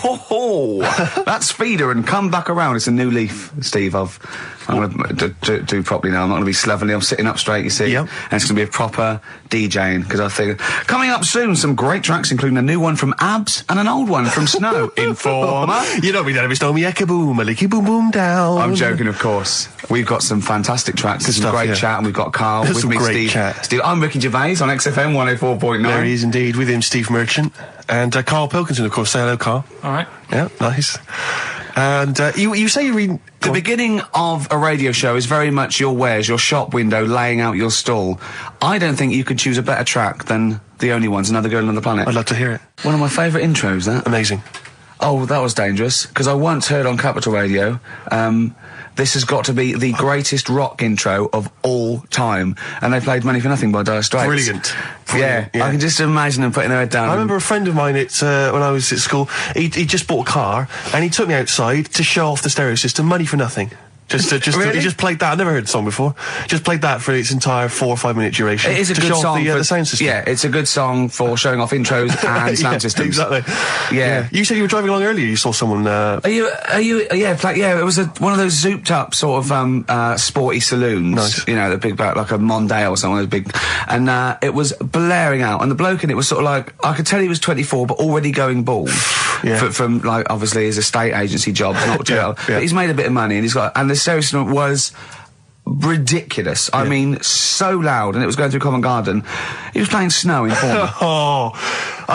Oh, that speeder and come back around. It's a new leaf, Steve. I'm going to do properly now. I'm not going to be slovenly. I'm sitting up straight, you see. Yep. And it's going to be a proper DJing, because I think coming up soon, some great tracks, including a new one from Abs and an old one from Snow. Informer. You know me, don't be me eka boom, a licky boom boom down. I'm joking, of course. We've got some fantastic tracks. There's some great chat, and we've got Karl with some me, great Steve. Chat. Steve, I'm Ricky Gervais on XFM 104.9. There he is indeed, with him, Steve Merchant. And Karl Pilkington, of course. Say hello, Karl. All right. Yeah, nice. And you say you read... The beginning of a radio show is very much your wares, your shop window, laying out your stall. I don't think you could choose a better track than The Only Ones, Another Girl on the Planet. I'd love to hear it. One of my favourite intros, that. Amazing. Oh, that was dangerous, because I once heard on Capital Radio, this has got to be the greatest rock intro of all time. And they played Money for Nothing by Dire Straits. Brilliant. Yeah, I can just imagine them putting their head down. I remember a friend of mine, when I was at school, he just bought a car, and he took me outside to show off the stereo system, Money for Nothing. Really? He just played that. I've never heard the song before. Just played that for its entire 4 or 5 minute duration. It is a good song for the sound system. Yeah, it's a good song for showing off intros and sound systems. Exactly. Yeah. You said you were driving along earlier. You saw someone. Yeah, it was one of those zooped up sort of sporty saloons. Nice. You know, the big like a Mondale or something, those big, and it was blaring out. And the bloke in it was sort of like, I could tell he was 24, but already going bald. Yeah. From like obviously his estate agency job, not jail. Yeah. But he's made a bit of money, and the stereo system was ridiculous. I mean, so loud, and it was going through Covent Garden. He was playing Snow in Informer.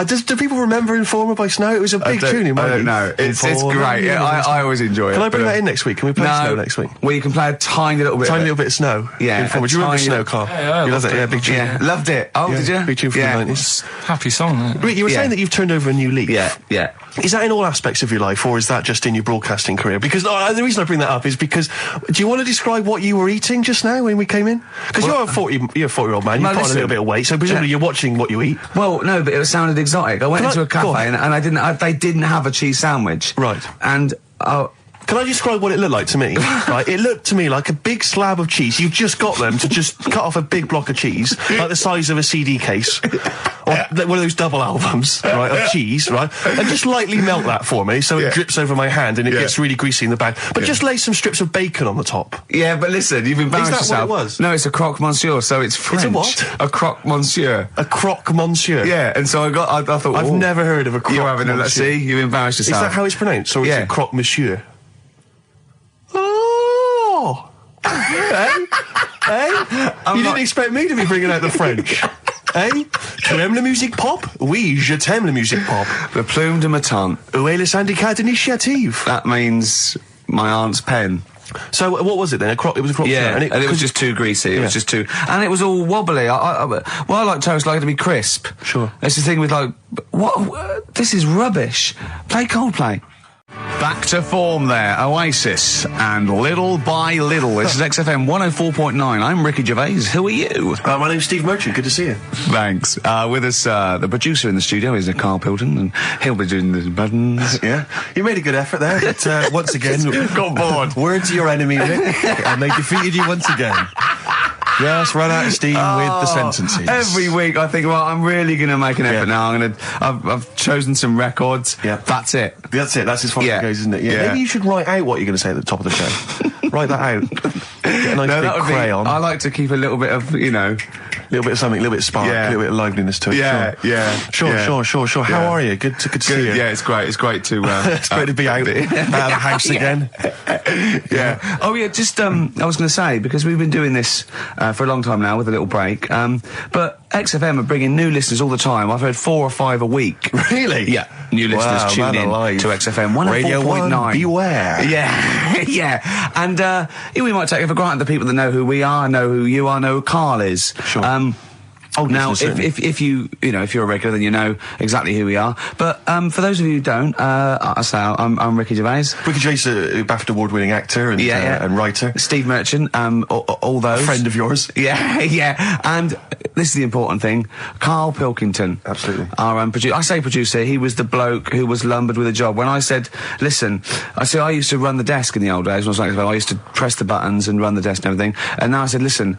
Do people remember Informer by Snow? It was a big tune in my I don't know. It's great. Yeah, I always enjoy it. Can I bring that in next week? Can we play Snow next week? Well, you can play a tiny little bit. Tiny little bit of Snow. Yeah. Informer. Do you remember Snow, Karl? Yeah, you loved it. Yeah, big tune. Yeah, loved it. Oh, did you? Big tune from the 90s. Happy song, isn't it? Rick, you were saying that you've turned over a new leaf. Yeah. Is that in all aspects of your life, or is that just in your broadcasting career? Because the reason I bring that up is because, do you want to describe what you were eating just now when we came in? Because you're a 40-year-old man, you've put on a little bit of weight, so presumably you're watching what you eat. Well, no, but it sounded exotic. I went into a cafe and they didn't have a cheese sandwich. Right. And can I describe what it looked like to me? Right, it looked to me like a big slab of cheese. You've just got them to just cut off a big block of cheese, like the size of a CD case, or one of those double albums, right, of cheese, right, and just lightly melt that for me so it drips over my hand and it gets really greasy in the bag. But just lay some strips of bacon on the top. Yeah, but listen, you've embarrassed yourself. Is that what it was? No, it's a croque monsieur, so it's French. It's a what? A croque monsieur. A croque monsieur. Yeah, and so I thought, I've never heard of a croque You're having monsieur. let's see, you've embarrassed yourself. Is that how it's pronounced, or is it croque monsieur? Oh! You didn't expect me to be bringing out the French. Tu aimes la musique pop? Oui, je t'aime la musique pop. Le plume de ma tante. Où est le syndicat d'initiative? That means my aunt's pen. So what was it then? It was a croque. Yeah, and it was just too greasy. It was just too, and it was all wobbly. I like toast, like it to be crisp. Sure. That's the thing with like, what? This is rubbish. Play Coldplay. Back to form there, Oasis and Little by Little. This is XFM 104.9. I'm Ricky Gervais. Who are you? My name's Steve Merchant. Good to see you. Thanks. With us, the producer in the studio is Karl Pilkington, and he'll be doing the buttons. Yeah, you made a good effort there. But once again, got bored. Words are your enemy, Rick, and they defeated you once again. Just run out of steam with the sentences. Every week I think, well, I'm really going to make an effort now. I've chosen some records. Yeah. That's it. That's as far as it goes, isn't it? Yeah. Maybe you should write out what you're going to say at the top of the show. Write that out. Get a nice big crayon. I like to keep a little bit of, a little bit of something, a little bit of spark, a little bit of liveliness to it. Sure. How are you? Good to see you. Yeah, it's great. It's great to it's great to be out of the house again. Yeah. Oh yeah, just I was going to say, because we've been doing this for a long time now with a little break, but XFM are bringing new listeners all the time. I've heard 4 or 5 a week. Really? Yeah. New listeners tune in to XFM 104.9. Beware. Yeah. And we might take it for granted the people that know who we are, know who you are, know who Karl is. Sure. Now, if you're a regular, then you know exactly who we are. But for those of you who don't, I'm Ricky Gervais. Ricky Gervais, a BAFTA award-winning actor and writer. Steve Merchant, all those. A friend of yours. Yeah. And this is the important thing: Karl Pilkington. Absolutely. Our producer. I say producer. He was the bloke who was lumbered with a job. When I said, listen, I used to run the desk in the old days. When I used to press the buttons and run the desk and everything. And now I said, listen,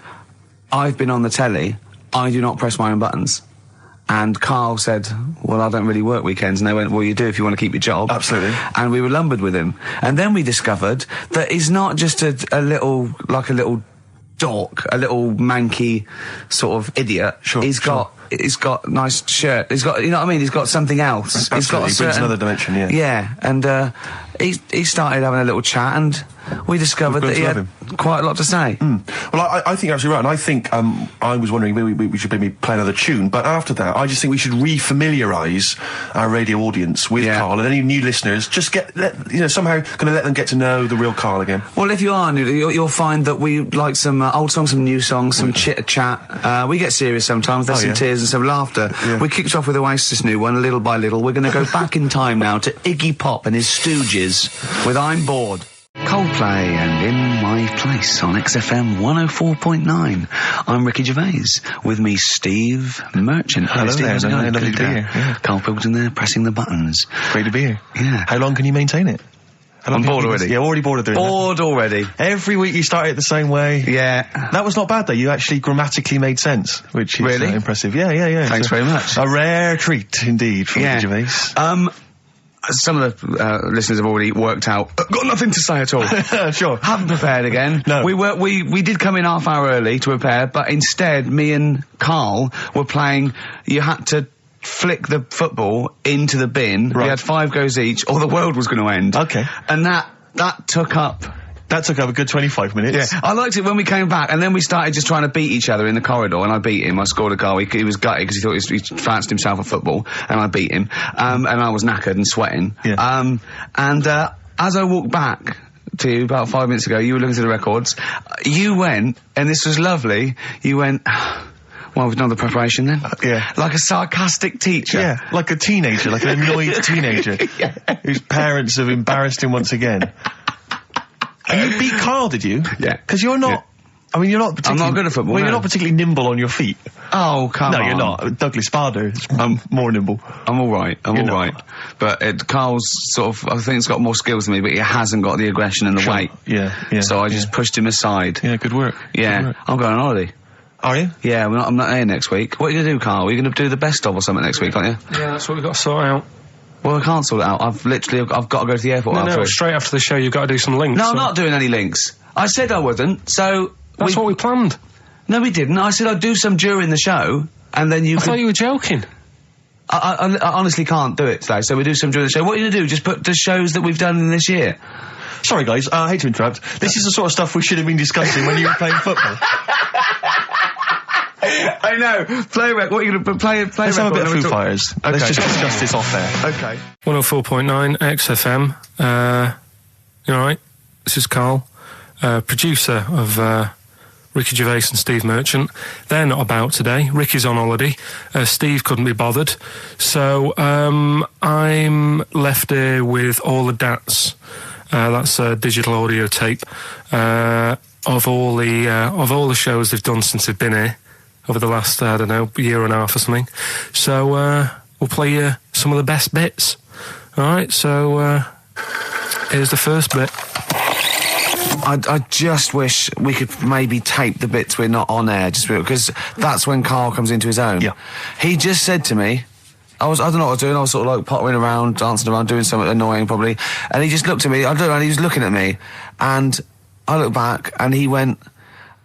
I've been on the telly. I do not press my own buttons. and Karl said, well, I don't really work weekends, and they went, well, you do if you want to keep your job. Absolutely. And we were lumbered with him. And then we discovered that he's not just a little dork, a little manky sort of idiot. Sure, He's got nice shirt. He's got, you know what I mean? He's got something else. Absolutely. He's got He brings another dimension, yeah. Yeah, and he started having a little chat, and we discovered that he had quite a lot to say. Well, I think you're absolutely right, and I think I was wondering maybe we should maybe play another tune, but after that, I just think we should re-familiarise our radio audience with Karl, and any new listeners, just somehow going to let them get to know the real Karl again. Well, if you are new, you'll find that we like some old songs, some new songs, some chit-chat. We get serious sometimes, there's some tears and some laughter. Yeah. We kicked off with Oasis' new one, Little by Little. We're going to go back in time now to Iggy Pop and his Stooges with I'm Bored. Coldplay and In My Place on XFM 104.9. I'm Ricky Gervais. With me, Steve Merchant. Hello Steve, there. how's it going? Lovely to be here. Yeah. Karl Pilkington there, pressing the buttons. Great to be here. Yeah. How long can you maintain it? I'm bored already. Yeah, already bored of doing Bored already. that. Every week you start it the same way. Yeah. That was not bad though. You actually grammatically made sense, which is Really? impressive. Yeah. Thanks very much. A rare treat indeed from Ricky Gervais. Some of the listeners have already worked out. Got nothing to say at all. Sure. Haven't prepared again. No. We did come in half hour early to prepare, but instead me and Karl were playing. You had to flick the football into the bin. Right. We had 5 goes each, or the world was going to end. Okay. And that took up. That took up a good 25 minutes. Yeah, I liked it when we came back, and then we started just trying to beat each other in the corridor, and I beat him. I scored a goal. He was gutted because he thought he fancied himself at football, and I beat him. And I was knackered and sweating. Yeah. As I walked back to you about 5 minutes ago, you were looking at the records. You went, and this was lovely, you went, well, we've done the preparation then. Yeah. Like a sarcastic teacher. Yeah, like a teenager, like an annoyed teenager whose parents have embarrassed him once again. And you beat Karl, did you? Yeah. Because you're not... Yeah. I mean, you're not particularly... I'm not good at football, Well, no. you're not particularly nimble on your feet. Oh, come on. No, you're not. Douglas Bader is more nimble. I'm alright, You're not. alright. But Karl's sort of, I think he's got more skills than me, but he hasn't got the aggression and the weight. Yeah. So I just pushed him aside. Yeah, good work. Yeah. Good work. I'm going on holiday. Are you? Yeah, I'm not here next week. What are you going to do, Karl? Are you going to do the best of or something next week, aren't you? Yeah, that's what we've got to sort out. Well, I can't sort it out. I've got to go to the airport No, after. straight after the show you've got to do some links. No, I'm not doing any links. I said I wouldn't, so... That's what we planned. No, we didn't. I said I'd do some during the show, and then you I thought you were joking. I honestly can't do it today, so we do some during the show. What are you going to do? Just put the shows that we've done in this year? Sorry, guys. I hate to interrupt. This is the sort of stuff we should have been discussing when you were playing football. I know. Play record. What are you going to play? Let's have a bit of Foo Fighters. Okay. Let's just discuss this off there. Okay. 104.9 XFM. You alright? This is Karl, producer of Ricky Gervais and Steve Merchant. They're not about today. Ricky's on holiday. Steve couldn't be bothered. So I'm left here with all the DATs. That's a digital audio tape of all the shows they've done since they've been here over the last, I don't know, year and a half or something. So we'll play you some of the best bits. Alright, so here's the first bit. I just wish we could maybe tape the bits we're not on air, just because that's when Karl comes into his own. Yeah. He just said to me, I don't know what I was doing, I was sort of like pottering around, dancing around, doing something annoying probably, and he just looked at me, I don't know, and he was looking at me, and I looked back, and he went,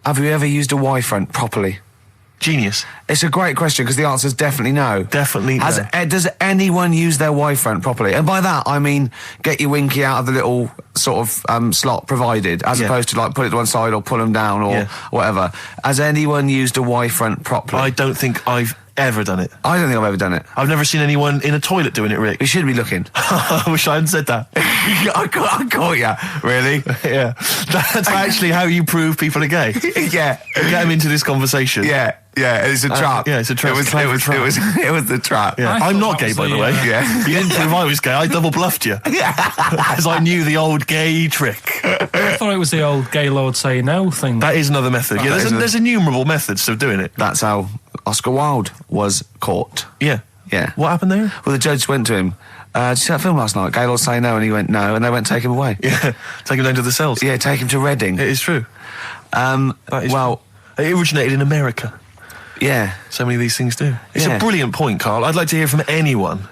have you ever used a Y-front properly? Genius. It's a great question, because the answer's definitely no. Definitely no. Does anyone use their Y-front properly? And by that, I mean, get your winky out of the little sort of slot provided, as opposed to like put it to one side or pull them down or whatever. Has anyone used a Y-front properly? I don't think I've ever done it. I don't think I've ever done it. I've never seen anyone in a toilet doing it, Rick. You should be looking. I wish I hadn't said that. I caught you. Really? Yeah. That's actually how you prove people are gay. Yeah. Get them into this conversation. Yeah. It's a trap. Yeah, it's a trap. It was the trap. Yeah. I'm not gay, by the way. Yeah. You didn't prove I was gay. I double bluffed you. As I knew the old gay trick. I thought it was the old gay lord say no thing. That is another method. Yeah, there's innumerable methods of doing it. That's how Oscar Wilde was caught. Yeah. Yeah. What happened there? Well, the judge went to him. Did you see that film last night? Gaylord Say No, and he went no, and they went take him away. Yeah. Take him down to the cells. Yeah, take him to Reading. It is true. Well, it originated in America. Yeah. So many of these things do. It's Yeah. a brilliant point, Carl. I'd like to hear from anyone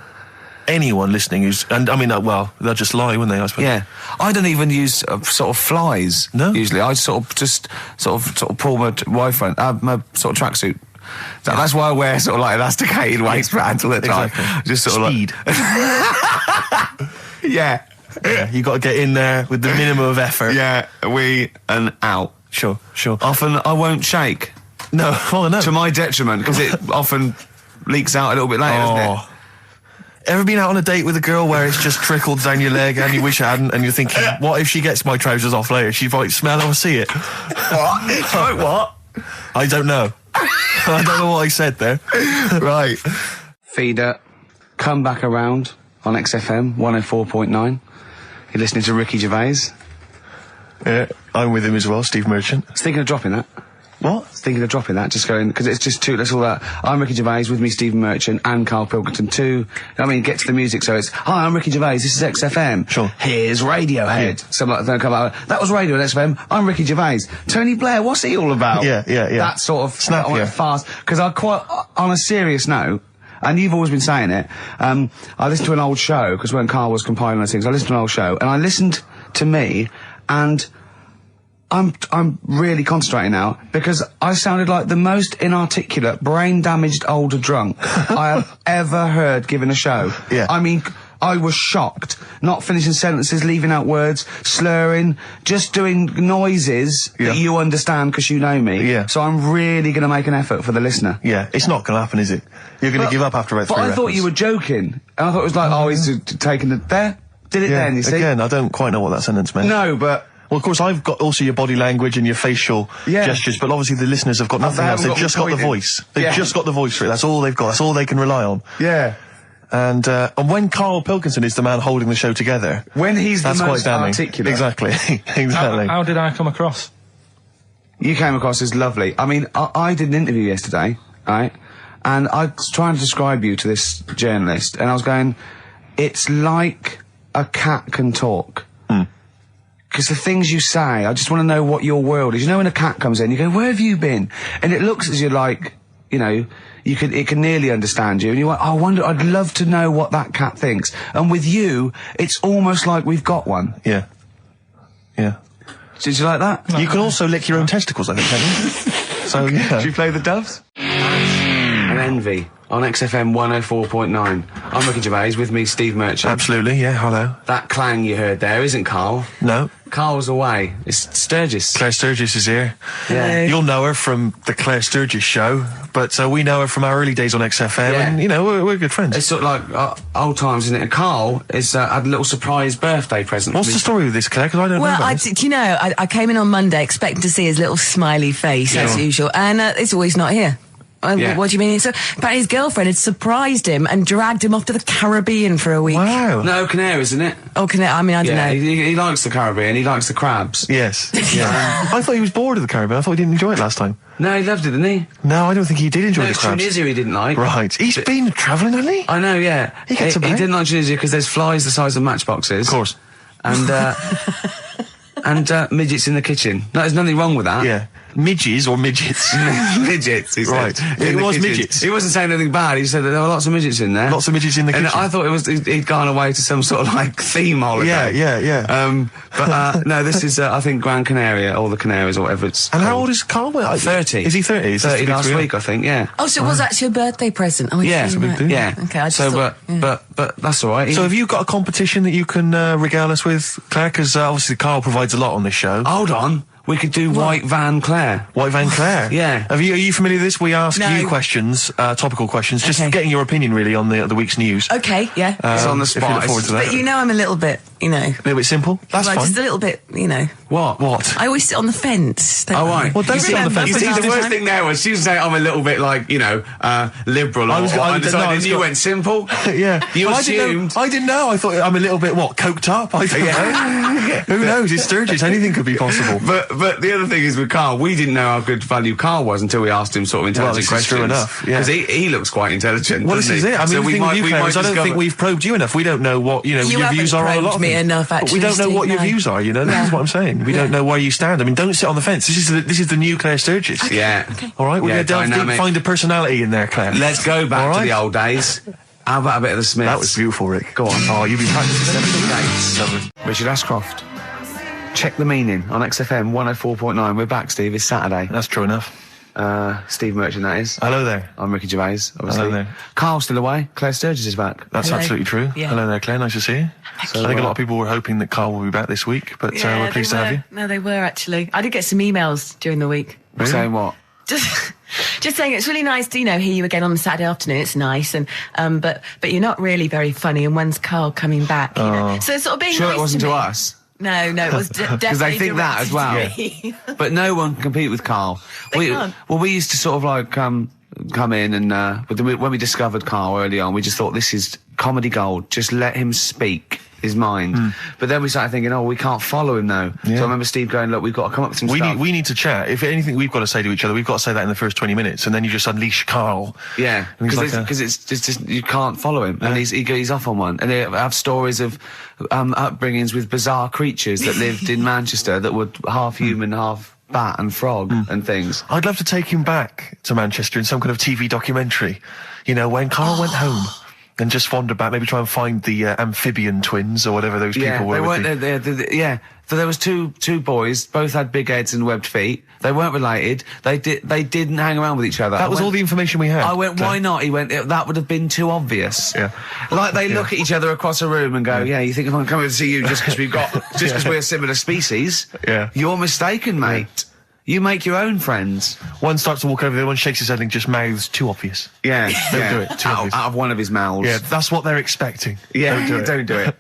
listening they'll just lie, wouldn't they, I suppose? Yeah. I don't even use sort of flies. No? Usually. I sort of pull my wife my sort of tracksuit. That's why I wear sort of like elasticated waistbands all the time. Exactly. Just sort Speed. of like... Yeah. Yeah, you got to get in there with the minimum of effort. Yeah, and out. Sure. Often I won't shake. No, no. To my detriment, because it often leaks out a little bit later, doesn't it? Ever been out on a date with a girl where it's just trickled down your leg and you wish it hadn't, and you're thinking, what if she gets my trousers off later? She might smell or see it. What? What? I don't know. I don't know what I said there. Right. Feeder, come back around on XFM 104.9. You're listening to Ricky Gervais. Yeah, I'm with him as well, Steve Merchant. I was thinking of dropping that. What? Thinking of dropping that, just going, because it's just too, that's all that. I'm Ricky Gervais, with me Stephen Merchant and Karl Pilkington too. I mean, get to the music, so it's, hi, I'm Ricky Gervais, this is XFM. Sure. Here's Radiohead. Yeah. Something like that, come out, that was Radio at XFM, I'm Ricky Gervais. Tony Blair, what's he all about? Yeah. That sort of, snap, yeah. Fast, because I quite, on a serious note, and you've always been saying it, I listened to an old show, because when Karl was compiling those things, I listened to an old show, and I listened to me, and I'm really concentrating now, because I sounded like the most inarticulate, brain-damaged older drunk I have ever heard given a show. Yeah. I mean, I was shocked. Not finishing sentences, leaving out words, slurring, just doing noises that you understand because you know me. Yeah. So I'm really going to make an effort for the listener. Yeah, it's not going to happen, is it? You're going to give up after about 3 But I thought you were joking. And I thought it was like, oh, he's taking it there. Did it then, you see? Again, I don't quite know what that sentence meant. No, but... Well, of course, I've got also your body language and your facial gestures, but obviously the listeners have got nothing else. They've just got the voice. They've just got the voice for it. That's all they've got. That's all they can rely on. Yeah. And when Karl Pilkington is the man holding the show together... When he's the most articulate. Exactly. Exactly. How did I come across? You came across as lovely. I mean, I did an interview yesterday, right? And I was trying to describe you to this journalist, and I was going, it's like a cat can talk. Because the things you say, I just want to know what your world is. You know when a cat comes in, you go, where have you been? And it looks as you're like, you know, it can nearly understand you. And you're like, I wonder, I'd love to know what that cat thinks. And with you, it's almost like we've got one. Yeah. Yeah. Did you like that? You can also lick your own testicles, I think, can't you? So, yeah. Did you play the doves? And Envy on XFM 104.9. I'm Ricky Gervais, with me Steve Merchant. Absolutely, yeah, hello. That clang you heard there isn't Karl. No. Karl's away. It's Sturgis. Claire Sturgis is here. Yeah. You'll know her from the Claire Sturgis show, but we know her from our early days on XFM, and, you know, we're good friends. It's sort of like old times, isn't it? And Karl has had a little surprise birthday present. What's the story with this, Claire? Because I don't know about this. Do you know, I came in on Monday expecting to see his little smiley face, as usual, and it's always not here. What do you mean? So apparently his girlfriend had surprised him and dragged him off to the Caribbean for a week. Wow. No, Canaries, isn't it? Oh, I mean, I don't know. He likes the Caribbean. He likes the crabs. Yes. Yeah. I thought he was bored of the Caribbean. I thought he didn't enjoy it last time. No, he loved it, didn't he? No, I don't think he did enjoy the it's crabs. Tunisia he didn't like. Right. He's been travelling, hasn't he? I know, yeah. He gets about. He didn't like Tunisia because there's flies the size of matchboxes. Of course. And, and midgets in the kitchen. No, there's nothing wrong with that. Yeah. Midges or midgets? Midgets, he said. Right. It was midgets. He wasn't saying anything bad, he said that there were lots of midgets in there. Lots of midgets in the kitchen. And I thought he'd gone away to some sort of, like, theme holiday. Yeah. But, no, this is, I think, Gran Canaria, or the Canaries, or whatever it's And called. how old is Karl? 30. Is he 30? Is 30 last week, I think, yeah. Oh, so it was actually a birthday present. Oh, Yeah, yeah. Okay, I just thought, but that's all right. So have you got a competition that you can regale us with, Claire? Because obviously Karl provides a lot on this show. Hold on. We could do White Van Claire. White Van Claire? Yeah. Are you familiar with this? We ask you questions, topical questions, just getting your opinion really on the week's news. Okay, yeah. It's on the spot. If you look forward to that. But you know I'm a little bit, you know. A little bit simple? That's fine. Just a little bit, you know. What? I always sit on the fence. Don't Oh, I? right. Well, don't sit on the fence. You see, the worst thing there was she was saying I'm a little bit like, you know, liberal or undecided, and you went simple. Yeah. You assumed. I didn't know. I thought I'm a little bit, coked up? I don't know. Who knows? It's Sturgis. Anything could be possible. But the other thing is with Karl, we didn't know how good value Karl was until we asked him sort of intelligent questions. True enough, yeah. Because he looks quite intelligent. Well, this is it. I mean, so the thing with you, Claire, is I don't think we've probed you enough. We don't know what, your views are on a lot of things. me enough, actually, But we don't know what your Steve, views are, That's what I'm saying. in. We don't know where you stand. I mean, don't sit on the fence. This is the new Claire Sturgis. Okay. Yeah. Okay. All right, we're going to delve deep, find a personality in there, Claire. Let's go back All to the old days. How about a bit of the Smiths? That was beautiful, Rick. Go on. Oh, you've been practicing Dates. Richard Ashcroft. Check the meaning on XFM 104.9. We're back, Steve. It's Saturday. That's true enough. Steve Merchant, that is. Hello there. I'm Ricky Gervais, obviously. Hello there. Carl's still away. Claire Sturgis is back. That's Hello. absolutely true. Yeah. Hello there, Claire. Nice to see you. I think a lot of people were hoping that Karl will be back this week, but we're pleased to have you. No, they were actually. I did get some emails during the week. Really? Saying what? Just saying it's really nice to, hear you again on the Saturday afternoon. It's nice, and but you're not really very funny. And when's Karl coming back? You know? So it's sort of being Sure, nice it wasn't to to me. us. No, it was definitely Because they think that as well. directed to me. But no one can compete with Karl. They can't. Well, we used to sort of like come in and when we discovered Karl early on, we just thought this is comedy gold. Just let him speak his mind. But then we started thinking, we can't follow him now. Yeah. So I remember Steve going, look, we've got to come up with some stuff. We need to chat. If anything we've got to say to each other, we've got to say that in the first 20 minutes, and then you just unleash Karl. Yeah, And he's because like it's just you can't follow him, and he's off on one. And they have stories of upbringings with bizarre creatures that lived in Manchester that were half human, half bat and frog and things. I'd love to take him back to Manchester in some kind of TV documentary. When Karl went home. And just wander back, maybe try and find the amphibian twins or whatever those people were. They with weren't. Yeah, so there was two boys, both had big heads and webbed feet. They weren't related. They didn't hang around with each other. That was all the information we had. I went, why not? He went, that would have been too obvious. Yeah. Like they look at each other across a room and go, you think I'm coming to see you just because we're a similar species? Yeah. You're mistaken, mate. Yeah. You make your own friends. One starts to walk over, the other one shakes his head and just mouths too obvious. Yeah. Don't do it. Too obvious. Out of one of his mouths. Yeah, that's what they're expecting. Yeah. Don't do it.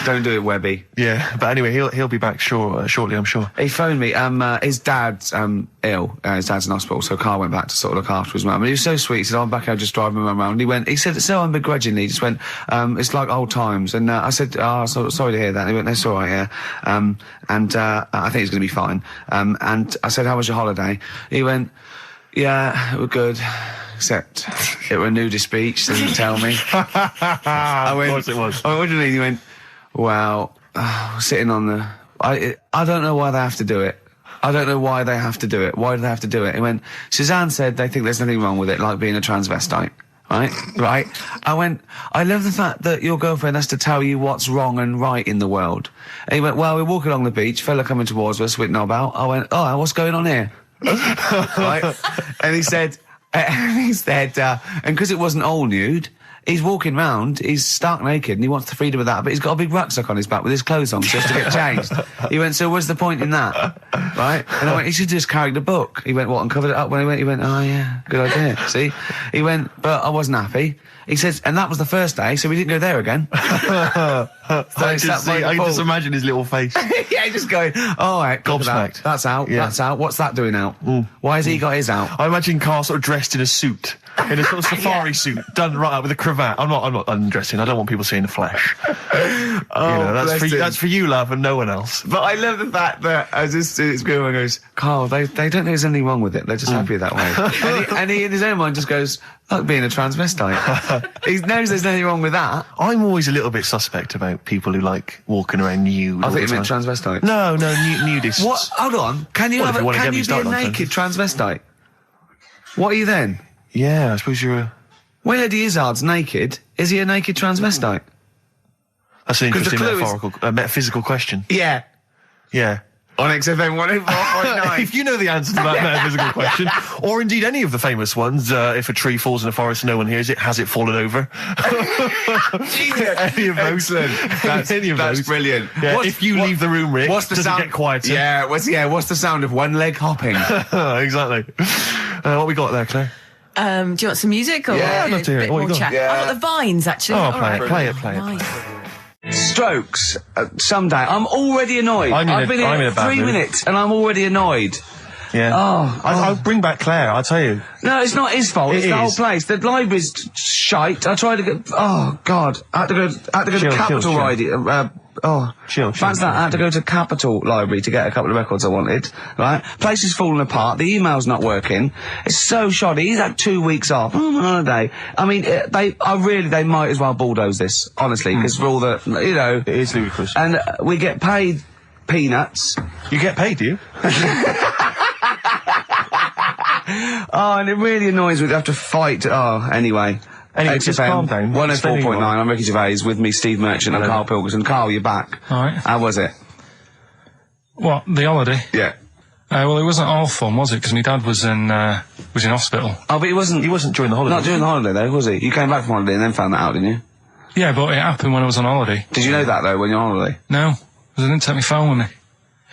Don't do it, Webby. Yeah, but anyway, he'll be back shortly, I'm sure. He phoned me. His dad's ill. His dad's in hospital, so Karl went back to sort of look after his mum. And he was so sweet. He said, I'm back. I'll just drive my mum around. He said so unbegrudgingly. He just went, it's like old times. And I said, sorry to hear that. And he went, that's all right, yeah. I think he's going to be fine. And I said, how was your holiday? He went, yeah, it was good. Except it were a nudist beach, didn't tell me. I went, of course it was. I went, what do you mean? He went, well, sitting on the... I don't know why they have to do it. I don't know why they have to do it. Why do they have to do it? He went, Suzanne said they think there's nothing wrong with it, like being a transvestite. Right? I went, I love the fact that your girlfriend has to tell you what's wrong and right in the world. And he went, well, we're walking along the beach, fella coming towards us with knob out. I went, what's going on here? Right? And he said, and because it wasn't all nude, he's walking round, he's stark naked, and he wants the freedom of that, but he's got a big rucksack on his back with his clothes on just to get changed. He went, so what's the point in that? Right? And I went, he should just carry the book. He went, what, and covered it up when he went, oh yeah, good idea. See? He went, but I wasn't happy. He says, and that was the first day, so we didn't go there again. I just imagine his little face. Yeah, just going, all right, gobsmacked. That's out, that's out. What's that doing out? Why has he got his out? I imagine Karl sort of dressed in a suit. In a sort of safari suit, done right up with a cravat. I'm not undressing. I don't want people seeing the flesh. That's for you, love, and no one else. But I love the fact that as this girl goes, Karl, they don't think there's anything wrong with it. They're just happy that way. and he in his own mind just goes, like being a transvestite. He knows there's nothing wrong with that. I'm always a little bit suspect about people who like walking around nude. I think you meant transvestite. No, nudists. What? Hold on. Can you be a naked transvestite? What are you then? Yeah, I suppose you're a... When Eddie Izzard's naked, is he a naked transvestite? That's an interesting metaphysical question. Yeah. Yeah. On XFM 104.9. If you know the answer to that metaphysical question, or indeed any of the famous ones, if a tree falls in a forest and no one hears it, has it fallen over? Any of those. Excellent. That's brilliant. Yeah, if you leave the room, Rick, does it get quieter? Yeah, what's the sound of one leg hopping? Exactly. What we got there, Claire? Do you want some music? Or I'd love to hear it. What you got? Chat? Yeah. I've got the Vines, actually. Oh, play it. Strokes. Someday. I'm already annoyed. I've been here 3 minutes and I'm already annoyed. Yeah. I'll bring back Claire, I'll tell you. No, it's not his fault. It's the whole is. place. The library's shite. I tried to get... Oh, God. I had to go to Capital Library. Chill. Fancy that. I had to go to Capital Library to get a couple of records I wanted. Right? Place is falling apart. The email's not working. It's so shoddy. He's had 2 weeks off. On holiday. I mean, they might as well bulldoze this, honestly, because for all the, It is ludicrous. And we get paid peanuts. You get paid, do you? Oh, and it really annoys me to have to fight. Oh, anyway. Anyway, just calm down. 104.9, I'm Ricky Gervais, with me Steve Merchant and Karl Pilkington. Karl, you're back. All right. How was it? What, the holiday? Yeah. Well, it wasn't all fun, was it? Because my dad was in hospital. Oh, but he wasn't during the holiday. Not during the holiday, though, was he? You came back from holiday and then found that out, didn't you? Yeah, but it happened when I was on holiday. Did you know that, though, when you're on holiday? No, because I didn't take my phone with me.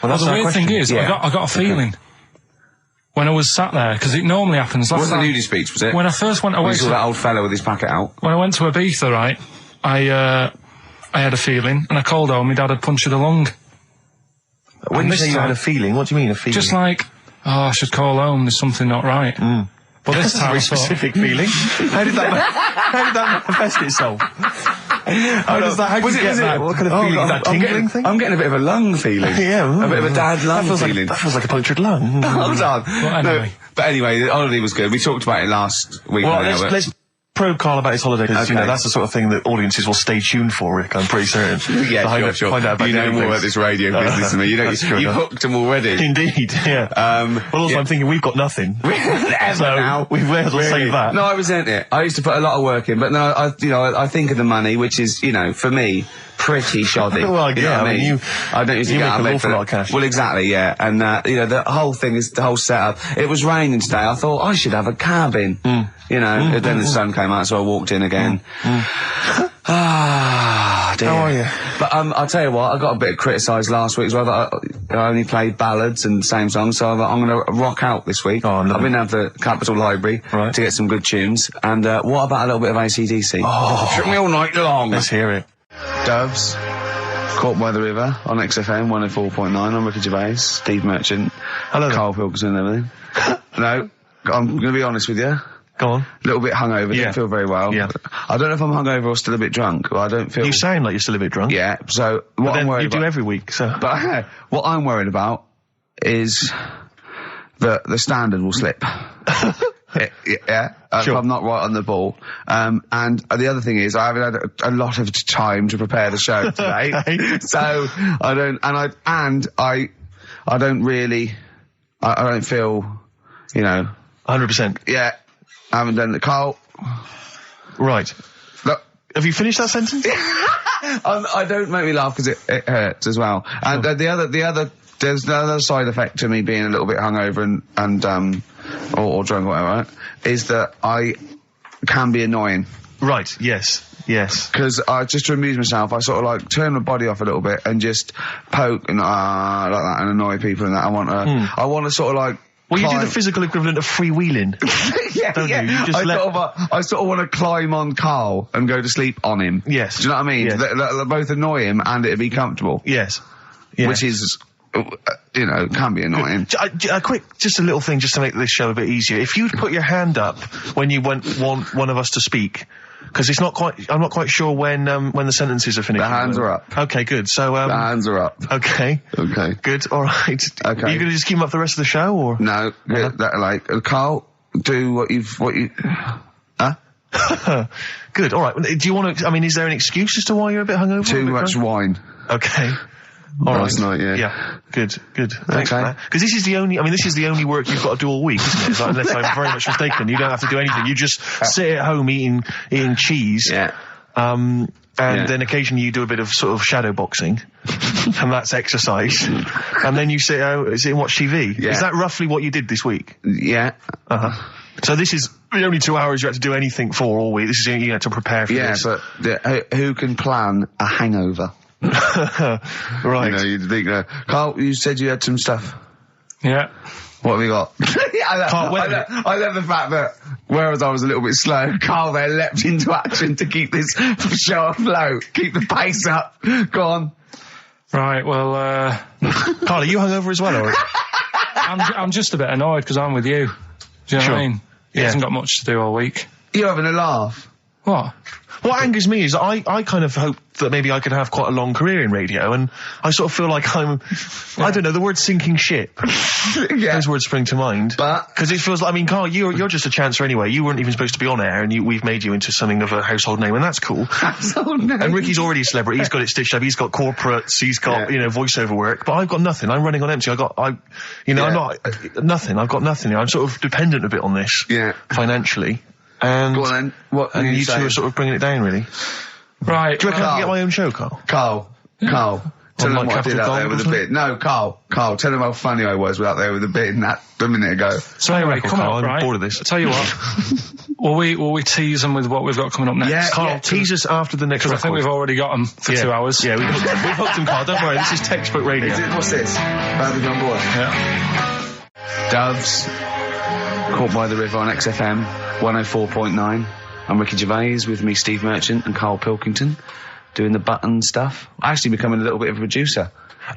Well, that's the weird thing is, I got a feeling when I was sat there, because it normally happens. It wasn't a nudie speech, was it? When I first went away, you saw that old fella with his packet out. When I went to Ibiza, right, I had a feeling, and I called home. My dad had punctured a lung. When you say you had a feeling, what do you mean a feeling? Just like, I should call home. There's something not right. But this time, very specific feeling. How did that manifest itself? How did you get that? What kind of feeling? Is that tingling thing? I'm getting a bit of a lung feeling. Yeah. A bit of a dad lung feeling. That feels like a punctured lung. Hold on. Well, anyway. No, but anyway, the holiday was good. We talked about it last week. Well, let's probe Karl about his holiday, because, that's the sort of thing that audiences will stay tuned for, Rick, I'm pretty certain. Yeah, sure. Find out about you know more about this radio business than me. You hooked them already. Indeed, yeah. Well, also, I'm thinking we've got nothing. So, we may as well save that. No, I resent it. I used to put a lot of work in, but no, I think of the money, which is, for me, pretty shoddy. Well, you know what I mean? I don't usually get out of bed for a lot of cash. Well, exactly, yeah. And, the whole thing is, the whole setup. It was raining today. I thought, I should have a cabin. And then the sun came out, so I walked in again. Ah, dear. How are you? But, I'll tell you what, I got a bit criticised last week as well, that I only played ballads and same songs, so I'm going to rock out this week. Oh, I've been down to the Capitol Library to get some good tunes. And, what about a little bit of AC/DC? Oh. Took me all night long. Let's hear it. Doves, Caught by the River on XFM 104.9. I'm Ricky Gervais, Steve Merchant, hello, Karl Pilkington and everything. No, I'm going to be honest with you. Go on. A little bit hungover, didn't feel very well. Yeah. I don't know if I'm hungover or still a bit drunk. I don't feel... You sound like you're still a bit drunk. Yeah, so what I'm worried about... You do every week, so... But what I'm worried about is that the standard will slip. Yeah, sure. if I'm not right on the ball. And the other thing is, I haven't had a lot of time to prepare the show today, so I don't. I don't really. I don't feel, 100%. Yeah, I haven't done the Karl. Right. Look, have you finished that sentence? I don't make me laugh because it hurts as well. And there's another side effect to me being a little bit hungover and or drunk or whatever, is that I can be annoying. Right, yes. Because just to amuse myself, I sort of like turn my body off a little bit and just poke and like that and annoy people and that. I want to sort of like... Well, you do the physical equivalent of freewheeling. Don't you? You just I sort of want to climb on Karl and go to sleep on him. Yes. Do you know what I mean? Yes. They both annoy him and it'd be comfortable. Yes. Which is... can be annoying. Just a little thing, just to make this show a bit easier. If you'd put your hand up when you want one of us to speak, because I'm not quite sure when the sentences are finished. The hands are up. Okay, good. So the hands are up. Okay, good. All right. Okay. Are you going to just keep them up the rest of the show, or no? Karl, do what you. Huh? Good. All right. Do you want to? I mean, is there an excuse as to why you're a bit hungover? Too much wine. Okay. Last night, yeah. Yeah, good. Thanks for that. Because this is the only work you've got to do all week, isn't it? Unless I'm very much mistaken. You don't have to do anything. You just sit at home eating cheese. Yeah. Then occasionally you do a bit of sort of shadow boxing, and that's exercise. And then you sit and watch TV. Yeah. Is that roughly what you did this week? Yeah. So this is the only 2 hours you had to do anything for all week. This is you had to prepare for this. Yeah, but who can plan a hangover? Right. You'd think, Karl, you said you had some stuff. Yeah. What have we got? I love the fact that, whereas I was a little bit slow, Karl there leapt into action to keep this show afloat, keep the pace up. Go on. Right, well, Karl, are you hungover as well, or? I'm just a bit annoyed because I'm with you. Do you know what I mean? He hasn't got much to do all week. You're having a laugh. What? What angers me is I kind of hope that maybe I could have quite a long career in radio, and I sort of feel like I don't know, the word sinking ship. Those words spring to mind. But because it feels like, I mean, Karl, you're just a chancer anyway. You weren't even supposed to be on air, and we've made you into something of a household name, and that's cool. household name. And Ricky's already a celebrity. He's got it stitched up. He's got corporates. He's got voiceover work. But I've got nothing. I'm running on empty. I'm not nothing. I've got nothing. I'm sort of dependent a bit on this. financially. And, go on then. What and you two are sort of bringing it down, really. Right. Do you reckon I can get my own show, Karl? Carl. Tell them what I did out there with a bit. No, Carl, tell them how funny I was out there with a bit in that a minute ago. So anyway, come on, I'm bored of this. I'll tell you what. will we tease them with what we've got coming up next? Yeah, Karl, tease us after the next record. I think we've already got them for 2 hours. Yeah, we've hooked them, Karl. Don't worry, this is textbook radio. What's this? Baby on board. Yeah. Doves, Caught by the River on XFM 104.9. I'm Ricky Gervais, with me Steve Merchant and Karl Pilkington, doing the button stuff. Actually becoming a little bit of a producer.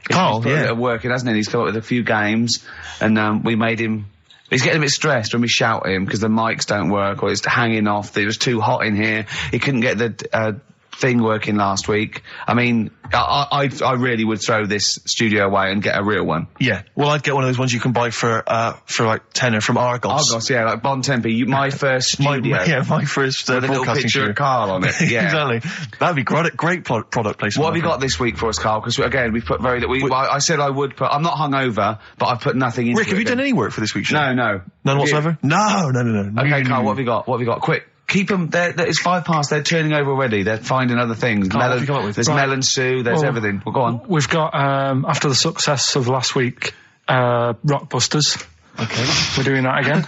Karl, he's put a bit of work in, hasn't he? He's come up with a few games, and we made him. He's getting a bit stressed when we shout at him because the mics don't work or it's hanging off. It was too hot in here. He couldn't get the thing working last week. I mean, I really would throw this studio away and get a real one. Yeah. Well, I'd get one of those ones you can buy for like tenner from Argos. Argos, yeah, like Bon Tempe. My first studio. my first with a little picture of Karl on it. Yeah, exactly. That'd be great product placement. What have you got this week for us, Karl? Because again, we've put I said I would put. I'm not hungover, but I've put nothing into Rick, have you done any work for this week's show? No. None whatsoever? No. Okay, Karl, what have you got? What have you got? Quick. Keep them. It's 5 past. They're turning over already. They're finding other things. There's melon stew. There's everything. Well, go on. We've got after the success of last week, Rockbusters. Okay. We're doing that again.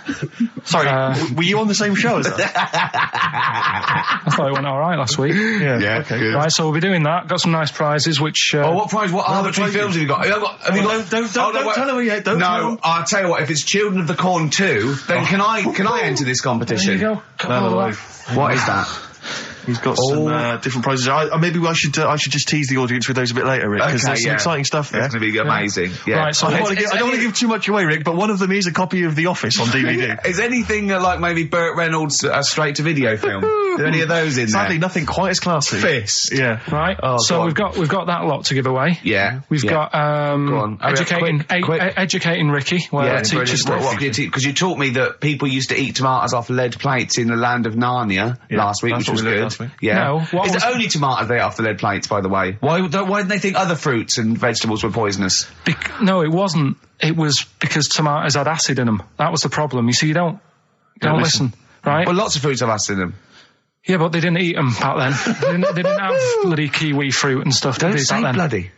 Sorry, were you on the same show as us? I thought it went all right last week. Yeah. Okay. Good. Right, so we'll be doing that. Got some nice prizes, which. What prize? What arbitrary films have you got? Have you got? Don't tell them yet. Don't. No, I'll tell you what. If it's Children of the Corn 2, then can I enter this competition? There you go. What is that? He's got some different prizes. Maybe I should just tease the audience with those a bit later, Rick, because there's some exciting stuff there. It's going to be amazing. Yeah. Right, so I don't want to give too much away, Rick, but one of them is a copy of The Office on DVD. Is anything like maybe Burt Reynolds' straight-to-video film? Are there any of those in there? Sadly, nothing quite as classy. Fist. Yeah. Right. So we've got that lot to give away. Yeah. We've got Go on. educating Ricky. Where teachers because you taught me that people used to eat tomatoes off lead plates in the land of Narnia last week, which was good. Yeah. No, it's only tomatoes they ate off the lead plates, by the way. Why didn't they think other fruits and vegetables were poisonous? No, it wasn't. It was because tomatoes had acid in them. That was the problem. You see, you don't listen, right? Well, lots of fruits have acid in them. Yeah, but they didn't eat them back then. they didn't have bloody kiwi fruit and stuff. Don't did say back then. bloody.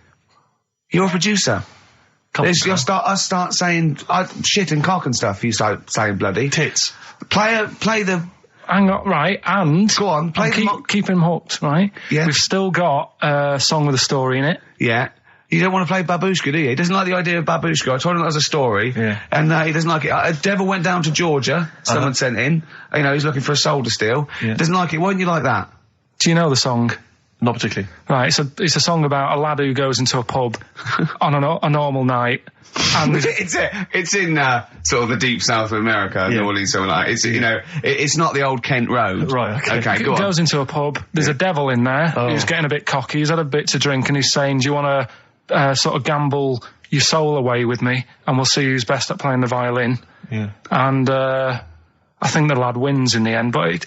You're a producer. You'll start saying shit and cock and stuff. You start saying bloody. Tits. Play the. Hang on, right, and... Go on, keep him hooked, right? Yeah. We've still got a song with a story in it. Yeah. You don't want to play Babushka, do you? He doesn't like the idea of Babushka. I told him that was a story. Yeah. And he doesn't like it. Devil went down to Georgia. Someone sent in. He's looking for a soul to steal. Yeah. Doesn't like it. Why don't you like that? Do you know the song? Not particularly. Right, it's a song about a lad who goes into a pub on a normal night. And it's in sort of the deep south of America, New Orleans, something like that. It's not the old Kent Road. Right, okay. Go on. Goes into a pub, there's a devil in there, who's getting a bit cocky, he's had a bit to drink, and he's saying, do you want to sort of gamble your soul away with me, and we'll see who's best at playing the violin. Yeah. And I think the lad wins in the end, but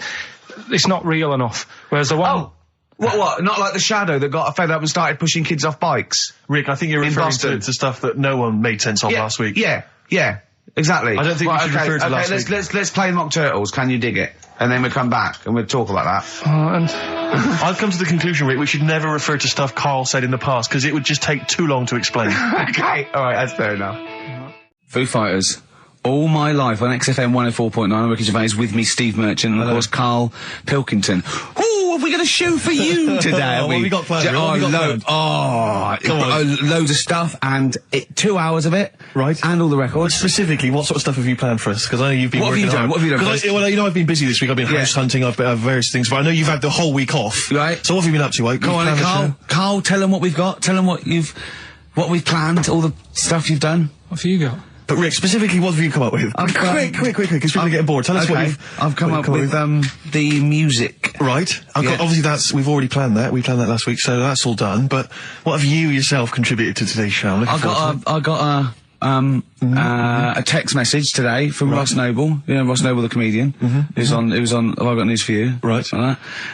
it's not real enough. Whereas the one... What? Not like the Shadow that got fed up and started pushing kids off bikes? Rick, I think you're referring to stuff that no one made sense of last week. Yeah, exactly. I don't think we should refer to last week. Let's play Mock Turtles, Can You Dig It? And then we'll come back and we'll talk about that. I've come to the conclusion, Rick, we should never refer to stuff Karl said in the past, because it would just take too long to explain. Okay, alright, that's fair enough. Foo Fighters. All my life on XFM 104.9, I'm Ricky Gervais, with me Steve Merchant, and of course Karl Pilkington. Have we got a show for you today? What have we got planned? Loads of stuff, and 2 hours of it. Right. And all the records. Specifically, what sort of stuff have you planned for us? Because I know you've been working hard. What have you done? I've been busy this week. I've been house hunting, I've various things, but I know you've had the whole week off. Right. So what have you been up to? Go on, Karl, tell them what we've got. Tell them what we've planned, all the stuff you've done. What have you got? But Rick, specifically, what have you come up with? Quick, because people are getting bored. Tell us what I've come up with the music. Right. Obviously, we've already planned that. We planned that last week, so that's all done. But what have you yourself contributed to today's show? I got a text message today from Ross Noble. You know Ross Noble, the comedian. It was on. Have I got news for you? Right.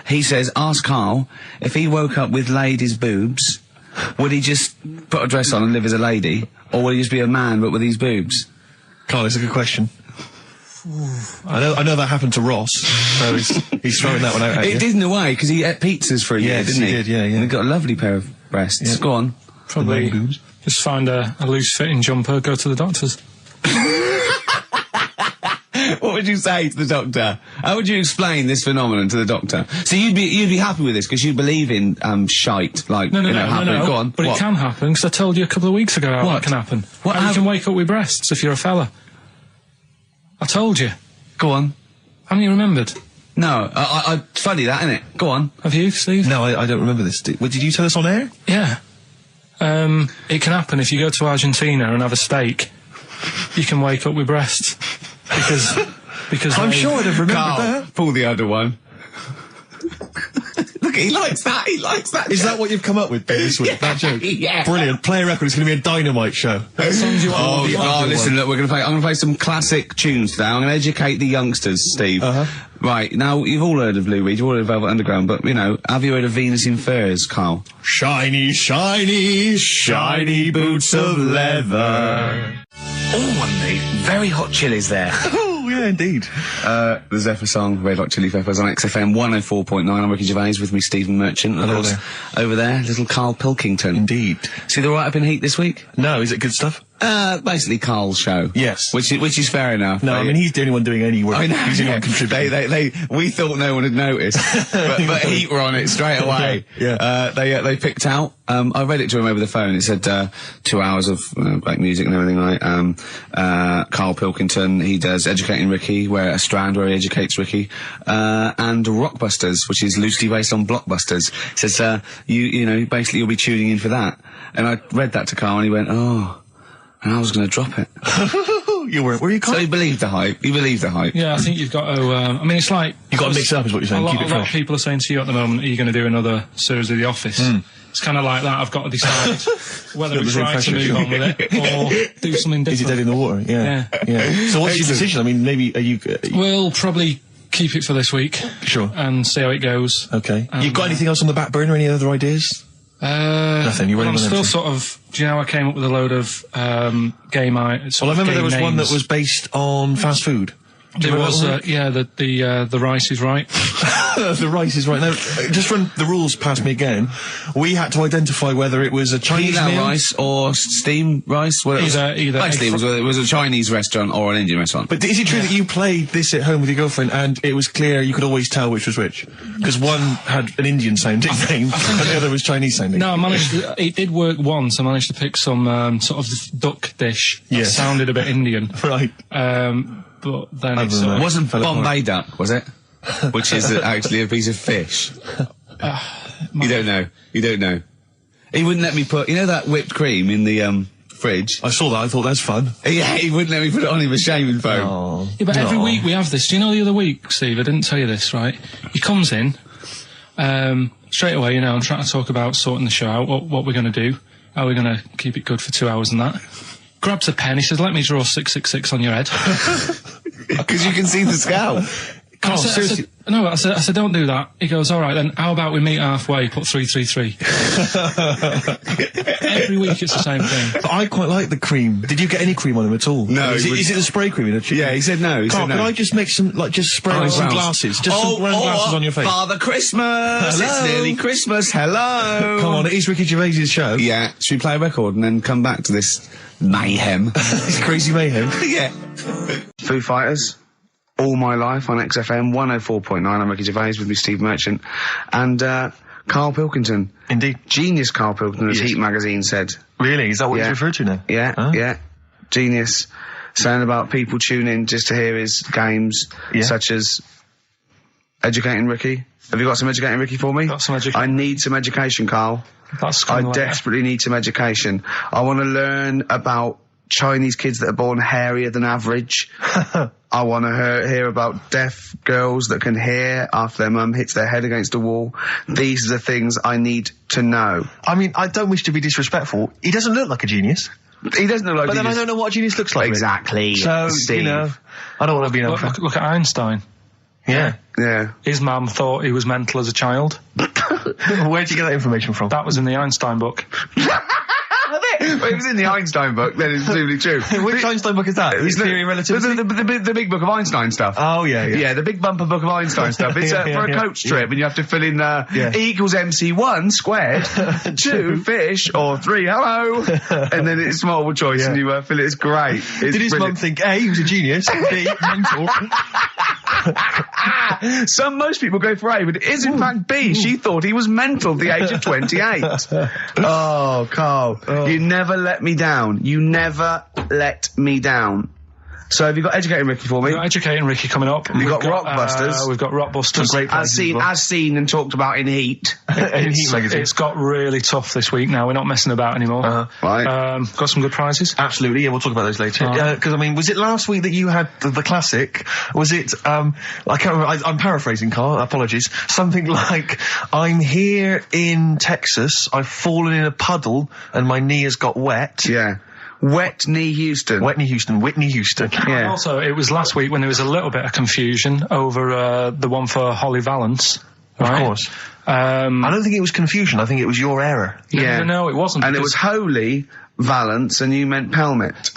He says, ask Karl if he woke up with ladies' boobs, would he just put a dress on and live as a lady, or would he just be a man but with these boobs? Karl, it's a good question. I know that happened to Ross, so he's throwing that one out at you. It did in a way, because he ate pizzas for a year, didn't he? Yes, he did, yeah. And he got a lovely pair of breasts. Yeah. Go on. Probably just find a loose-fitting jumper, go to the doctor's. What would you say to the doctor? How would you explain this phenomenon to the doctor? So you'd be happy with this because you believe in shite, like no. Go on. But it can happen, because I told you a couple of weeks ago how that can happen. How you can wake up with breasts if you're a fella. I told you. Go on. Haven't you remembered? No, I funny that, isn't it? Go on. Have you, Steve? No, I don't remember this. Did you tell us on air? Yeah. It can happen if you go to Argentina and have a steak. You can wake up with breasts. Because I'm sure I'd have remembered that. Pull the other one. Look, he likes that. Is that what you've come up with this week? That joke? Yeah. Brilliant. Play a record. It's going to be a dynamite show. Listen, look, I'm going to play some classic tunes today. I'm going to educate the youngsters, Steve. Right, now, you've all heard of Lou Reed, you've all heard of Velvet Underground, but, have you heard of Venus in Furs, Karl? Shiny, shiny, shiny boots of leather. Oh, and the very hot chilies there. Oh, yeah, indeed. The Zephyr song, Red Hot Chili Peppers on XFM 104.9. I'm Ricky Gervais with me, Stephen Merchant. And hello there. Over there, little Karl Pilkington. Indeed. See the write-up in Heat this week? No, is it good stuff? Basically Karl's show. Yes. Which is fair enough. No, I mean, he's the only one doing any work. I know. He's the only one contributing. We thought no one had noticed. but Heat were on it straight away. Yeah. They picked out, I read it to him over the phone. It said, 2 hours of black music and everything, right? Karl Pilkington, he does Educating Ricky, a strand where he educates Ricky, and Rockbusters, which is loosely based on Blockbusters. It says, basically you'll be tuning in for that. And I read that to Karl and he went, oh, and I was going to drop it. You weren't, were you, Karl? So he believed the hype. Yeah, I think you've got to, it's like... You've got to mix it up, is what you're saying. A lot of people are saying to you at the moment, are you going to do another series of The Office? It's kind of like that. I've got to decide whether it's right to move on with it or do something different. Is it dead in the water? Yeah. So what's your decision? I mean, maybe, are you... We'll probably keep it for this week. Sure. And see how it goes. Okay. You've got anything else on the back burner? Any other ideas? Nothing. I'm still sort of. Do you know I came up with a load of game items? Well, I remember there was one that was based on fast food. There was, the Rice is Right. The Rice is Right. Now, just run the rules past me again. We had to identify whether it was a Chinese meal, rice or steamed rice. Well, either. Basically, it was a Chinese restaurant or an Indian restaurant. But is it true that you played this at home with your girlfriend and it was clear you could always tell which was which? Because one had an Indian sounding name and the other was Chinese sounding. No, it did work once. I managed to pick some sort of duck dish that sounded a bit Indian. Right. But then it wasn't Bombay duck, was it? Which is actually a piece of fish. You don't know. He wouldn't let me put, that whipped cream in the fridge. I saw that. I thought that's fun. Yeah, he wouldn't let me put it on him with shaving foam. Oh. Yeah, but every week we have this. Do you know the other week, Steve? I didn't tell you this, right? He comes in straight away. I'm trying to talk about sorting the show out. What we're going to do? How we're going to keep it good for 2 hours and that. Grabs a pen, he says, let me draw 666 on your head. Because you can see the scalp. I said, don't do that. He goes, all right then, how about we meet halfway, put 333. Every week it's the same thing. But I quite like the cream. Did you get any cream on him at all? No. Is it the spray cream in a chicken? Yeah, he said no. Carl, can I just make some, just spray on some glasses? Just some round glasses on your face. Father Christmas! Hello. It's nearly Christmas, hello! Come on, it is Ricky Gervais' show. Yeah, should we play a record and then come back to this mayhem? This crazy mayhem? Yeah. Foo Fighters. All My Life on XFM 104.9. I'm Ricky Gervais with me, Steve Merchant, and Karl Pilkington. Indeed. Genius Karl Pilkington, as Heat magazine said. Really? Is that what he's referred to now? Yeah, yeah. Genius. Saying about people tune in just to hear his games, such as Educating Ricky. Have you got some Educating Ricky for me? Got some education. I need some education, Karl. That's I desperately need some education. I want to learn about Chinese kids that are born hairier than average. I want to hear about deaf girls that can hear after their mum hits their head against a wall. These are the things I need to know. I mean, I don't wish to be disrespectful. He doesn't look like a genius. He doesn't look like But then I don't know what a genius looks like. Exactly. So, Steve. you know, I don't want to be an Look at Einstein. Yeah. Yeah. His mum thought he was mental as a child. Where'd you get that information from? That was in the Einstein book. Well, it was in the Einstein book, then it's presumably true. Which Einstein book is that? His Theory of Relativity? The big book of Einstein stuff. Oh, yeah. Yeah, the big bumper book of Einstein stuff. It's for a coach trip, and you have to fill in E equals MC1 squared, 2 fish, or 3 hello, and then it's multiple choice, and you fill it. It's great. It's Did his mum think, A, he was a genius, B, mental? Most people go for A, but it is in fact B. She thought he was mental at the age of 28. Oh, Carl, you never let me down. You never let me down. So have you got Educating Ricky for me? We've got Educating Ricky coming up. We've got Rockbusters. We've got Rockbusters. Great As seen and talked about in Heat. In Heat magazine. It's got really tough this week now. We're not messing about anymore. Right. Got some good prizes. Absolutely, yeah, we'll talk about those later. Because, I mean, was it last week that you had the classic? Was it, I can't remember, I'm paraphrasing, Carl, apologies. Something like, I'm here in Texas, I've fallen in a puddle, and my knee has got wet. Yeah. Whitney Houston. Whitney Houston. Yeah. And also, it was last week when there was a little bit of confusion over the one for Holly Valance. Right? Of course. I don't think it was confusion, I think it was your error. No, it wasn't. And it was Holy Valance, and you meant Pelmet.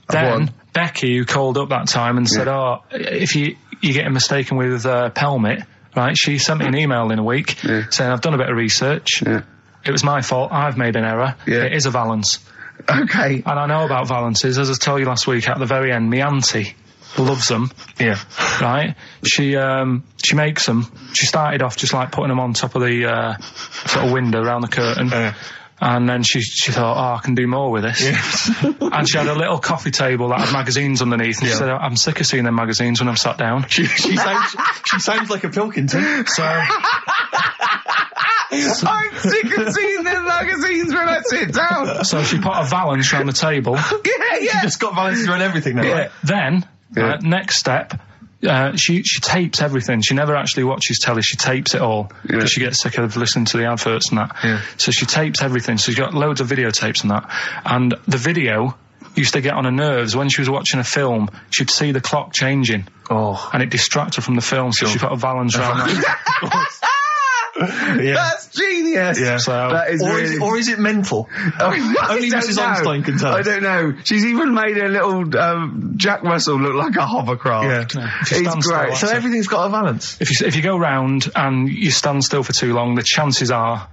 Then Becky, who called up that time and said, if you're getting mistaken with Pelmet, right, she sent me an email in a week saying, I've done a bit of research. Yeah. It was my fault. I've made an error. Yeah. It is a Valance. Okay. And I know about Valances. As I told you last week, at the very end, my auntie loves them. Yeah. Right? She makes them. She started off just like putting them on top of the sort of window around the curtain. And then she thought, I can do more with this. Yes. And she had a little coffee table that had magazines underneath. And she said, I'm sick of seeing them magazines when I'm sat down. She sounds like a Pilkington. So... I'm sick of seeing them magazines when I sit down. So she put a Valance around the table. She just got Valances around everything now, right? Then, next step, she tapes everything. She never actually watches telly. She tapes it all because she gets sick of listening to the adverts and that. Yeah. So she tapes everything. So she's got loads of videotapes and that. And the video used to get on her nerves. When she was watching a film, she'd see the clock changing. And it distracted her from the film. So she put a Valance around that. That's genius. Yeah. So that is or is it mental? Only Mrs. Einstein can tell. I don't know. She's even made a little Jack Russell look like a hovercraft. Yeah. It's great. So everything's got a Valance. If you go round and you stand still for too long, the chances are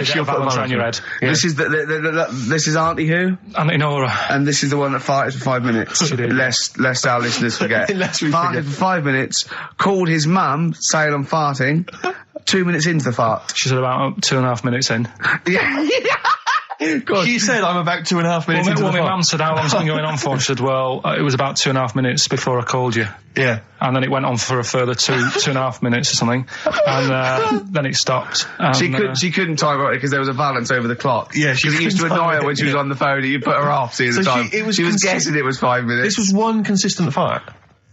she'll Valance around your head. Yeah. This is this is Auntie who? Auntie Nora. And this is the one that farted for 5 minutes. She did. Lest our listeners forget. Farted for 5 minutes. Called his mum saying I'm farting. 2 minutes into the fart. She said about 2.5 minutes in. God. She said I'm about 2.5 minutes into the fart. My mum said, how long's it been going on for? She said, well, it was about 2.5 minutes before I called you. Yeah. And then it went on for a further 2.5 minutes or something. And then it stopped. And, she couldn't time it because there was a Valance over the clock. Yeah, she used to annoy her when she was on the phone and you put her off seeing the time. She was guessing it was 5 minutes. This was one consistent fart.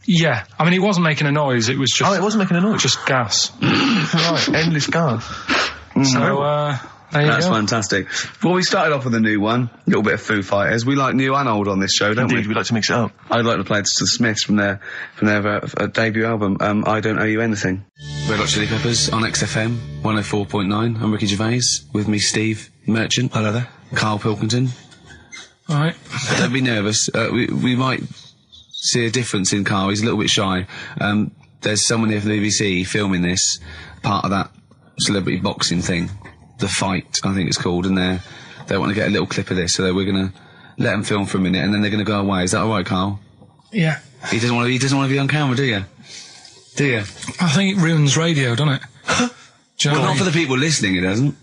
Yeah. I mean, it wasn't making a noise. It was just... Oh, it wasn't making a noise? Just gas. Right, endless gas. So, there you That's go. fantastic. Well, we started off with a new one. A little bit of Foo Fighters. We like new and old on this show, don't Indeed, we like to mix it up. I'd like to play the Smiths from their debut album, I Don't Owe You Anything. Red Hot Chili Peppers on XFM 104.9. I'm Ricky Gervais. With me, Steve Merchant. Hello there. Karl Pilkington. All right. Don't be nervous. We might see a difference in Karl. He's a little bit shy. There's someone here from the BBC filming this, part of that celebrity boxing thing. The Fight, I think it's called, and they want to get a little clip of this, so we're going to let them film for a minute, and then they're going to go away. Is that all right, Karl? Yeah. He doesn't want to be on camera, do you? Do you? I think it ruins radio, doesn't it? Do you know Well, not for the people listening, it doesn't.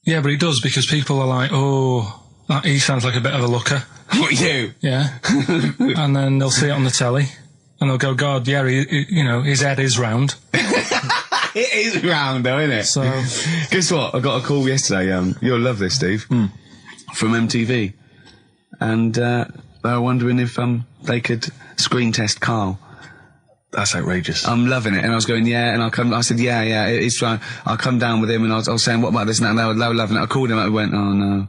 Yeah, but it does, because people are like, oh, he sounds like a bit of a looker. What, you? Yeah. And then they'll see it on the telly, and they'll go, God, yeah, his head is round. It is round, though, isn't it? So, guess what? I got a call yesterday. You'll love this, Steve. From MTV. and they were wondering if they could screen test Karl. That's outrageous. I'm loving it, and I was going, yeah, and I said, yeah, it's fine. I'll come down with him, and I was saying, what about this and that, and they were loving it. I called him up, and went, oh no.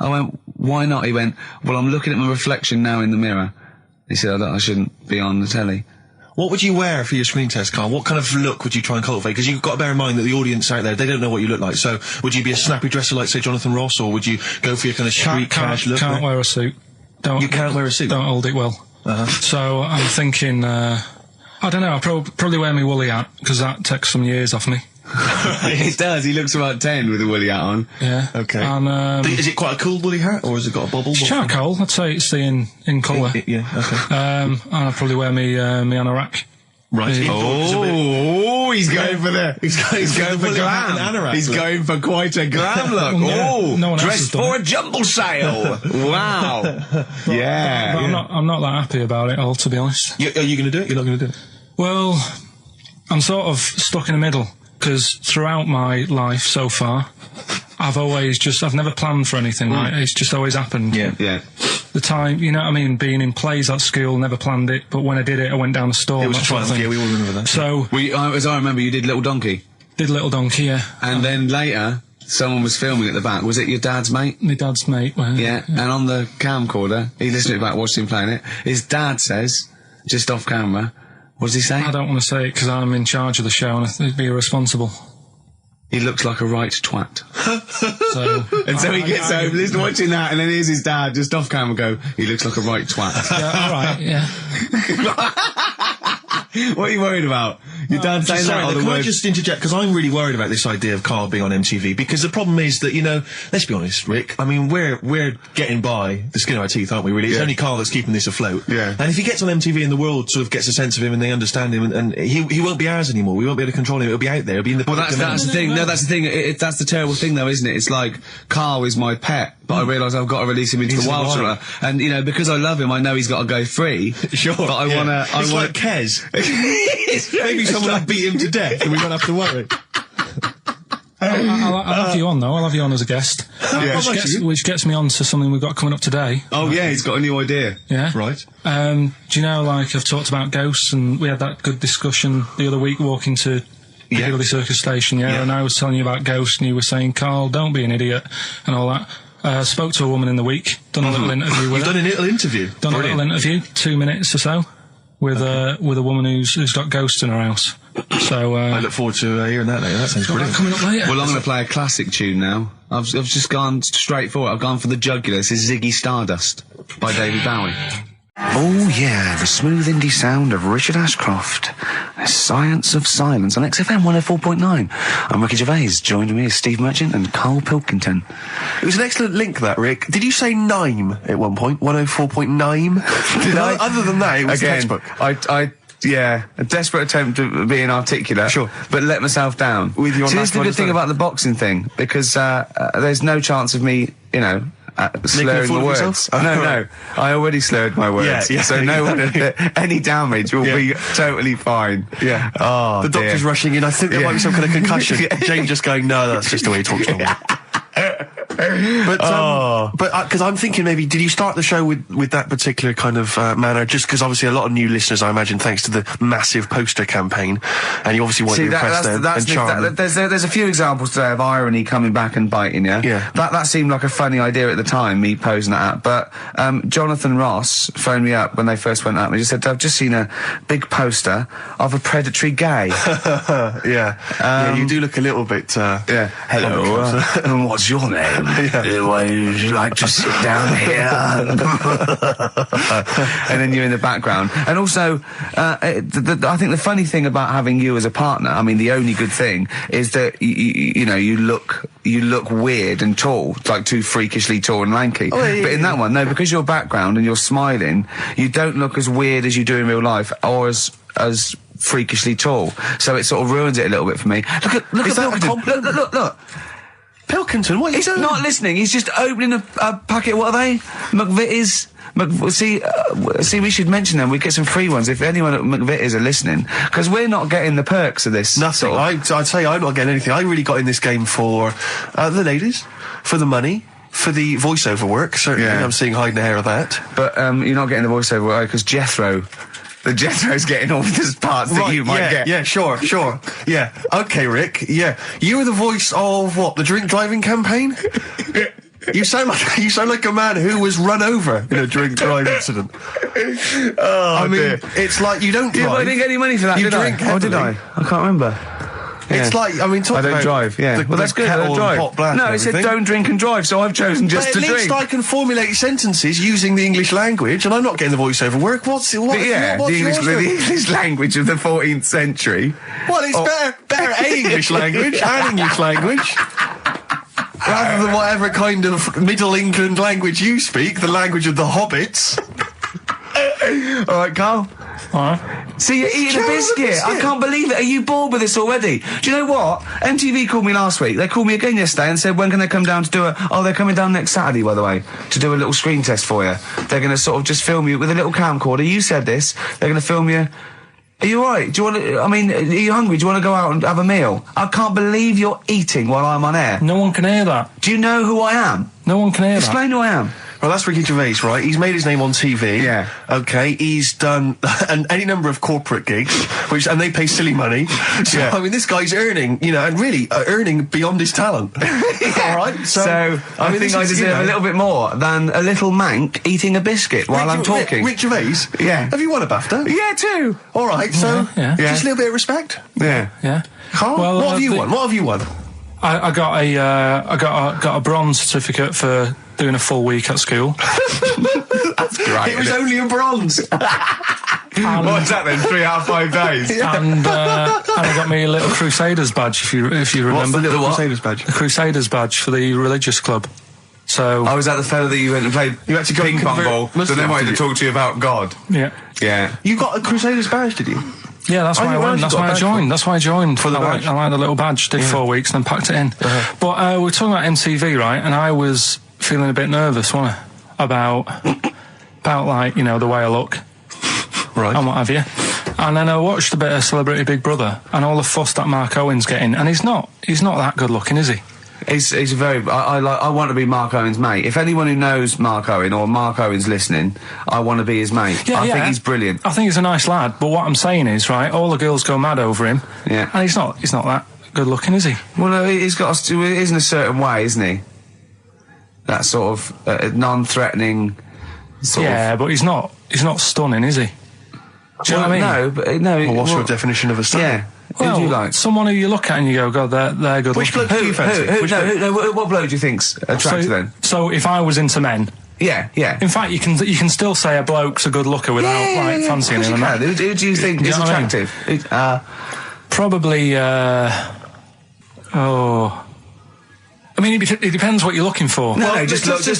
I went, why not? He went, well, I'm looking at my reflection now in the mirror. He said, I shouldn't be on the telly. What would you wear for your screen test, Karl? What kind of look would you try and cultivate? Because you've got to bear in mind that the audience out there, they don't know what you look like. So, would you be a snappy dresser like, say, Jonathan Ross, or would you go for your kind of street cash look? Can't wear a suit. You can't wear a suit? Don't hold it well. So, I'm thinking, I don't know, I'll probably wear my woolly hat, because that takes some years off me. It does. He looks about 10 with a woolly hat on. Yeah. Okay. And, is it quite a cool woolly hat, or has it got a bubble? It's charcoal. I'd say it's the in colour. Yeah, okay. And I'll probably wear me anorak. Right. Oh, he's going for glam. He's going for quite a glam look. No one else dressed for a jumble sale. Wow. Yeah. But I'm not that happy about it all, to be honest. Are you going to do it? You're not going to do it? Well, I'm sort of stuck in the middle, because throughout my life so far, I've never planned for anything, right? It's just always happened. Yeah. The time, you know what I mean, being in plays at school, never planned it, but when I did it, I went down the store. It was a triumph, yeah, we all remember that. So... as I remember, you did Little Donkey. Did Little Donkey, yeah. And then later, someone was filming at the back. Was it your dad's mate? My dad's mate, well, yeah, and on the camcorder, he listened to it back, watched him playing it. His dad says, just off camera, what does he say? I don't want to say it because I'm in charge of the show and I'd be irresponsible. He looks like a right twat. So he gets home, listening, watching that, and then here's his dad just off camera go, he looks like a right twat. Yeah, alright, yeah. What are you worried about? Your dad saying that? Can I just interject? Because I'm really worried about this idea of Karl being on MTV, because the problem is that, you know, let's be honest, Rick, I mean, we're getting by the skin of our teeth, aren't we, really? It's only Karl that's keeping this afloat. Yeah. And if he gets on MTV and the world sort of gets a sense of him and they understand him, and he won't be ours anymore, we won't be able to control him, it'll be out there, it'll be in the Well, that's the thing. No, that's the thing. That's the terrible thing, though, isn't it? It's like, Karl is my pet, but I realise I've got to release him into the wild. And, you know, because I love him, I know he's got to go free. Sure. But I want to... It's like Kez. Maybe someone will beat him to death and we won't have to worry. I'll have you on, though. I'll have you on as a guest. Which gets me on to something we've got coming up today. Oh, yeah, he's got a new idea. Yeah. Right. Do you know, like, I've talked about ghosts, and we had that good discussion the other week walking to Piccadilly Circus Station, and I was telling you about ghosts, and you were saying, Karl, don't be an idiot, and all that. Spoke to a woman in the week, done a little interview with her. You've done a little interview? Done a little interview, 2 minutes or so, with a woman who's got ghosts in her house. So I look forward to hearing that later. That sounds brilliant. Coming up later. Well, I'm going to play a classic tune now. I've just gone straight for it. I've gone for the jugular. This is Ziggy Stardust by David Bowie. Oh yeah, the smooth indie sound of Richard Ashcroft. The Science of Silence on XFM 104.9. I'm Ricky Gervais. Joined me is Steve Merchant and Karl Pilkington. It was an excellent link, that, Rick. Did you say Nime at one point? 104.9? Did I? Other than that, it was again, the textbook. Yeah, a desperate attempt at being articulate. Sure. But let myself down. With your this is the good thing about the boxing thing, because there's no chance of me, you know, slurring the words. No, I already slurred my words. Yeah, so any damage will be totally fine. Yeah. Oh, the doctor's rushing in. I think there might be some kind of concussion. Jane just going, no, that's just the way he talks normally. But because I'm thinking, maybe did you start the show with that particular kind of manner? Just because obviously a lot of new listeners, I imagine, thanks to the massive poster campaign, and you obviously want to impress them and charm them. There's a few examples today of irony coming back and biting you. Yeah. That seemed like a funny idea at the time, me posing that up. But Jonathan Ross phoned me up when they first went up and he just said, I've just seen a big poster of a predatory gay. Yeah, you do look a little bit. Hello. What's your name? Would you like to sit down here? And then you're in the background. And also, I think the funny thing about having you as a partner, I mean, the only good thing is that you know you look weird and tall, like too freakishly tall and lanky. But in that one, no, because your background and you're smiling, you don't look as weird as you do in real life, or as freakishly tall. So it sort of ruins it a little bit for me. Look at Pilkington. Look. Pilkington, what are you doing? He's not listening. He's just opening a packet. What are they? McVitie's. See, we should mention them. We get some free ones if anyone at McVitie's are listening, because we're not getting the perks of this. Nothing. I'd say I'm not getting anything. I really got in this game for the ladies, for the money, for the voiceover work. Certainly, Yeah. I'm seeing hide and hair of that. But you're not getting the voiceover work because Jethro's getting all the parts that you might get. Yeah, sure. Yeah. Okay, Rick. Yeah. You were the voice of what? The drink driving campaign? You sound like a man who was run over in a drink drive incident. Oh, I mean, dear. it's like you don't drive. Yeah, but I didn't get any money for that, You did I? drink Oh, did I? heavily. I can't remember. It's like, I mean, talk I don't about drive, yeah. the- Well, that's the good, I kettle don't and drive. pot black No, and it said everything. don't drink and drive, so I've chosen just But to at least drink. I can formulate sentences using the English language, and I'm not getting the voiceover work. What's But yeah, what's the yours English, then? the English language of the 14th century. Well, it's better A, English language, and English language. Rather than whatever kind of Middle England language you speak, the language of the hobbits. All right, Carl. All right. See, you're eating a biscuit. I can't believe it. Are you bored with this already? Do you know what? MTV called me last week. They called me again yesterday and said, when can they come down to do they're coming down next Saturday, by the way, to do a little screen test for you. They're going to sort of just film you with a little camcorder. You said this. They're going to film you. Are you alright? Do you want to, are you hungry? Do you want to go out and have a meal? I can't believe you're eating while I'm on air. No one can hear that. Do you know who I am? No one can hear that. Explain who I am. Well, that's Ricky Gervais, right? He's made his name on TV. Yeah. Okay, he's done any number of corporate gigs, and they pay silly money. So, Yeah. I mean, this guy's earning, and really earning beyond his talent. All right? So I think I deserve a little bit more than a little mank eating a biscuit while I'm talking. Rick Gervais? Yeah. Have you won a BAFTA? Yeah, too. All right, so Yeah. just a little bit of respect. Yeah. Yeah. Carl, Well, what have you won? What have you won? I got a bronze certificate for doing a full week at school. That's great. It was only a bronze. What's that then? 3 out of 5 days. and I got me a little Crusaders badge, if you remember. What's the little what? Crusaders badge? The Crusaders badge for the religious club. So I was at the fella that you went and played You had to go ping and pong convert ball, so Muslim, they wanted did to you? talk to you about God. yeah, Yeah. You got a Crusaders badge, did you? yeah, that's Oh, why I you went. actually That's got a why I badge joined. That's why I joined For the badge? I like the little badge. Did 4 weeks, and then packed it in. But we're talking about MTV, right? And I was feeling a bit nervous, wasn't I? About like the way I look. Right. And what have you. And then I watched a bit of Celebrity Big Brother and all the fuss that Mark Owen's getting, and he's not that good looking, is he? He's very. I want to be Mark Owen's mate. If anyone who knows Mark Owen or Mark Owen's listening, I want to be his mate. I think he's brilliant. I think he's a nice lad, but what I'm saying is, right, all the girls go mad over him. Yeah. And he's not that good looking, is he? Well, no, he's got. It is in a certain way, isn't he? That sort of non-threatening. Yeah, but he's not stunning, is he? Do you know what I mean? No, but no. Well, what's your definition of a star? Yeah. Who do you like? Someone who you look at and you go, God, they're good Which looking. bloke do you fancy? What bloke do you think's attractive then? So if I was into men, Yeah. in fact, you can still say a bloke's a good looker without fancying him. And that. Who do you think is know what I mean? attractive? Probably. I mean, it depends what you're looking for. No, just look. You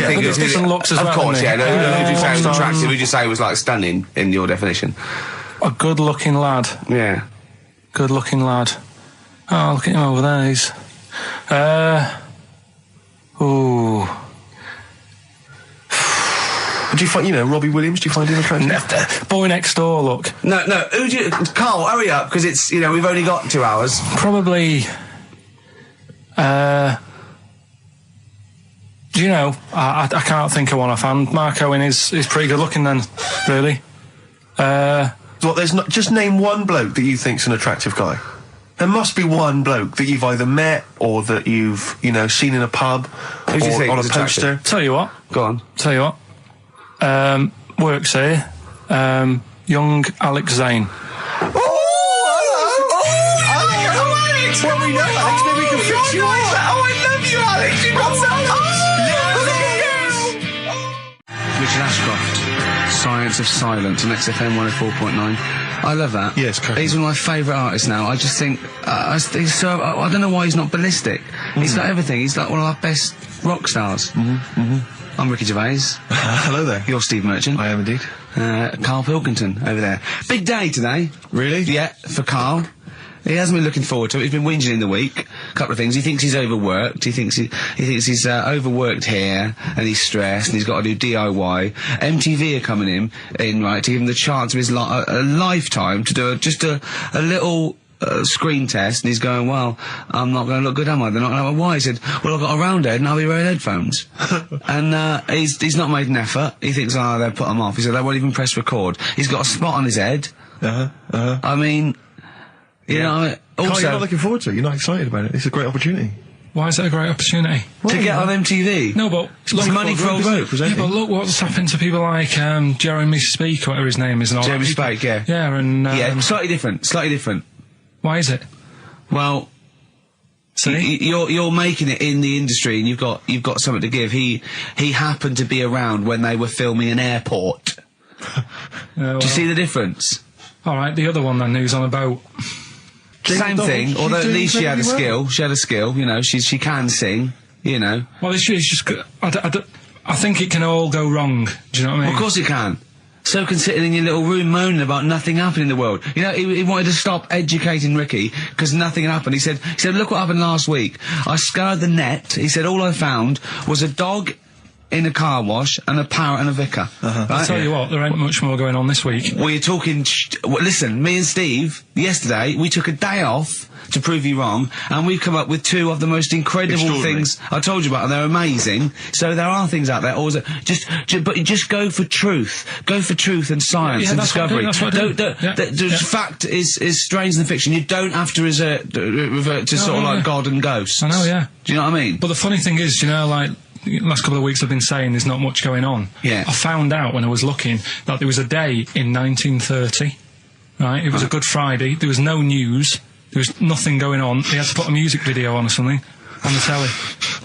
think there's different looks as of well, course, isn't yeah. there? No, who'd you say was Um, attractive? Who'd you say was like stunning in your definition? A good-looking lad. Yeah. Good-looking lad. Oh, look at him over there. He's. Ooh. Do you find, Robbie Williams, do you find him attractive? Boy next door. Look. No. Who do you? Carl, hurry up, because it's we've only got 2 hours. Probably. I can't think of one offhand. Mark Owen is pretty good looking then, really. Well, there's not. Just name one bloke that you think's an attractive guy. There must be one bloke that you've either met or that you've, seen in a pub Who do you or think on a is poster. attractive? Tell you what. Go on. Works here. Young Alex Zane. Alex! Well, we know Alex, maybe we can fix you up. Oh, I love you, Alex! You got Richard Ashcroft, Science of Silence on XFM 104.9. I love that. Yes, correct. He's one of my favourite artists now. I just think, he's so, I don't know why he's not ballistic. He's got everything. He's like one of our best rock stars. I'm Ricky Gervais. Hello there. You're Steve Merchant. I am indeed. Karl Pilkington over there. Big day today. Really? Yeah, for Karl. He hasn't been looking forward to it. He's been whinging in the week. A couple of things. He thinks he's overworked. He thinks he's overworked here, and he's stressed, and he's got to do DIY. MTV are coming in right, to give him the chance of his a lifetime to do just a little screen test, and he's going, well, I'm not going to look good, am I? They're not going to have a why. He said, well, I've got a round head and I'll be wearing headphones. And he's not made an effort. He thinks, they'll put him off. He said, they won't even press record. He's got a spot on his head. I mean, you know, also... Carl, you're not looking forward to it. You're not excited about it. It's a great opportunity. Why is it a great opportunity? To get on MTV? No, but... It's money for old rope. Yeah, but look what's happened to people like Jeremy Speak, whatever his name is. And all Jeremy that. Spake, yeah. Yeah, and... slightly different. Why is it? Well... See? You're making it in the industry, and you've got something to give. He happened to be around when they were filming an airport. Well, do you see the difference? All right, the other one then, who's on a boat. Same thing, although at least she had a skill. She had a skill, you know. She can sing, you know. Well, it's just. I think it can all go wrong. Do you know what I mean? Well, of course it can. So can sitting in your little room moaning about nothing happening in the world. You know, he wanted to stop educating Ricky because nothing happened. He said, look what happened last week. I scoured the net. He said, all I found was a dog in a car wash and a parrot and a vicar. Right? I'll tell you what, there ain't much more going on this week. Well, you're talking... listen, me and Steve, yesterday, we took a day off to prove you wrong, and we've come up with two of the most incredible things I told you about, and they're amazing. So there are things out there. Always, but just go for truth. Go for truth and science and discovery. Fact is stranger than fiction. You don't have to revert to sort of like God and ghosts. I know, yeah. Do you know what I mean? But the funny thing is, you know, like... last couple of weeks I've been saying there's not much going on. Yeah. I found out when I was looking that there was a day in 1930, right? It was a Good Friday. There was no news. There was nothing going on. They had to put a music video on or something on the telly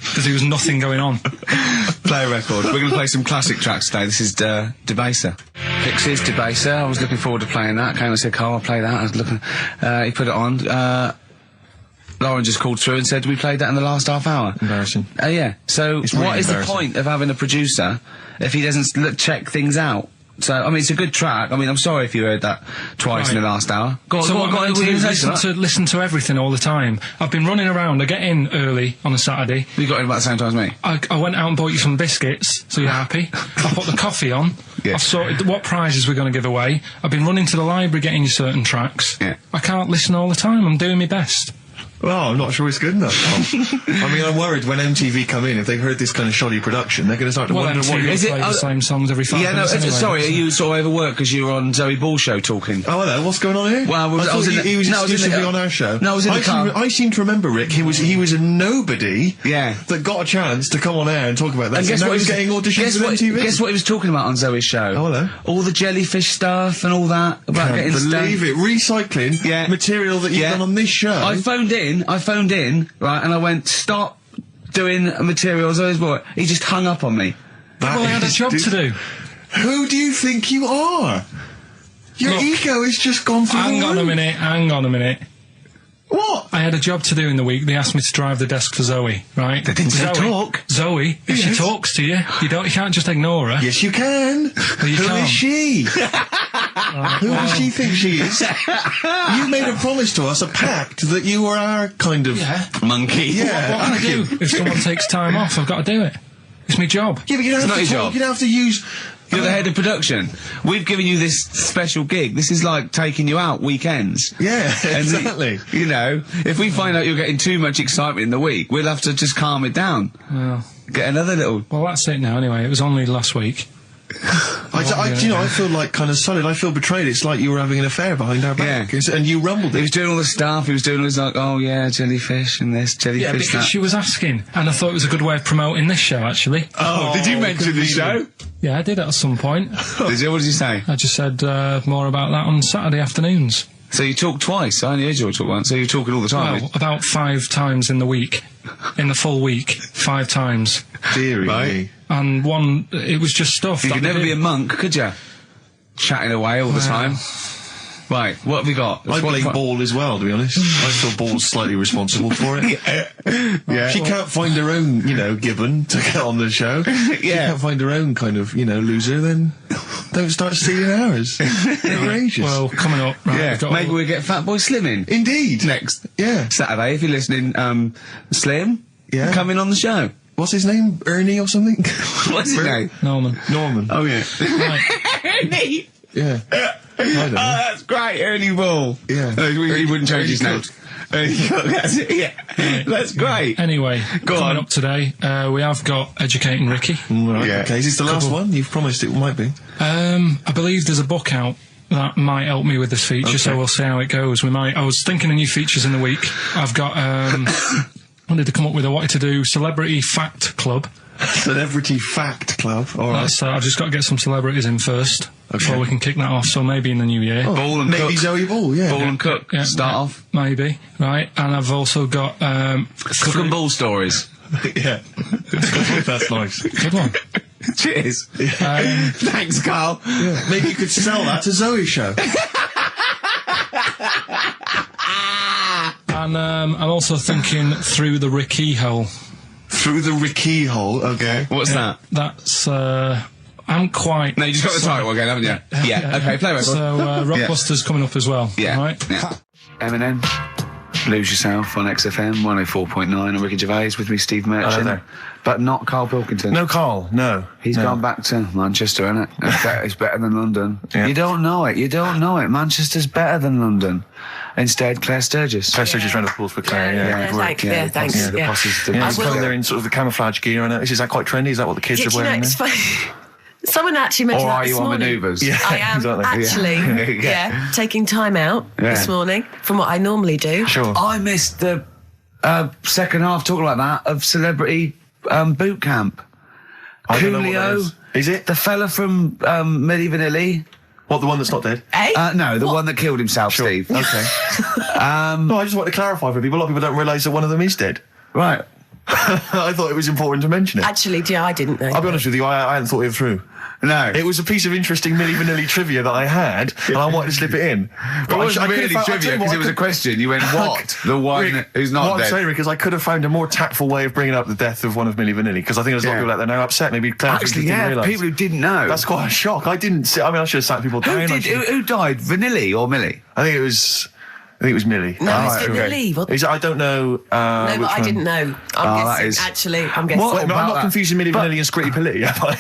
because there was nothing going on. Play a record. We're going to play some classic tracks today. This is Debaser. Pixies, Debaser. I was looking forward to playing that. Came and said, Karl, I'll play that. I was looking... he put it on. Lauren just called through and said we played that in the last half hour. Embarrassing. Yeah. So It's really what is the embarrassing. point of having a producer if he doesn't check things out? So, I mean, it's a good track. I mean, I'm sorry if you heard that twice in the last hour. Go on, So go what on, I'm going to do is listen to everything all the time. I've been running around. I get in early on a Saturday. You got in about the same time as me? I went out and bought you some biscuits, so you're happy. I put the coffee on. Yeah. I've sorted what prizes we're going to give away. I've been running to the library getting you certain tracks. Yeah. I can't listen all the time. I'm doing my best. Well, I'm not sure it's good enough. I mean, I'm worried when MTV come in, if they've heard this kind of shoddy production, they're going to start to wonder what... Is it play the same songs every 5 minutes anyway. Sorry, are you sort of overworked because you were on Zoe Ball's show talking? Oh, hello, what's going on here? Well, I thought he was exclusively on our show. No, I was in the car. I seem to remember, Rick, he was a nobody Yeah. that got a chance to come on air and talk about that. And guess now what he's getting auditions with MTV. Guess what he was talking about on Zoe's show? Oh, hello. All the jellyfish stuff and all that about getting Believe it, recycling material that you've done on this show. I phoned in, right, and I went, stop doing material Zoe's boy. He just hung up on me. Well, I had a job to do. Who do you think you are? Your ego has just gone through the roof. Hang on a minute. What? I had a job to do in the week. They asked me to drive the desk for Zoe, right? They didn't say talk. Zoe, if she Yes. talks to you, you can't just ignore her. Yes, you can. you Who can't. is she? Who does she think she is? You made a promise to us, a pact, that you were our kind of Monkey. Yeah. What can I do? If someone takes time off, I've got to do it. It's my job. Yeah, but you don't It's have not to your talk. job. You don't have to use. You're the head of production. We've given you this special gig. This is like taking you out weekends. Yeah, And exactly. you know, if we find out you're getting too much excitement in the week, we'll have to just calm it down. Well, Get another little... well, that's it now anyway. It was only last week. Do you know, I feel like kind of solid. I feel betrayed. It's like you were having an affair behind our back. Yeah. And you rumbled He it. was doing all the stuff. He was doing all this like, oh yeah, jellyfish and this, jellyfish Yeah, because that. she was asking, and I thought it was a good way of promoting this show, actually. Oh, did you mention the show? Yeah, I did at some point. Did you? What did you say? I just said more about that on Saturday afternoons. So you talked twice. I only heard you talk once. So you're talking all the time. Well, about 5 times in the week. In the full week, 5 times. Deary Right. me. And one, it was just stuff. You that could they never be did. a monk, could you? Chatting away all the time. Right, what have we got? I blame Ball as well, to be honest. I feel Ball's slightly responsible for it. Yeah. She can't find her own, gibbon to get on the show. She can't find her own kind of, loser, then don't start stealing ours. Outrageous. Well, coming up, right, Yeah, we've got maybe all- we'll get Fat Boy Slim in. Indeed. Next. Yeah. Saturday, if you're listening, Slim, Yeah. come in on the show. What's his name? Ernie or something? What's his name? Norman. Norman. Oh, yeah. Right. Yeah. don't know. that's great, Ernie Ball. Yeah. He wouldn't change his name. Cook. That's it, yeah. That's great. Anyway, Go coming on. up today, we have got Educating Ricky. Right, Yeah. okay. Is this the last one? You've promised it might be. I believe there's a book out that might help me with this feature, so we'll see how it goes. I was thinking of new features in the week. I've got, wanted to come up with, I wanted to do Celebrity Fact Club. Celebrity Fact Club. All right. That's, I've just got to get some celebrities in first before we can kick that off, so maybe in the new year. Ball and Maybe Cook. Zoe Ball, yeah. Ball and Cook. Yeah, Start off. Maybe, right. And I've also got... Cook and Ball stories. Yeah. That's nice. Good one. Cheers. Thanks, Carl. Yeah. Maybe you could sell that to Zoe's show. And I'm also thinking Through the Ricky Hole. Through the Ricky hole, okay. What's that? That's... I'm quite... No, you just got the title again, haven't you? Yeah. Okay, play record. So, Rockbusters coming up as well. Yeah. Right? Yeah. Eminem, Lose Yourself on XFM 104.9. I'm Ricky Gervais, with me Steve Merchant. Hello there. But not Karl Pilkington. No, Karl, no. He's no. gone back to Manchester, innit? It's better than London. Yeah. You don't know it. Manchester's better than London. Instead, Claire Sturgis. Claire Sturgis, round of applause for Claire, Yeah, thanks. Yeah, thanks. Yeah, the Yeah. posses. Yeah, he's I coming will- there in sort of the camouflage gear, and is that quite trendy? Is that what the kids are Do you know, wearing? it's funny. Someone actually mentioned Or that are this you on morning. manoeuvres? Yeah, I am exactly. actually, Yeah. taking time out this morning from what I normally do. Sure. I missed the second half, talking like that, of Celebrity Boot Camp. I don't know what that Coolio. is it? The fella from Milli Vanilli. What, the one that's not dead? Eh? No, the one that killed himself, Steve. Okay. No, I just want to clarify for people. A lot of people don't realise that one of them is dead. Right. I thought it was important to mention it. Actually, yeah, I didn't know. I'll be honest with you, I hadn't thought it through. No. It was a piece of interesting Milli Vanilli trivia that I had, and I wanted to slip it in. It wasn't I could really have found- trivia I'll tell you because what, it was a question. You went, what? The one Rick, who's not what dead. I'm saying, Rick, is I could have found a more tactful way of bringing up the death of one of Milli Vanilli, because I think there's a lot of people out there now upset. Maybe Claire Actually, didn't yeah, realise. people who didn't know. That's quite a shock. I didn't see. I mean, I should have sat people down. Who died? Vanilli or Millie? I think it was Millie. No, it's right, been okay. leave. No, I don't know. but I didn't know. I'm that guessing. is- Actually, I'm guessing. What? Wait, but I'm about not that? confusing Milli Vanilli and Scritti Politti, am I?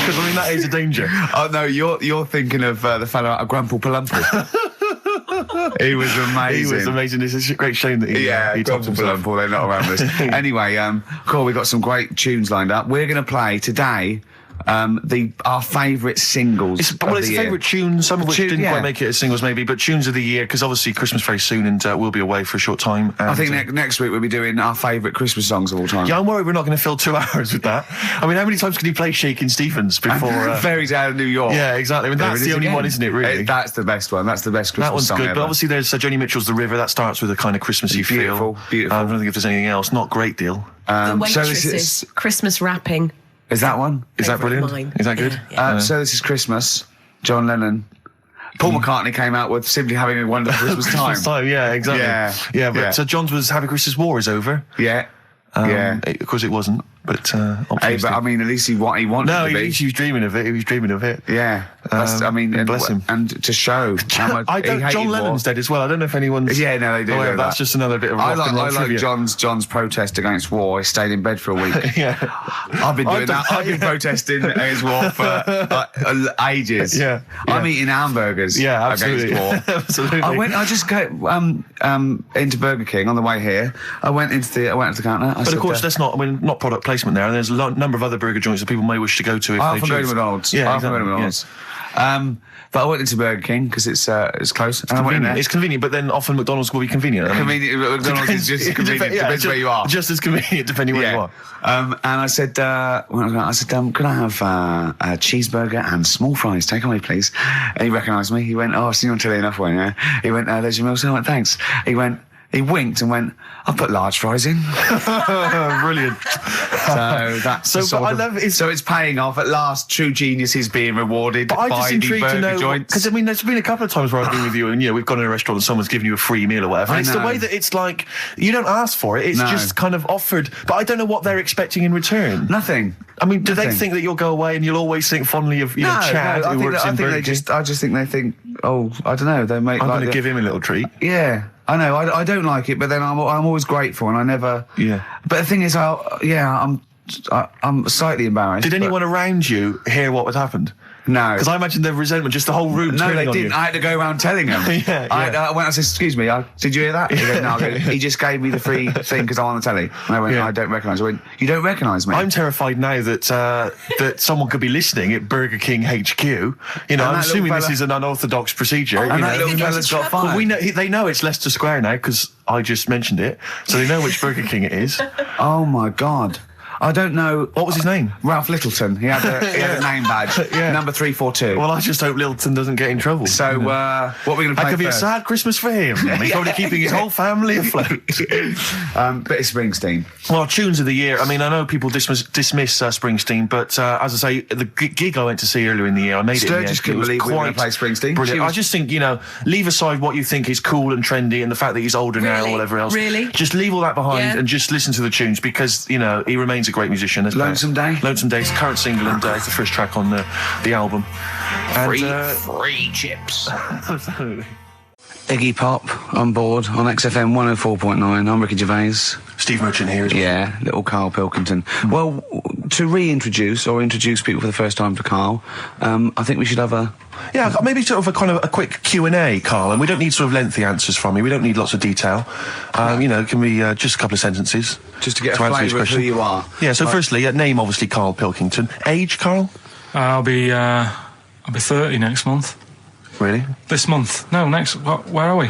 Because I mean that is a danger. Oh no, you're thinking of the fellow out of Grumple Palumple. He was amazing. He was amazing. It's a great shame that he topped Grumple himself. Palumple, they're not around this. Anyway, cool, we've got some great tunes lined up. We're going to play today our favourite singles It's of a the year. favourite tune, some of which Tune- didn't yeah. quite make it as singles maybe, but tunes of the year, because obviously Christmas very soon and we'll be away for a short time. And, I think next week we'll be doing our favourite Christmas songs of all time. yeah, I'm worried we're not going to fill 2 hours with that. I mean, how many times can you play Shakin' Stevens before... Fairies Out of New York. yeah, exactly. I mean, There that's it is the only again. one, isn't it, really? That's the best one. That's the best Christmas That one's song good, ever. but obviously there's Joni Mitchell's The River. That starts with a kind of Christmassy Beautiful, feel. beautiful. I don't think if there's anything else. Not a great deal. the so waitresses, this is Christmas wrapping. that one? Is that favourite of brilliant? mine. Is that good? Yeah. So this is Christmas. John Lennon. Paul McCartney came out with Simply Having a Wonderful Christmas Time. Christmas time, yeah, exactly. Yeah, but yeah. So John's was Happy Christmas War is over. Yeah. Of course it wasn't, but Hey, optimistic. but I mean, at least he wanted no, to be. he was dreaming of it. He was dreaming of it. Yeah. That's, I mean, and, bless him. and to show how much I he don't. hated John war. Lennon's dead as well. I don't know if anyone's. Yeah, no, they do. Oh, yeah, know that's that. just another bit of I rock like, and roll I like trivia. John's protest against war. He stayed in bed for a week. Yeah, I've been doing I've that. done- I've been protesting against war for ages. Yeah, I'm yeah. eating hamburgers yeah, absolutely, against war. absolutely. I just got into Burger King on the way here. I went into the counter. But of course, that's not. I mean, not product placement there. And there's a number of other burger joints that people may wish to go to if I they often go to choose. McDonald's. Yeah, I often go to exactly, McDonald's. But I went into Burger King because it's close. And I went in Convenient. there. It's convenient, but then often McDonald's will be convenient. I mean, Convenient. McDonald's is just it convenient. Depends where you are. Just as convenient depending where you are. And I said, can I have a cheeseburger and small fries? Take away, please. And he recognised me. He went, I've seen you on telly enough, one, yeah. He went, there's your meal. So I went, thanks. He winked and went, I'll put large fries in. Brilliant. So that's So, the sort but I of- love it. So it's paying off. At last, true genius is being rewarded But I'm by just the intrigued to burger know, joints. because I mean, there's been a couple of times where I've been with you, and we've gone to a restaurant and someone's given you a free meal or whatever. I And it's the know. way that it's like you don't ask for it; it's No. just kind of offered. But I don't know what they're expecting in return. Nothing. I mean, do they Nothing. think that you'll go away and you'll always think fondly of Chad, who works in Burger King? I just think they think, I don't know, they make I'm like going to give him a little treat. Yeah, I know. I don't like it, but then I'm always grateful, and I never. Yeah. But the thing is, I'm I'm slightly embarrassed. Did anyone around you hear what had happened? No. Because I imagine the resentment, just the whole room No, turning they on didn't. you. I had to go around telling them. I went and said, excuse me, did you hear that? He goes, no. He just gave me the free thing because I'm on the telly. And I went, I don't recognise. I went, you don't recognise me? I'm terrified now that that someone could be listening at Burger King HQ. You know, I'm assuming this is an unorthodox procedure. And you that know. little fella's got fired. Well, they know it's Leicester Square now because I just mentioned it. So they know which Burger King it is. Oh, my God. I don't know. What was his name? Ralph Littleton. He had a name badge. Number 342. Well, I just hope Littleton doesn't get in trouble. So, what are we going to play That could be a first? sad Christmas for him. He's probably keeping his whole family afloat. Bit of Springsteen. Well, tunes of the year. I mean, I know people dismiss Springsteen, but as I say, the gig I went to see earlier in the year, I made it. Sturgis couldn't believe we were going to play Springsteen. Brilliant. I just think, leave aside what you think is cool and trendy and the fact that he's older now or whatever else. Really? Just leave all that behind and just listen to the tunes because, he remains a great musician. Lonesome Day? Lonesome Day is the current single and it's the first track on the album. Free chips. Absolutely. Iggy Pop on board on XFM 104.9. I'm Ricky Gervais. Steve Merchant here as well. Yeah, little Karl Pilkington. Well, to reintroduce or introduce people for the first time to Karl, I think we should have a... Yeah, maybe sort of a quick Q&A, Karl, and we don't need sort of lengthy answers from you. We don't need lots of detail. It can be just a couple of sentences. Just to get a flavour of who you are. Yeah, so firstly, name obviously Karl Pilkington. Age, Karl? I'll be 30 next month. Really? This month? No, next. Where are we?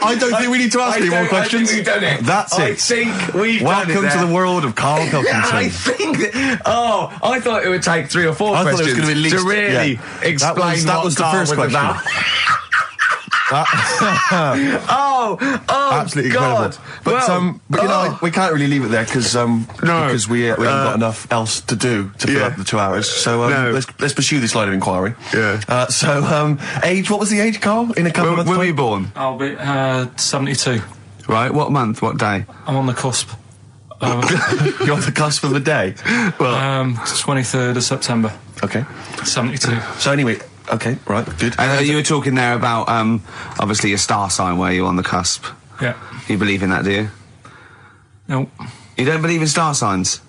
I don't think we need to ask any more questions. I think we've done it. That's it. I think we've Welcome done it to the world of Karl Pilkington. I think that... Oh, I thought it would take 3 or 4 I questions thought it was going to be at least, to really explain that was the Karl first was question. about. Absolutely God. incredible. But we can't really leave it there because we haven't got enough else to do to fill up the 2 hours. So let's pursue this line of inquiry. Yeah. Age, what was the age, Karl? In a couple of months. When were you born? I'll be 72. Right. What month? What day? I'm on the cusp. You're on the cusp of the day. Well, 23rd of September. Okay. 72. So anyway. Okay, right, good. And you were talking there about, obviously, a star sign where you're on the cusp. Yeah. You believe in that, do you? No. You don't believe in star signs?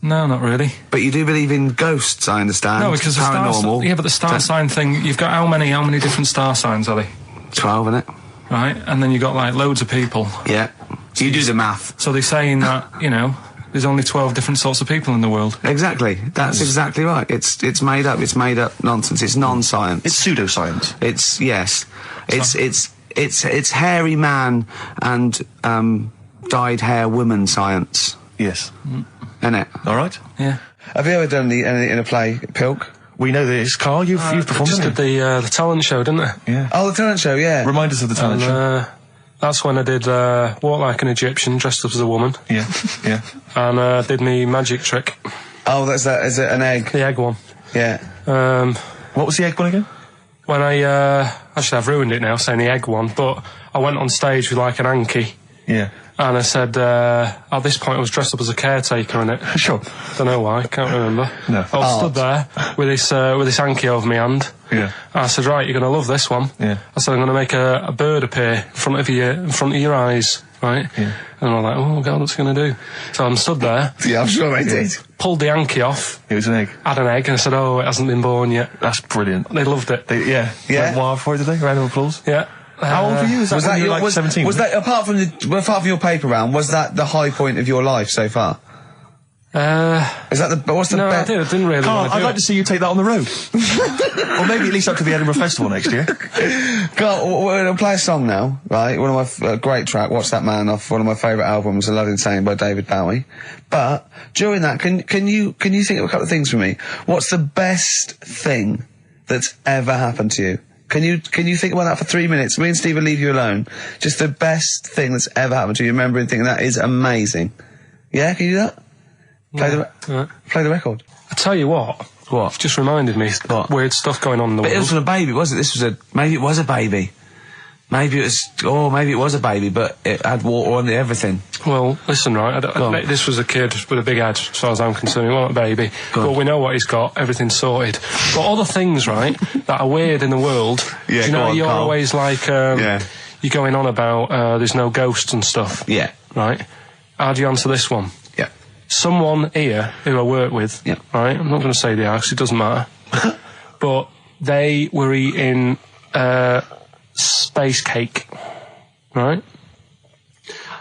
No, not really. But you do believe in ghosts, I understand. No, because paranormal. but the star sign thing, you've got how many different star signs are they? 12, innit? Right, and then you've got, loads of people. Yeah. You do the math. So they're saying that, there's only 12 different sorts of people in the world. Exactly. That's exactly right. It's made up. It's made up nonsense. It's non-science. It's pseudoscience. It's yes. It's hairy man and dyed hair woman science. Yes. Isn't it? All right. Yeah. Have you ever done anything in a play, Pilk? We know this, Karl. You've performed. Just did the talent show, didn't I? Yeah. Oh, the talent show. Yeah. Remind us of the talent show. That's when I did Walk Like an Egyptian, dressed up as a woman. Yeah, yeah. And did me magic trick. Oh, that's that. Is it an egg? The egg one. Yeah. What was the egg one again? When actually I've ruined it now saying the egg one, but I went on stage with an Anki. Yeah. And I said, at this point I was dressed up as a caretaker in it. Sure. Don't know why, can't remember. No. I was stood there with this Anki over my hand. Yeah. And I said, right, you're going to love this one. Yeah. I said, I'm going to make a bird appear in front of your eyes, right? Yeah. And I'm like, oh God, what's it going to do? So I'm stood there. Yeah, I'm sure they did. Pulled the Anki off. It was an egg. Had an egg, and I said, oh, it hasn't been born yet. That's brilliant. They loved it. Yeah. Yeah. Went wild for it, did they? Round of applause. Yeah. How old were you? Was that you were 17? Was that apart from your paper round? Was that the high point of your life so far? Is that the what's the no, I didn't really. Karl, want to I'd do like to see you take that on the road, or maybe at least up to the Edinburgh Festival next year. Karl, we're going to play a song now, right? One of my great track, "Watch That Man," off one of my favourite albums, "A Love Insane" by David Bowie. But during that, can you think of a couple of things for me? What's the best thing that's ever happened to you? Can you think about that for 3 minutes? Me and Steve will leave you alone. Just the best thing that's ever happened to you. Remember and think that is amazing. Yeah, can you do that? Play the record. I tell you what. What? You've just reminded me. What? Weird stuff going on in the But world. it wasn't a baby, was it? Maybe it was a baby. Maybe it was a baby, but it had water on it, everything. Well, listen, right, this was a kid with a big head, as far as I'm concerned. He wasn't a baby. But we know what he's got, everything's sorted. But other things, right, that are weird in the world, Yeah, do you know, you're Karl. always like, you're going on about, there's no ghosts and stuff. Yeah. Right? How do you answer this one? Yeah. someone here who I work with, Yep. right? I'm not going to say the house, it doesn't matter. But they were eating space cake, right?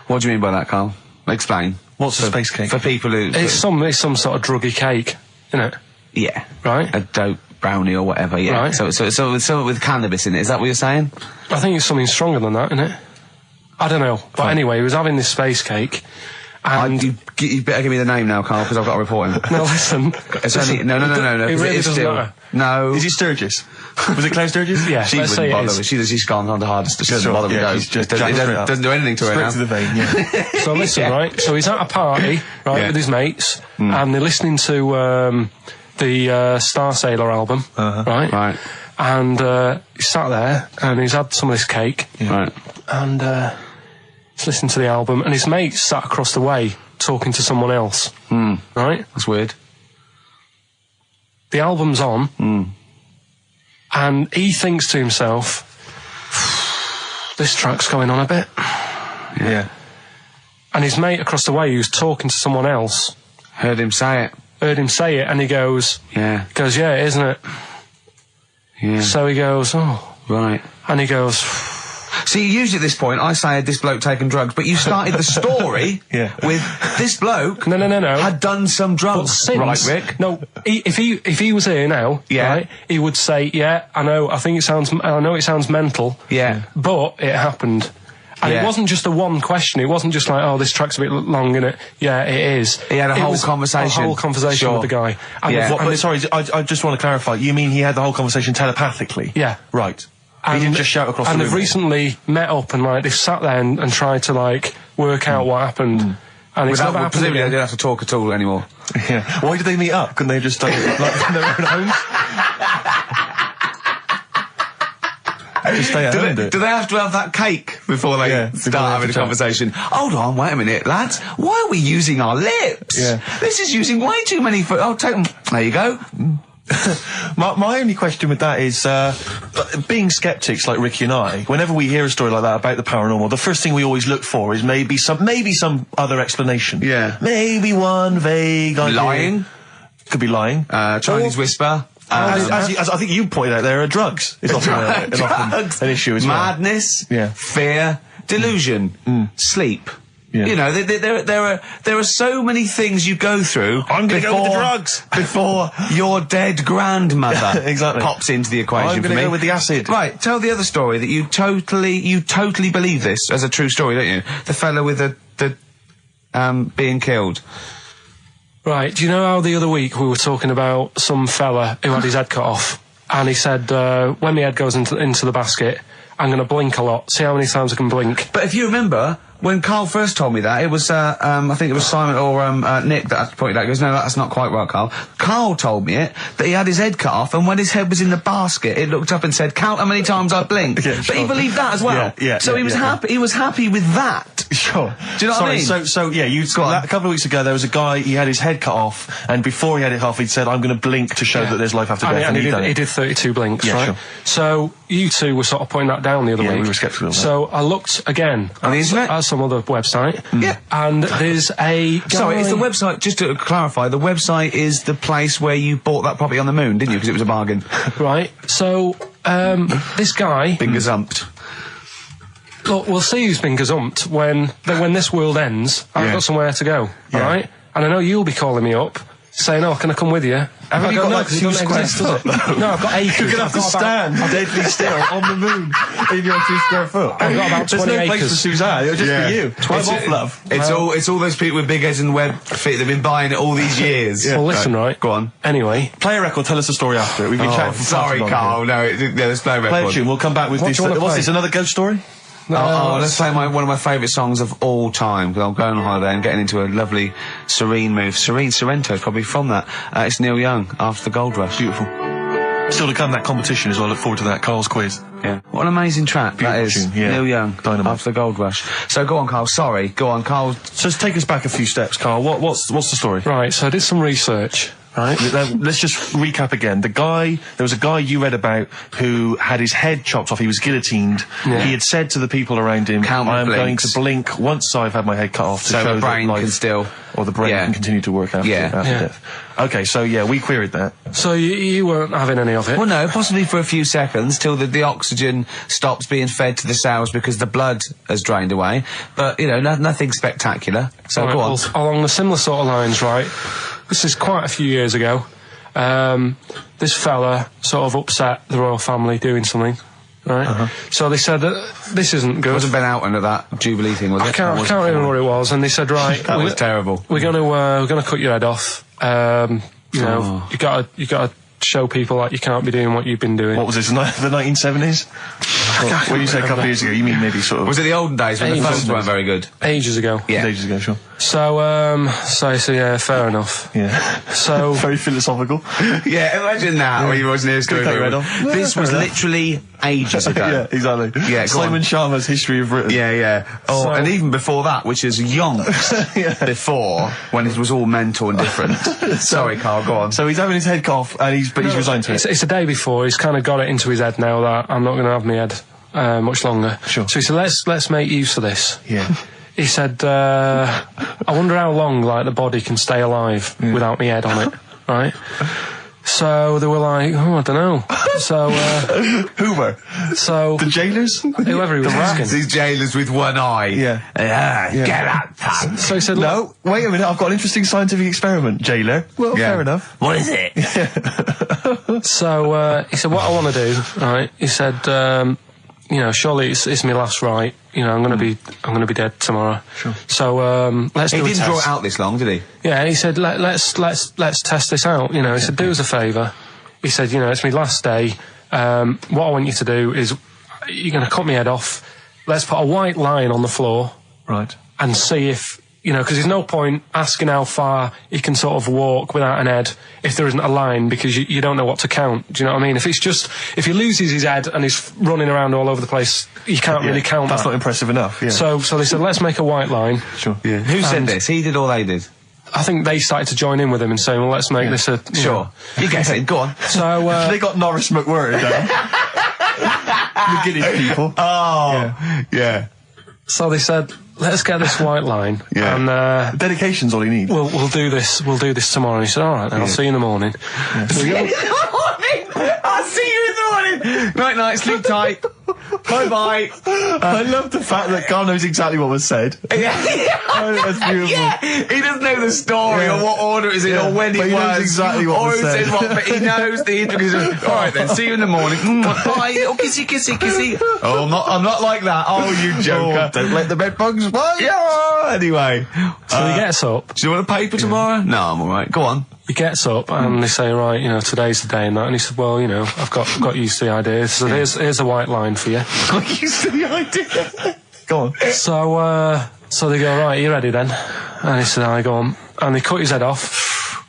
What do you mean by that, Carl? Explain. What's a space cake? For people who... It's some sort of druggy cake, isn't it? Yeah. Right? A dope brownie or whatever, yeah. Right. So something with cannabis in it, is that what you're saying? I think it's something stronger than that, isn't it? I don't know. But anyway, he was having this space cake. And You better give me the name now, Carl, because I've got to report him. no, listen. It's only, no. It really is doesn't still, matter. No. Is it Sturgis? Was it Claire Sturgis? Yeah, She let's say wouldn't it bother. is. She's gone on the hardest. She doesn't Sure, bother with yeah, those. she's just It jacked straight up. doesn't do anything to her Straight now. to the vein, yeah. So listen, right? So he's at a party, right, Yeah. with his mates, and they're listening to the Star Sailor album, right? Right. And he's sat there, and he's had some of this cake, Right. and he's listening to the album, and his mate sat across the way talking to someone else, right? That's weird. The album's on, and he thinks to himself, this track's going on a bit. Yeah. And his mate across the way, who's talking to someone else, Heard him say it. heard him say it, and he goes, Yeah. yeah, isn't it? Yeah. So he goes, oh, Right. and he goes, See, usually at this point, I say, had this bloke taken drugs, but you started the story Yeah. with this bloke no. had done some But drugs. since, Right, Rick? no, if he was here now, Yeah. right, he would say, yeah, I know it sounds mental, Yeah. but it happened. And Yeah. it wasn't just a one question. It wasn't just like, oh, this track's a bit long, innit? Yeah, it is. He had a It whole was conversation. A whole conversation Sure. with the guy. And Yeah. But sorry, I just want to clarify. You mean he had the whole conversation telepathically? Yeah. Right. He didn't just shout across the room. And they've recently met up and like they've sat there and tried to like work out what happened. And it's never happened Presumably they again. don't have to talk at all anymore. Yeah. Why did they meet up? Couldn't they just like in their own homes? Just stay at home. Do they have to have that cake before they Yeah, before they start have having a to chat. conversation? Hold on, wait a minute, lads. Why are we using our lips? Yeah. This is using way too many... Oh, take them. There you go. My only question with that is, being skeptics like Ricky and I, whenever we hear a story like that about the paranormal, the first thing we always look for is maybe some other explanation. Yeah. Maybe one vague idea. Lying. Could be lying. Chinese whisper. As I think you pointed out, there are drugs. It's often Drugs. an issue as well. Madness. Yeah. Fear. Delusion. Sleep. Yeah. You know, there are so many things you go through. I'm going to go with the drugs before your dead grandmother exactly. pops into the equation. I'm for going to me. go with the acid. Right, tell the other story that you totally believe this as a true story, don't you? The fella with the being killed. Right, do you know how the other week we were talking about some fella who had his head cut off? And he said, when my head goes into the basket, I'm going to blink a lot. See how many times I can blink. But if you remember, when Karl first told me that, it was, I think it was Simon or Nick that pointed out. He goes, no, that's not quite right, Karl. Karl told me it, that he had his head cut off, and when his head was in the basket, it looked up and said, count how many times I blinked. Yeah, But sure. he believed that as well. Yeah, so he was happy. He was happy with that. Sure. Do you know what I mean? So yeah, a couple of weeks ago there was a guy, he had his head cut off, and before he had it off, he'd said, I'm going to blink to show that there's life after death. And he'd done he it. did 32 blinks, Yeah, right? sure. So you two were sort of putting that down the other Yeah, week. we were sceptical of that. So I looked again On the internet? at some other website. Yeah. And there's a guy... Sorry, it's the website, just to clarify, the website is the place where you bought that property on the moon, didn't you? Because it was a bargain. Right. So, this guy... Fingers humped. Look, we'll see who's been gazumped when this world ends. I've Yeah. got somewhere to go, Yeah. alright? And I know you'll be calling me up, saying, oh, can I come with you? Haven't you got, like, 'cause it 2 doesn't square exist, does it? No, I've got acres. You're going to have I've to got about- stand deadly still on the moon in your 2 square foot. I've got about 20 There's no place acres. for Suzanne, it'll just Yeah. be you. 12 off, It's- love. It's all those people with big heads and web feet that've been buying it all these years. Well, listen, right? Go on. Anyway, Play a record, tell us the story after it. We've been chatting for Sorry, far too long Carl. No, there's no here. Play a record. tune, we'll come back with What this. do you wanna What's play? this, another ghost story? Let's play one of my favourite songs of all time, because I'm going on holiday and getting into a lovely serene mood. Sorrento is probably from that. It's Neil Young, After the Gold Rush. Beautiful. Still to come, that competition as well. Look forward to that. Carl's quiz. Yeah. What an amazing track that Beautiful is. tune, yeah. Neil Young, Dynamite. After the Gold Rush. So go on, Carl. Sorry. Go on, Carl. So take us back a few steps, Carl. What's the story? right, so I did some research, Right. Let's just recap again. There was a guy you read about who had his head chopped off. He was guillotined. Yeah. He had said to the people around him, I'm going to blink once I've had my head cut off to So show the brain that life, can still... or the brain Yeah. can continue to work after death. Okay, so we queried that. So you weren't having any of it? Well, no, possibly for a few seconds till the oxygen stops being fed to the cells because the blood has drained away. But, nothing spectacular. So Right, go on. well, along the similar sort of lines, right? This is quite a few years ago. This fella sort of upset the royal family doing something, right? So they said this isn't good. It wasn't Ben Oughton at that Jubilee thing, was it? I can't remember what it was, and they said, right, That was terrible. We're gonna cut your head off. You gotta show people that you can't be doing what you've been doing. What was this, the 1970s? What you said a couple of years ago, you mean maybe sort of... Was it the olden days when the phones weren't very good? Ages ago. Yeah. Ages ago, sure. So yeah, fair enough. Yeah. So Very philosophical. Yeah, imagine that when you wasn't here Cut your head off. This was literally ages ago. Yeah, exactly. Yeah, go Simon on. Sharma's History of Britain. Yeah. Oh, So- and even before that, which is yonks before, when it was all mental and different. Sorry, Karl, go on. So he's having his head cut off, and he's resigned to it. it's the day before. He's kind of got it into his head now that I'm not going to have my head much longer. Sure. So he said, let's make use of this. Yeah. He said, I wonder how long the body can stay alive without my head on it, right? So they were like, I don't know. So Hoover. so The jailers? whoever he was asking. These jailers with one eye. Yeah. Get out, pal. So he said, No, wait a minute, I've got an interesting scientific experiment, jailer. Well, Yeah. fair enough. What is it? So he said, what I want to do, right? He said, surely it's my last right. I'm going to be dead tomorrow. Sure. So let's He do a didn't test. draw it out this long, did he? Yeah, he said, let's test this out. He said, do us a favour. He said, it's my last day. What I want you to do is, you're going to cut my head off. Let's put a white line on the floor Right. and see if, because there's no point asking how far he can sort of walk without an head if there isn't a line, because you don't know what to count. Do you know what I mean? If he loses his head and he's running around all over the place, you can't really count That's that. not impressive enough, yeah. So they said, let's make a white line. Sure. Yeah. Who said And- this? He did or they did? I think they started to join in with him and saying, well, let's make this a... you know. You guess it. Go on. So, They got Norris McWhirter down. The Guinness people. Oh, yeah. so they said, let's get this white line. Yeah. And Dedication's all he needs. we'll do this tomorrow. And he said, all right, then, I'll see you in the morning. So we go- I'll see you in the morning. Night, sleep tight. Bye. I love the fact that Karl knows exactly what was said. Oh, that's beautiful. Yeah, he doesn't know the story or what order it is in or when but it he was. knows exactly what or was who said. said what, but he knows the intricacies. All right then, see you in the morning. Bye. Oh, kissy. Oh, I'm not like that. Oh, you joker. Don't let the bed bugs bite. Yeah. Anyway, So he gets up. do you want a paper tomorrow? No, I'm all right. Go on. He gets up and they say, right, today's the day and that. And he said, well, I've got used to the idea. So here's a white line for you. I'm used to the idea. Go on. So they go, right, you ready then? And he said, I go on. And they cut his head off.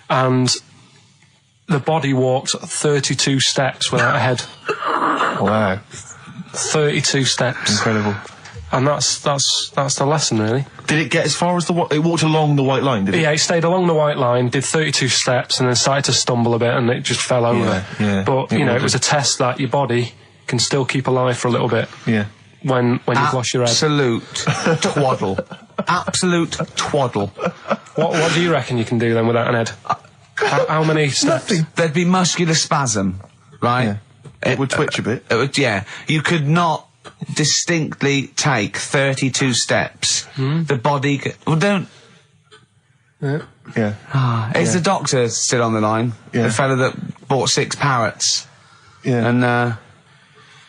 And the body walked 32 steps without a head. Wow. 32 steps. Incredible. And that's the lesson, really. Did it get as far as it walked along the white line, did it? Yeah, he stayed along the white line, did 32 steps, and then started to stumble a bit, and it just fell over. yeah. But, it was a test that your body can still keep alive for a little bit Yeah. when you've lost your head. Absolute twaddle. Absolute twaddle. What do you reckon you can do then without an head? How many steps? There'd be muscular spasm, right? Yeah. It would twitch a bit. It would, yeah. You could not distinctly take 32 steps. The body don't... Yeah. Is the doctor still on the line? Yeah. The fella that bought 6 parrots. Yeah. And,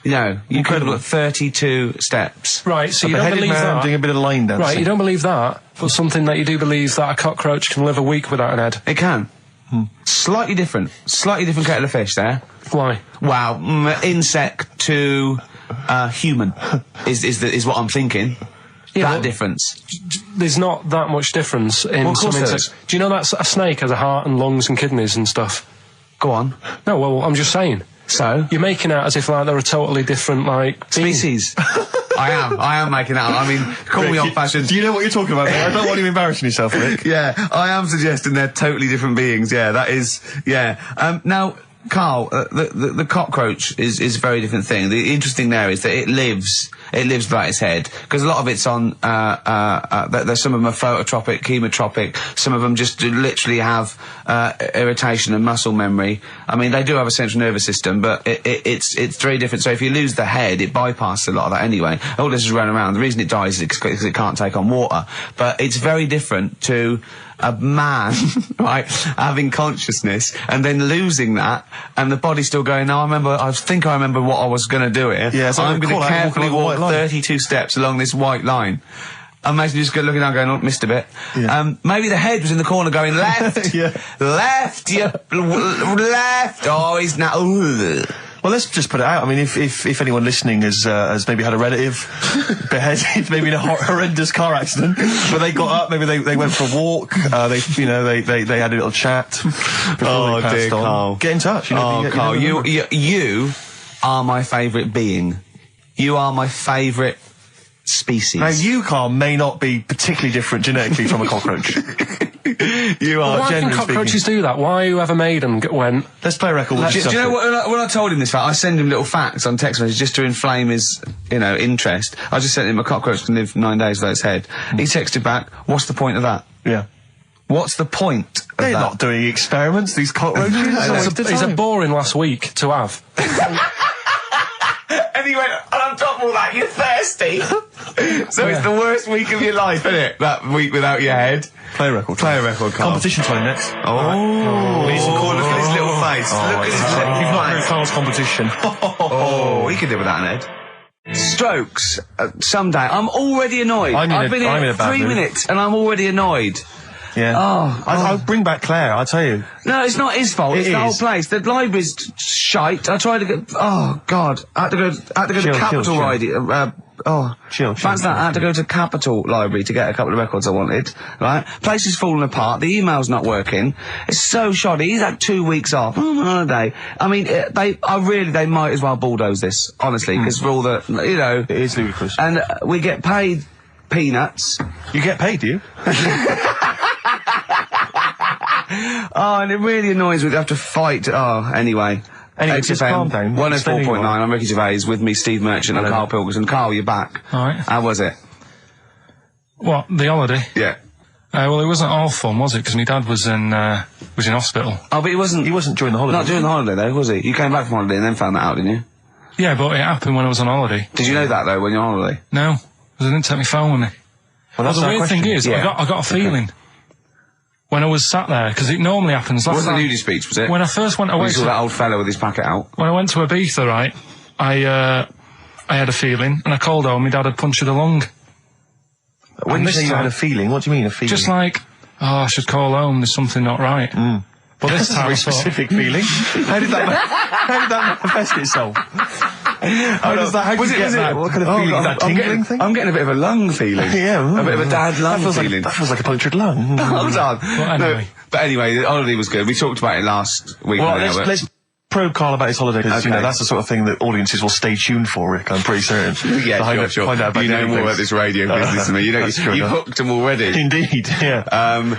you could Incredible. have 32 steps. Right, so A you don't beheaded believe man that. doing a bit of line dancing. Right, you don't believe that, but something that you do believe that a cockroach can live a week without an head. It can. Slightly different kettle of fish there. Why? Wow, insect to human is what I'm thinking. Yeah, that but difference. There's not that much difference in Well, of some course there insects. Do you know that a snake has a heart and lungs and kidneys and stuff? Go on. No, well, I'm just saying. So? You're making out as if they're a totally different being. Species. I am making that up. I mean, call me old-fashioned. Do you know what you're talking about, mate? I don't want you embarrassing yourself, Rick. Yeah, I am suggesting they're totally different beings. Yeah, that is. Yeah. Now, Karl, the cockroach is a very different thing. The interesting there is that it lives without its head, because a lot of it's on. There's some of them are phototropic, chemotropic. Some of them just literally have irritation and muscle memory. I mean, they do have a central nervous system, but it's very different. So if you lose the head, it bypasses a lot of that anyway. All this is running around. The reason it dies is because it can't take on water. But it's very different to a man, right, having consciousness and then losing that, and the body still going, no, I think I remember what I was going to do here. Yeah, so I'm going to carefully walk 32 steps along this white line. Imagine you just looking down going, oh, missed a bit. Yeah. Maybe the head was in the corner going, left, left, left, oh, he's now, Well, let's just put it out. I mean, if anyone listening has maybe had a relative beheaded, maybe in a horrendous car accident, but they got up, maybe they went for a walk, they had a little chat before they passed on. Karl. Get in touch. Karl, you are my favourite being. You are my favourite species. Now, you, Karl, may not be particularly different genetically from a cockroach. You are. Why can cockroaches do that? Why whoever made them went? Let's play a record. Do you know what? When I told him this fact, I send him little facts on text messages just to inflame his, interest. I just sent him a cockroach can live 9 days without its head. He texted back, "What's the point of that?" Yeah. What's the point of They're that? not doing experiments. These cockroaches. He's a boring last week to have. And he went, and on top of all that, you're thirsty. So it's the worst week of your life, isn't it? That week without your head. Play a record. Karl. Competition time next. Oh. Look at his little face. Look at his little face. You've not heard Karl's competition. Oh, he could do with that, Ned. Strokes. Someday. I'm already annoyed. I've been here 3 minutes and I'm already annoyed. Yeah. I'll bring back Claire, I'll tell you. No, it's not his fault. It's the whole place. The library's shite. I tried to get. Oh God! I had to go to Capital Library. Chill. Fancy that. I had to go to Capital Library to get a couple of records I wanted. Right? Place is falling apart. The email's not working. It's so shoddy. He's had 2 weeks off on holiday. I mean, they might as well bulldoze this, honestly, because for all the, it is ludicrous. And we get paid peanuts. You get paid, do you? Oh, and it really annoys me. We have to fight. Oh, anyway. Just calm down. 104.9. I'm Ricky Gervais with me, Steve Merchant, and Karl Pilkington. Karl, you're back. All right. How was it? What, the holiday? Yeah. Well, it wasn't all fun, was it? Because my dad was in hospital. Oh, but he wasn't during the holiday. Not during the holiday, though, was he? You came back from holiday and then found that out, didn't you? Yeah, but it happened when I was on holiday. Did you know that, though, when you're on holiday? No, because I didn't take my phone with me. Well, the weird thing is, I got a feeling when I was sat there, because it normally happens. It wasn't a nudie speech, was it? When I first went away, you saw that old fellow with his packet out. When I went to Ibiza, right, I had a feeling, and I called home. My dad had punctured a lung. When you say you had a feeling, what do you mean a feeling? Just like, I should call home. There's something not right. But this time, very specific feeling. How did that manifest itself? How did you get that? What kind of feeling? Is that tingling thing? I'm getting a bit of a lung feeling. Yeah. A bit of a dad lung feeling. That feels like a punctured lung. Hold on. Well, anyway. No, but anyway, the holiday was good. We talked about it last week. Well, let's probe Karl about his holiday, because that's the sort of thing that audiences will stay tuned for, Rick, I'm pretty certain. Yeah, sure. Find out about you know more about this radio business than me. You hooked them already. Indeed, yeah.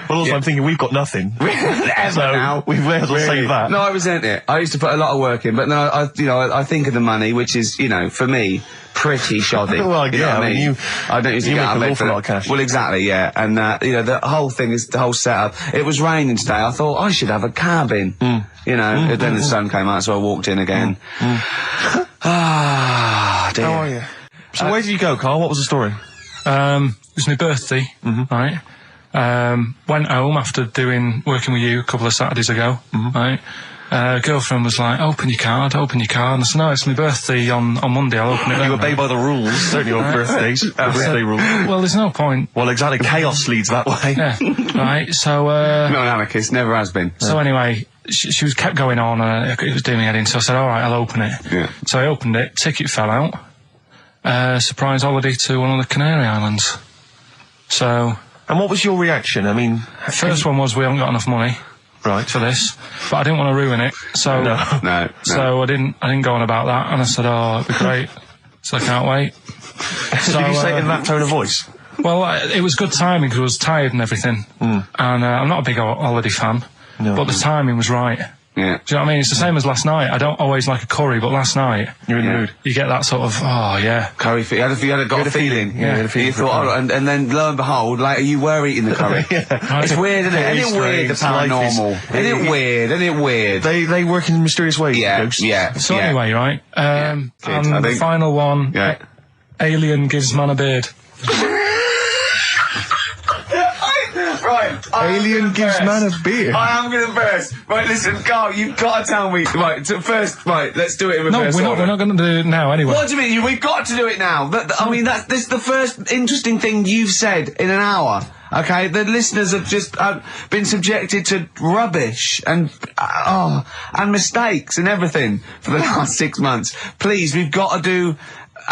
Well, also I'm thinking we've got nothing. So now. We may as well save that. No, I resent it. I used to put a lot of work in, but no, I think of the money, which is, for me, pretty shoddy. Well, you know what I mean? I don't usually get out of bed for a lot of cash. Well, exactly, yeah. And, the whole thing is, the whole setup. It was raining today. I thought, I should have a cabin. And then the sun came out, so I walked in again. Ah, dear. How are you? So where did you go, Karl? What was the story? It was my birthday, right? Went home after working with you a couple of Saturdays ago, right? Girlfriend was like, open your card. And I said, no, it's my birthday on Monday, I'll open it then. You obey by the rules, certainly on birthdays. Birthday rules. Well, there's no point. Well, exactly, chaos leads that way. Yeah, right, so... not an anarchist, never has been. So anyway, she was kept going on, it was doing me head in, so I said, alright, I'll open it. Yeah. So I opened it, ticket fell out. Surprise holiday to one of the Canary Islands. So... And what was your reaction? I mean... First one was, we haven't got enough money. Right. For this, but I didn't want to ruin it, so no. So I didn't go on about that, and I said, it'd be great so I can't wait. So, Did you say it in that tone of voice? Well, it was good timing because I was tired and everything. And I'm not a big holiday fan, but the timing was right. Yeah. Do you know what I mean? It's the same as last night. I don't always like a curry, but last night... You're in the mood. You get that sort of, oh, yeah. Curry, you had a feeling. Yeah, you had a feeling. You thought, oh, and then lo and behold, later you were eating the curry. It's weird, isn't it? Isn't it weird, the paranormal? Isn't it weird? Isn't it weird? They work in mysterious ways, ghosts. Yeah. So anyway, right? And I the think- final one, Yeah. alien gives man a beard. Right. Alien gives man a beard. I am going to burst. Right, listen, Carl, you've got to tell me. Right, first, right, let's do it in reverse No, order. we're not going to do it now anyway. What do you mean? We've got to do it now. I mean, this is the first interesting thing you've said in an hour. Okay, the listeners have just been subjected to rubbish and mistakes and everything for the last 6 months. Please, we've got to do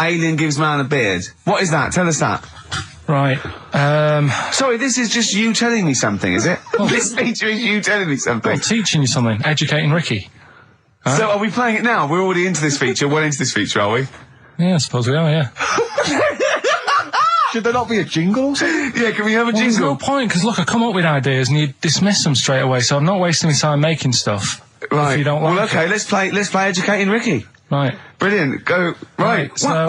Alien Gives Man a Beard. What is that? Tell us that. Right. Sorry, this is just you telling me something, is it? This feature is you telling me something. I'm teaching you something. Educating Ricky. So are we playing it now? We're already into this feature. Well into this feature, are we? Yeah, I suppose we are, yeah. Should there not be a jingle or something? Yeah, can we have a Well, there's no jingle? point, because look, I come up with ideas and you dismiss them straight away, so I'm not wasting my time making stuff. Right. If you don't like well, okay, it. let's play Educating Ricky. Right. Brilliant. Go. Right. Right, so-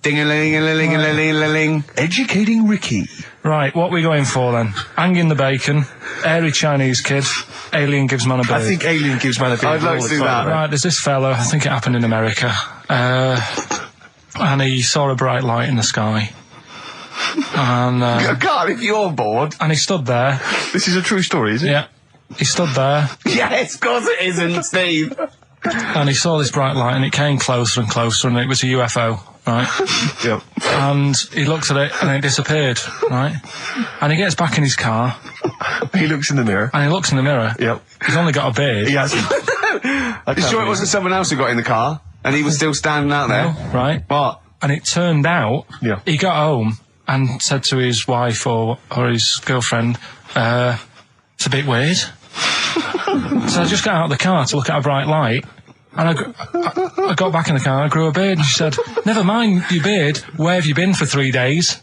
Ding-a-ling-a-ling-a-ling-a-ling. Educating Ricky. Right, what are we going for then? Hanging the bacon, airy Chinese kid, alien gives man a beard. I think Alien gives man a beard. I'd like all to the do time, that. Right, there's this fella, I think it happened in America, and he saw a bright light in the sky. And God, if you're bored. he stood there. This is a true story, is it? Yeah. He stood there, Yes, of course it isn't, Steve. and he saw this bright light, and it came closer and closer, and it was a UFO, right? Yep. And he looked at it, and it disappeared, right? And he gets back in his car, He looks in the mirror. and he looks in the mirror. Yep. He's only got a beard. He has. You sure it wasn't someone else who got in the car and he was still standing out there? Right? What? And it turned out, Yeah. he got home and said to his wife or his girlfriend, it's a bit weird. So I just got out of the car to look at a bright light, and I got back in the car, I grew a beard, and she said, never mind your beard, where have you been for 3 days?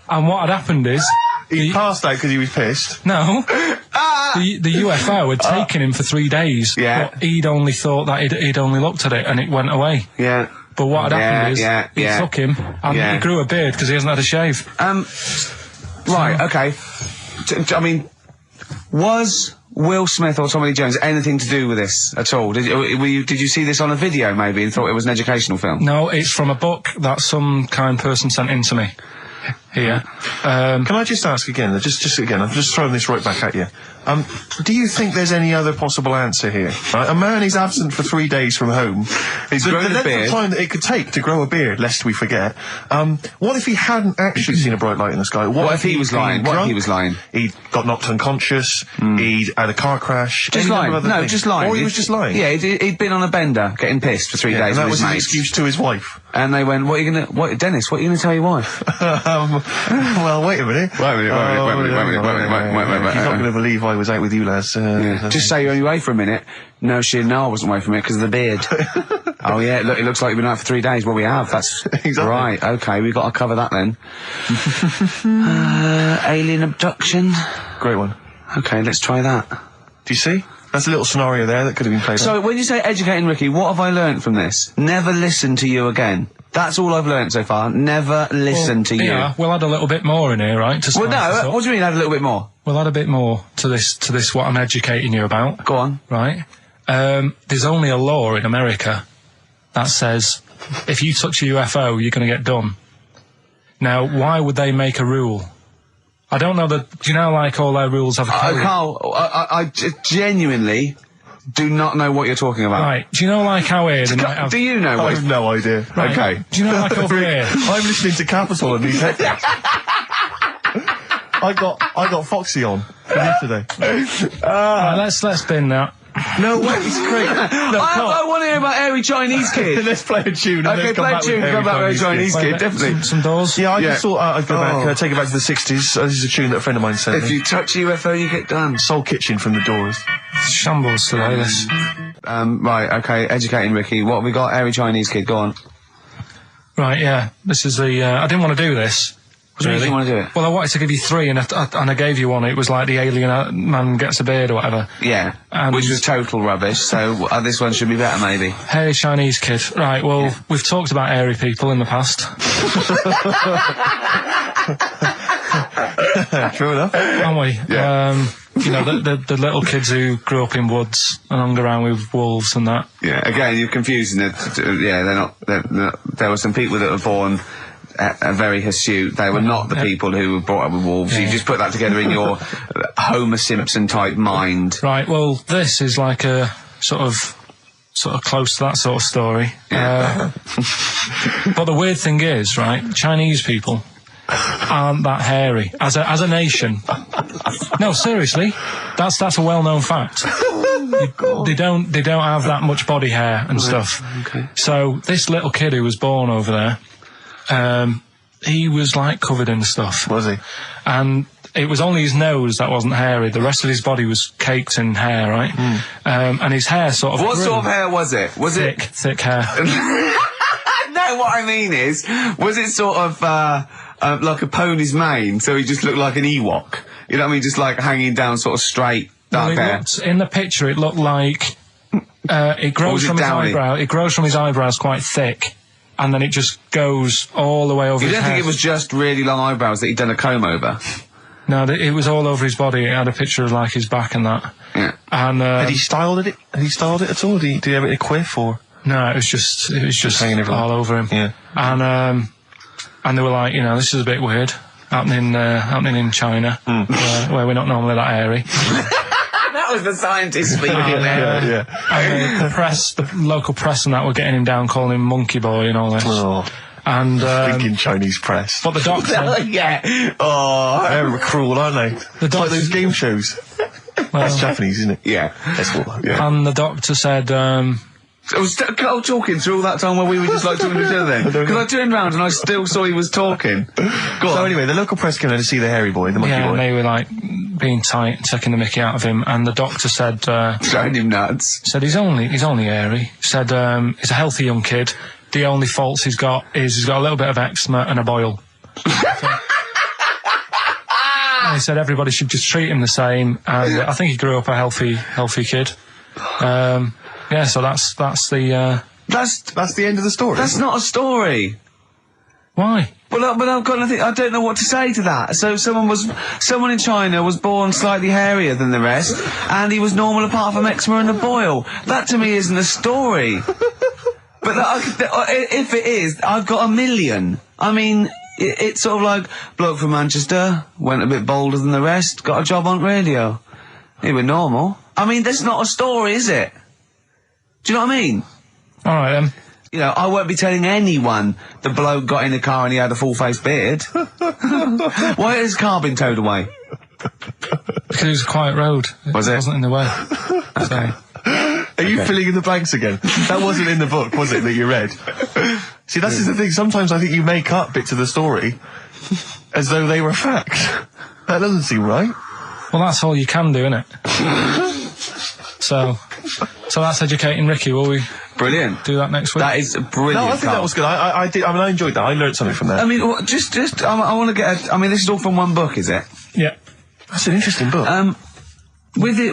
And what had happened is... He passed out because he was pissed. No. The UFO had taken him for 3 days. Yeah. But he'd only thought that he'd only looked at it and it went away. Yeah. But what had happened is, he took him and he grew a beard because he hasn't had a shave. Right, okay. I mean, was Will Smith or Tommy Lee Jones anything to do with this at all? Did you see this on a video maybe and thought it was an educational film? No, it's from a book that some kind person sent in to me. Here. Can I just ask again, just again, I'm just throwing this right back at you. Do you think there's any other possible answer here? Right? A man is absent for 3 days from home. He's the grown a length beard. of time that it could take to grow a beard, lest we forget. What if he hadn't actually seen a bright light in the sky? What if he was he'd been lying? What if drunk? he was lying? He'd got knocked unconscious. He'd had a car crash. Just any lying. number of other No, things. just lying. Or he was just lying. Yeah, he'd been on a bender, getting pissed for 3 Yeah, days and that with was his his mates. excuse to his wife. And they went, Dennis, what are you gonna tell your wife? Well, wait a minute. Wait a minute. He's not going to believe I was out with you, lads. Just say you're only away for a minute. No, she didn't know I wasn't away from it because of the beard. Oh yeah, look, it looks like you've been out for 3 days. Well, we have. That's Exactly. right. Okay, we've got to cover that then. Alien abduction. Great one. Okay, let's try that. Do you see? That's a little scenario there that could have been played out. So when you say educating Ricky, what have I learnt from this? Never listen to you again. That's all I've learnt so far. Never listen to you. Yeah, we'll add a little bit more in here, right? To Well, spice this no. up. What do you mean? Add a little bit more. We'll add a bit more to this what I'm educating you about, Go on. right? There's only a law in America that says if you touch a UFO, you're going to get done. Now, why would they make a rule? I don't know that. Do you know, like all their rules have a code? Carl, I genuinely do not know what you're talking about. Right? Do you know, like how here they might have? Do you know I what? have no idea. Right, Okay. Do you know, like over here? I'm listening to Capital and these headphones. I got Foxy on from yesterday. Right, let's bin that. No, wait, it's great. No, I want to hear about Airy Chinese Kid. Let's play a tune. And Okay, then come play a back with tune, Harry come back with Chinese Chinese Kid. Kid, Like, definitely. some doors. Yeah, I Yeah. just thought I'd go back, take it back to the 60s. This is a tune that a friend of mine sent If me. you touch a UFO, you get done. Soul Kitchen from the Doors. Shambles today. This. Right, okay, educating Ricky. What have we got? Hairy Chinese kid, go on. Right, yeah. This is the... I didn't want to do this. What do you didn't want to do it? Well, I wanted to give you 3, and I gave you one. It was like the alien man gets a beard or whatever. Yeah, which was total rubbish, so this one should be better, maybe. Hairy Chinese kid. Right, well, we've talked about hairy people in the past. True enough. Haven't we? Yeah. You know, the little kids who grew up in woods and hung around with wolves and that. Yeah, again, you're confusing it. Yeah, they're not... there were some people that were born... very hirsute. They were not the people who were brought up with wolves. You just put that together in your Homer Simpson type mind. Right, well, this is like a sort of close to that sort of story. Yeah. But the weird thing is, right, Chinese people aren't that hairy as a nation. No, seriously, that's a well-known fact. They don't have that much body hair and stuff. Okay. So this little kid who was born over there, he was like covered in stuff. Was he? And it was only his nose that wasn't hairy. The rest of his body was caked in hair, right? And his hair sort of... What sort of hair was it? Was thick hair. No, what I mean is, was it sort of like a pony's mane, so he just looked like an Ewok? You know what I mean? Just like hanging down sort of straight, dark hair. In the picture, it looked like it grows from his eyebrow. It grows from his eyebrows quite thick. And then it just goes all the way over his head. You don't think it was just really long eyebrows that he'd done a comb over? No, it was all over his body. It had a picture of, like, his back and that. Yeah. And, Had he styled it? Had he styled it at all? Did he have it in a quiff, or...? No, it was just hanging all over him. Yeah. And they were like, you know, this is a bit weird, happening in China, where we're not normally that hairy. That was the scientist speaking there. And the local press and that were getting him down, calling him Monkey Boy and all this. Oh. And thinking Chinese press. But the doctor... Yeah. Oh. They're cruel, aren't they? It's like those game shows. Well, that's Japanese, isn't it? Yeah. That's what, yeah. And the doctor said... was Karl talking through all that time while we were just like talking to each other then? Because I turned round and I still saw he was talking. So anyway, the local press came in to see the hairy boy, the monkey boy. Yeah, and they were like being tight, taking the mickey out of him, and the doctor said... Throwing him nuts. Said he's only hairy. Said he's a healthy young kid. The only faults he's got is he's got a little bit of eczema and a boil. And he said everybody should just treat him the same, and I think he grew up a healthy kid. Yeah, so that's the end of the story. That's not a story. Why? But I've got nothing. I don't know what to say to that. So someone in China was born slightly hairier than the rest, and he was normal apart from eczema and a boil. That to me isn't a story. But if it is, I've got a million. I mean, it's sort of like bloke from Manchester went a bit bolder than the rest, got a job on radio. He was normal. I mean, that's not a story, is it? Do you know what I mean? All right, then. You know, I won't be telling anyone the bloke got in the car and he had a full-face beard. Why has his car been towed away? Because it was a quiet road. It wasn't in the way. So. Are you filling in the blanks again? That wasn't in the book, was it, that you read? See, that's the thing. Sometimes I think you make up bits of the story as though they were fact. That doesn't seem right. Well, that's all you can do, innit? So that's educating Ricky. Will we? Brilliant. Do that next week. That is brilliant. No, I think that was good. I did. I mean, I enjoyed that. I learned something from that. I mean, I want to get. I mean, this is all from one book, is it? Yeah. That's an interesting book. With the,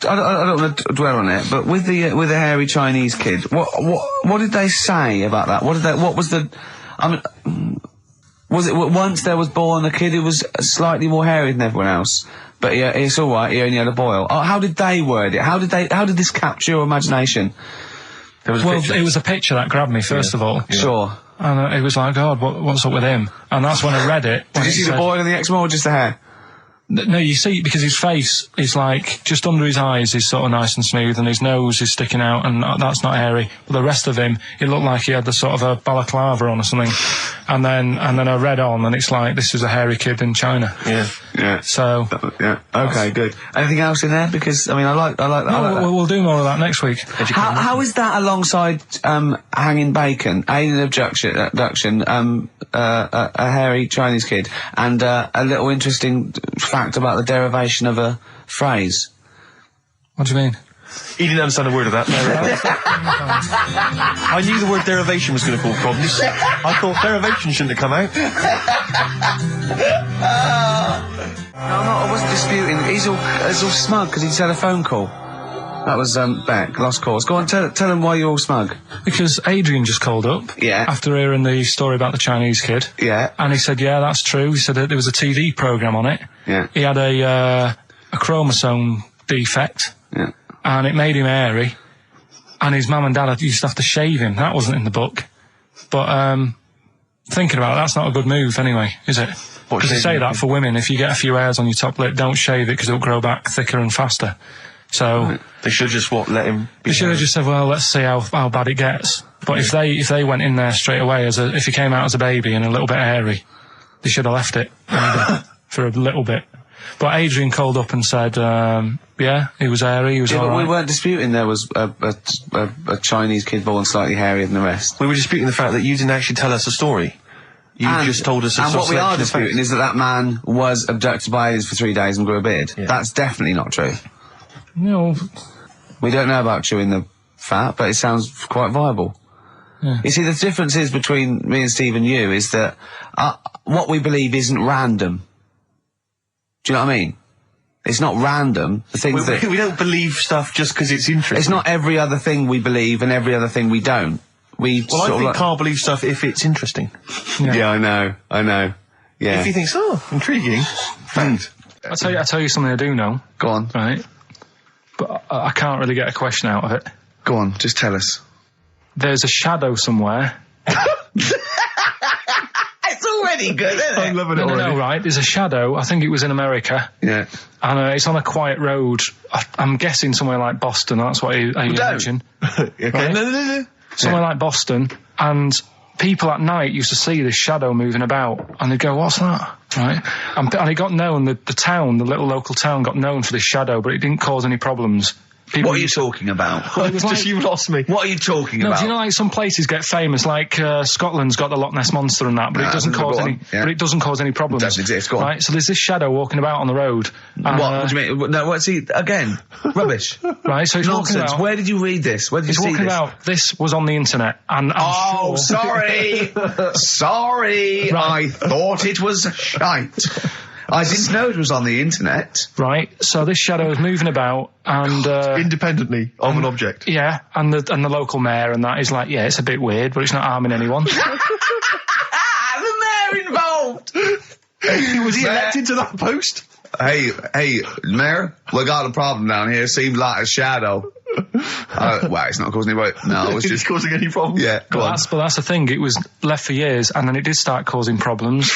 I don't want to dwell on it, but with the hairy Chinese kid, what did they say about that? What was the? I mean, was it once there was born a kid who was slightly more hairy than everyone else? But yeah, it's all right. He only had a boil. Oh, how did they word it? How did this capture your imagination? It was a picture that grabbed me first of all. Yeah. Sure. And it was like, God, what's up with him? And that's when I read it. Did you see the boil and the eczema or just the hair? No, you see, because his face is like, just under his eyes is sort of nice and smooth, and his nose is sticking out, and that's not hairy. But the rest of him, it looked like he had the sort of a balaclava on or something. And then I read on, and it's like, this is a hairy kid in China. Yeah. Yeah. So. Yeah. Okay, good. Anything else in there? Because, I mean, I like that. No, we'll do more of that next week. How is that alongside, hanging bacon, alien abduction, a hairy Chinese kid, and, a little interesting fact about the derivation of a phrase? What do you mean? He didn't understand a word of that. I knew the word derivation was going to cause problems. I thought derivation shouldn't have come out. I wasn't disputing. He's all smug because he just had a phone call. That was Beck. Lost calls. Go on, tell him why you're all smug. Because Adrian just called up. Yeah. After hearing the story about the Chinese kid. Yeah. And he said, yeah, that's true. He said that there was a TV programme on it. Yeah. He had a chromosome defect. Yeah. And it made him hairy. And his mum and dad used to have to shave him. That wasn't in the book. But thinking about it, that's not a good move anyway, is it? Because they say that for women, if you get a few hairs on your top lip, don't shave it because it'll grow back thicker and faster. So they should just let him. They should have just said, well, let's see how bad it gets. But if they went in there straight away if he came out as a baby and a little bit hairy, they should have left it maybe, for a little bit. But Adrian called up and said, yeah, he was hairy, he was all but right. We weren't disputing there was a Chinese kid born slightly hairier than the rest. We were disputing the fact that you didn't actually tell us a story. You just told us a And what we are disputing is that man was abducted by aliens for 3 days and grew a beard. Yeah. That's definitely not true. No. We don't know about chewing the fat, but it sounds quite viable. Yeah. You see, the difference is between me and Steve and you is that what we believe isn't random. Do you know what I mean? It's not random. The things we don't believe stuff just because it's interesting. It's not every other thing we believe and every other thing we don't. I think Karl believes stuff if it's interesting. Yeah, I know. Yeah. If he thinks, intriguing. Fact. I'll tell you something I do know. Go on. Right. But I can't really get a question out of it. Go on, just tell us. There's a shadow somewhere. It's already good, isn't it? I'm loving it already. No, right. There's a shadow. I think it was in America. Yeah. And it's on a quiet road. I'm guessing somewhere like Boston. That's what I imagine. Okay. Right? No. Somewhere like Boston. And people at night used to see this shadow moving about. And they'd go, what's that? Right? And it got known, the little local town got known for this shadow, but it didn't cause any problems. What are you talking about? Well, it was just you lost me. What are you talking about? Do you know, like, some places get famous, like Scotland's got the Loch Ness Monster and that, but it doesn't cause any. Yeah. But it doesn't cause any problems. It doesn't exist. Go on. Right. So there's this shadow walking about on the road. What do you mean? No, what's he again? Rubbish. Right. So it's nonsense. Where did you read this? Where did you see this? This was on the internet, and I'm sure. Sorry, sorry. Right. I thought it was shite. I didn't know it was on the internet. Right, so this shadow is moving about and... independent of an object. Yeah, and the local mayor and that is like, yeah, it's a bit weird, but it's not harming anyone. The mayor involved! Was he elected to that post? Hey, mayor, we got a problem down here. Seems like a shadow. Well, it's not causing any... No, it's just causing any problems. Yeah, but that's the thing. It was left for years, and then it did start causing problems.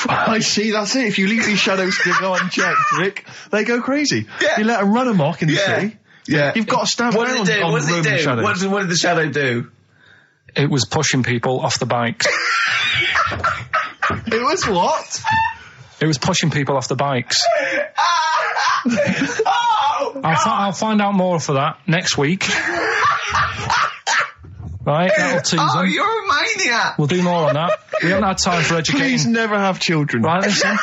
I see, that's it. If you leave these shadows to go unchecked, Rick, they go crazy. Yeah. You let them run amok in the city. Yeah. You've got to stand What down did it do? on What did it do? shadows. What did the shadow do? It was pushing people off the bikes. It was what? It was pushing people off the bikes. I'll find out more for that next week. Right, that'll tease them. Oh, you're a maniac! We'll do more on that. We haven't had time for educating. Please never have children. Right, listen.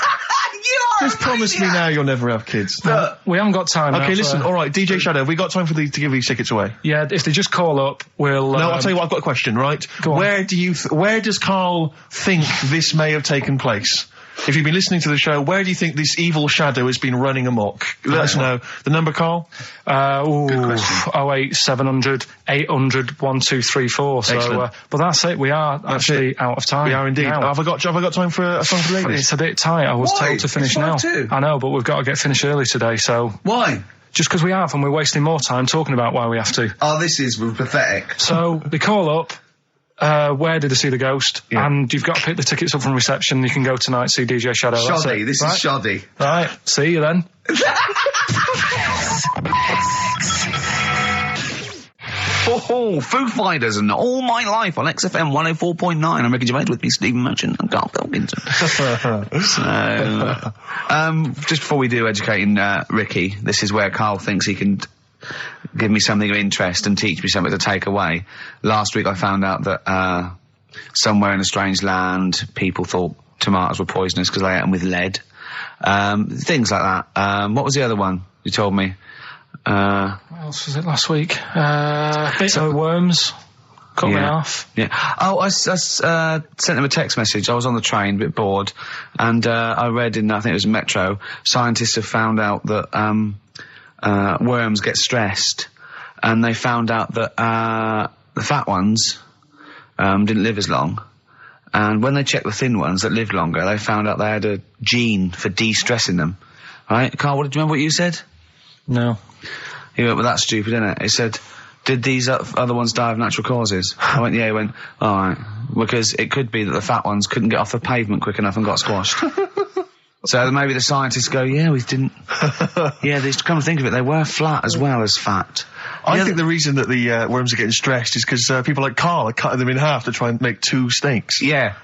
Just promise me now you'll never have kids. We haven't got time. Okay, listen. All right, DJ Shadow, have we got time to give these tickets away? Yeah, if they just call up, we'll. No, I'll tell you what. I've got a question. Right, go on. Where does Karl think this may have taken place? If you've been listening to the show, where do you think this evil shadow has been running amok? Let us know. The number, Karl? Good question. 08700 800 1234. So, but that's it. We are actually out of time. We are indeed. Have I got time for a song for ladies? It's a bit tight. I was told to finish now. I know, but we've got to get finished early today, so. Why? Just because we have, and we're wasting more time talking about why we have to. Oh, this is pathetic. So, they call up. Where did they see the ghost? Yeah. And you've got to pick the tickets up from reception. You can go tonight, see DJ Shadow. Shoddy, this is shoddy. Right, see you then. Foo Fighters and All My Life on XFM 104.9. I'm Ricky Gervais, with me, Stephen Merchant and Karl Pilkington. So, just before we do educating Ricky, this is where Karl thinks he can give me something of interest and teach me something to take away. Last week I found out that somewhere in a strange land people thought tomatoes were poisonous because they ate them with lead. Things like that. What was the other one you told me? What else was it last week? Bit of worms. Cut me off. Yeah. Oh, I sent him a text message. I was on the train, a bit bored, and I read in, I think it was Metro, scientists have found out that worms get stressed, and they found out that the fat ones didn't live as long. And when they checked the thin ones that lived longer, they found out they had a gene for de-stressing them. Right? Karl, do you remember what you said? No. He went, well, that's stupid, isn't it? He said, did these other ones die of natural causes? I went, yeah. He went, all right. Because it could be that the fat ones couldn't get off the pavement quick enough and got squashed. So maybe the scientists go, yeah, we didn't. Yeah, they come to think of it, they were flat as well as fat. I think the reason that the worms are getting stressed is because people like Karl are cutting them in half to try and make 2 snakes. Yeah.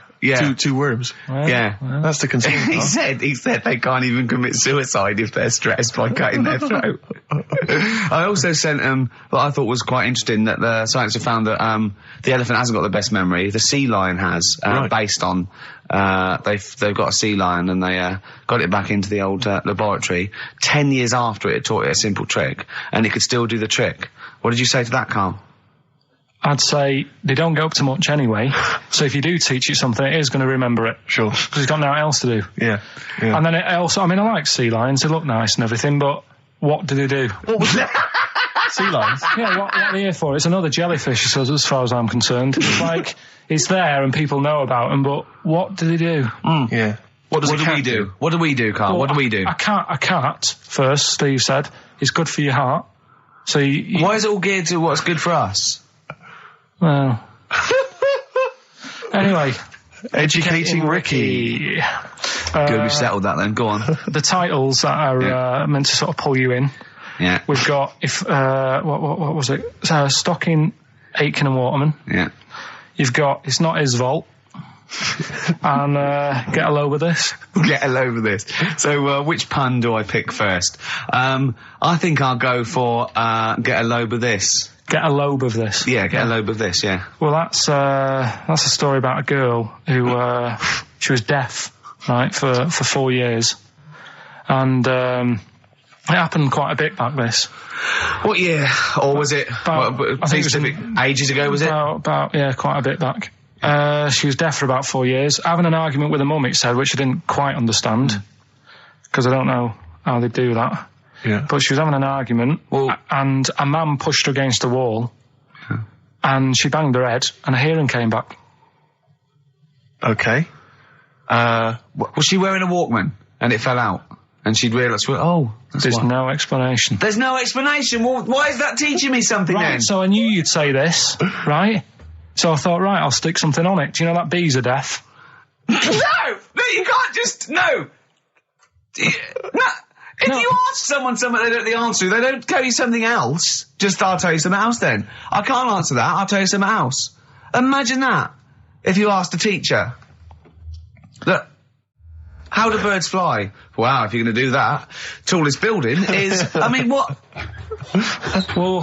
Two worms. Well, yeah. well. That's the concern. He said they can't even commit suicide if they're stressed by cutting their throat. I also sent what I thought was quite interesting, that the scientists have found that the elephant hasn't got the best memory. The sea lion has, based on they've got a sea lion, and they got it back into the old laboratory 10 years after it taught it a simple trick, and it could still do the trick. What did you say to that, Karl? I'd say they don't get up to much anyway, so if you do teach it something, it is going to remember it. Sure. Because it's got nothing else to do. Yeah. And then it also, I mean, I like sea lions, they look nice and everything, but what do they do? What was that? Sea lions? Yeah, what are they here for? It's another jellyfish, as far as I'm concerned. It's like, it's there and people know about them, but what do they do? Yeah. What do we do? What do we do, Karl? Well, what do we do? A cat, first, Steve said, is good for your heart. So why is it all geared to what's good for us? Well. Anyway. Educating Ricky. Good, we've settled that then. Go on. The titles that are meant to sort of pull you in. Yeah. We've got, what was it? Stocking, Aitken and Waterman. Yeah. You've got It's Not His Vault. And Get a Load with This. Get a load with this. So, which pun do I pick first? I think I'll go for Get a Load with This. Get a lobe of this. Yeah, get a lobe of this, yeah. Well, that's a story about a girl who, she was deaf, right, for 4 years. And, it happened quite a bit back this. What year? Or was it, I think it was ages ago, was it? About, yeah, quite a bit back. She was deaf for about 4 years, having an argument with her mum, it said, which I didn't quite understand, because I don't know how they do that. Yeah. But she was having an argument, and a man pushed her against a wall, and she banged her head, and her hearing came back. Okay. Was she wearing a Walkman, and it fell out? And she'd realised, there's no explanation. There's no explanation? Well, why is that teaching me something then? So I knew you'd say this, right? So I thought, right, I'll stick something on it. Do you know that bees are deaf? No, you can't just, no. If you ask someone something they don't know the answer to, they don't tell you something else. Just, I'll tell you something else then. I can't answer that, I'll tell you something else. Imagine that, if you asked a teacher. Look, how do birds fly? Wow, if you're going to do that, tallest building is, I mean, what? Well,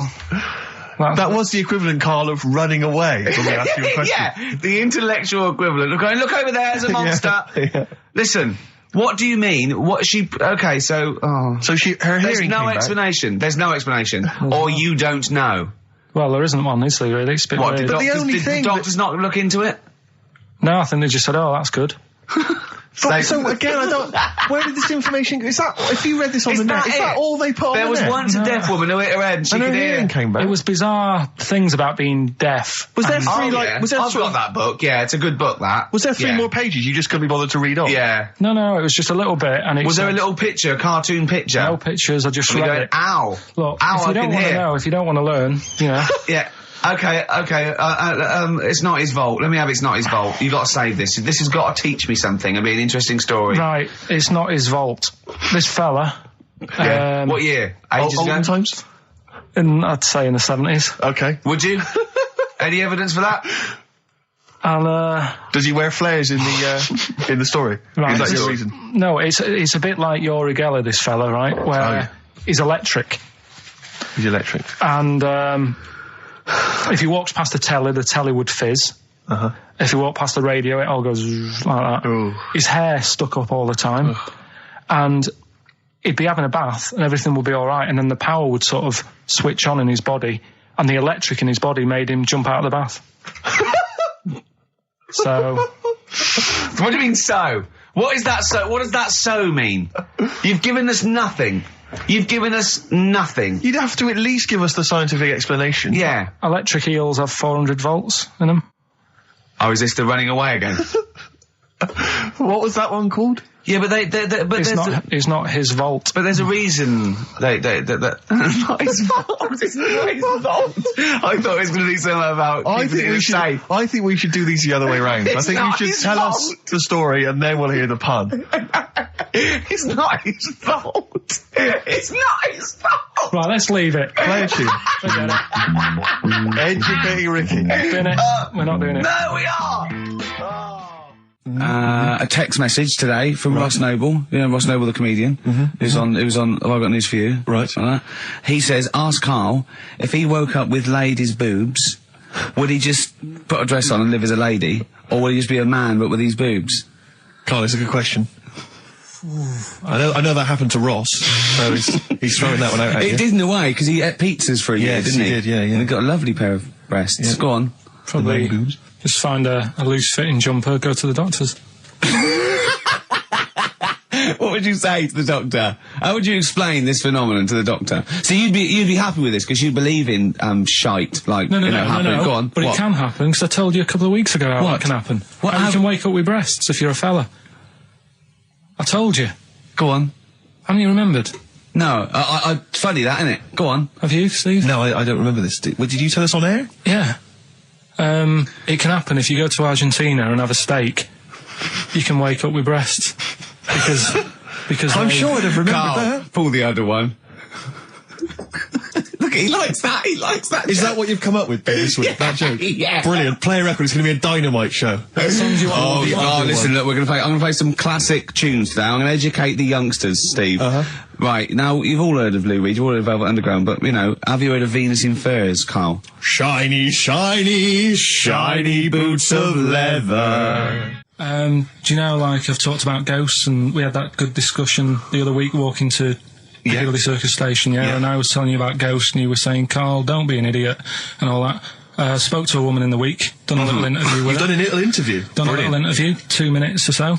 that was the equivalent, Karl, of running away when we asked you a question. Yeah, the intellectual equivalent. Look over there, there's a monster. Yeah. Listen. What do you mean? What she? Okay, so her hearing. There's no explanation. Back. There's no explanation, or you don't know. Well, there isn't one, is there? Really, it's a bit weird. But did the doctors not look into it? No, I think they just said, "Oh, that's good." So again, I don't. Where did this information? Is that if you read this on the net? Is that all they put on the net? There was once a deaf woman who hit her head and she could hear. Came back. It was bizarre things about being deaf. Was there three Was there I've got that book. Yeah, it's a good book. That was there 3 more pages you just couldn't be bothered to read on? Yeah. No, it was just a little bit. And was there a little picture, a cartoon picture? No pictures. I just read it. Ow! Look, ow! If you don't want to know, if you don't want to learn, you know. Yeah. Okay. It's Not His Vault. Let me have It's Not His Vault. You got to save this. This has got to teach me something. It'll be an interesting story. Right. It's Not His Vault. This fella. Yeah. What year? Ages ago? Olden times? I'd say in the 70s. Okay. Would you? Any evidence for that? And does he wear flares in the story? Right. Is that your reason? No, it's a bit like Yuri Geller, this fella, right? Where he's electric. He's electric. And if he walks past the telly would fizz. Uh-huh. If he walked past the radio, it all goes like that. Ooh. His hair stuck up all the time. And he'd be having a bath and everything would be all right, and then the power would sort of switch on in his body, and the electric in his body made him jump out of the bath. So... What do you mean, so? What is that so? What does that so mean? You've given us nothing. You've given us nothing. You'd have to at least give us the scientific explanation. Yeah. Electric eels have 400 volts in them. Oh, is this the running away again? What was that one called? Yeah, but It's not his vault. But there's a reason not his fault. It's not his fault. I thought it was going to be something about. I think we should do these the other way round. I think you should tell us the story and then we'll hear the pun. It's not his fault. It's not his fault. Right, let's leave it. Play a tune. Forget it. Educating Ricky. We're not doing it. No, we are. A text message today from Ross Noble. You know Ross Noble, the comedian, who's on. Have I got news for you? Right. He says, ask Karl if he woke up with ladies' boobs, would he just put a dress on and live as a lady, or would he just be a man but with these boobs? Karl, it's a good question. I know that happened to Ross, so he's throwing that one out at you. It did in a way, because he ate pizzas for a year, didn't he? Yes, he did, yeah. And he got a lovely pair of breasts. Yeah. Go on. Probably just find a loose-fitting jumper, go to the doctor's. What would you say to the doctor? How would you explain this phenomenon to the doctor? So you'd be happy with this because you believe in shite, like No. Go on. But what? it can happen, because I told you a couple of weeks ago how that can happen. How you can wake up with breasts if you're a fella. I told you. Go on. Haven't you remembered? No, I funny that, isn't it? Go on. Have you, Steve? No, I don't remember this. Did you tell us on air? Yeah. It can happen if you go to Argentina and have a steak. You can wake up with breasts. Because I'm sure I'd have remembered Karl, that. pull the other one. Look, he likes that. He likes that. Is that what you've come up with, Ben, this week? That joke? Yeah. Brilliant. Play a record. It's going to be a dynamite show. Listen, look, I'm going to play some classic tunes today. I'm going to educate the youngsters, Steve. Right, now, you've all heard of Lou Reed, you've all heard of Velvet Underground, but, have you heard of Venus in Furs, Karl? Shiny, shiny, shiny boots of leather. Do you know, like, I've talked about ghosts, and we had that good discussion the other week walking to Piccadilly Circus Station, and I was telling you about ghosts, and you were saying, Karl, don't be an idiot, and all that. Spoke to a woman in the week, done a little interview with her. You've done a little interview? Done a little interview, 2 minutes or so,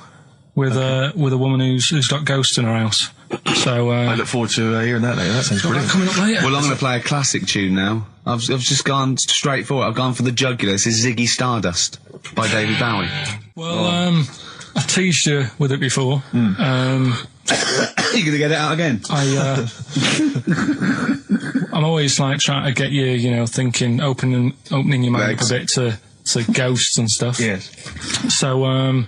with a woman who's got ghosts in her house. So, I look forward to hearing that later. That sounds brilliant. Coming up later. Well, I'm going to play a classic tune now. I've just gone straight for it. I've gone for the jugular. This is Ziggy Stardust by David Bowie. Well, I teased you with it before. You're going to get it out again? I'm always like trying to get you, thinking, opening your mind up a bit to ghosts and stuff. Yes. So,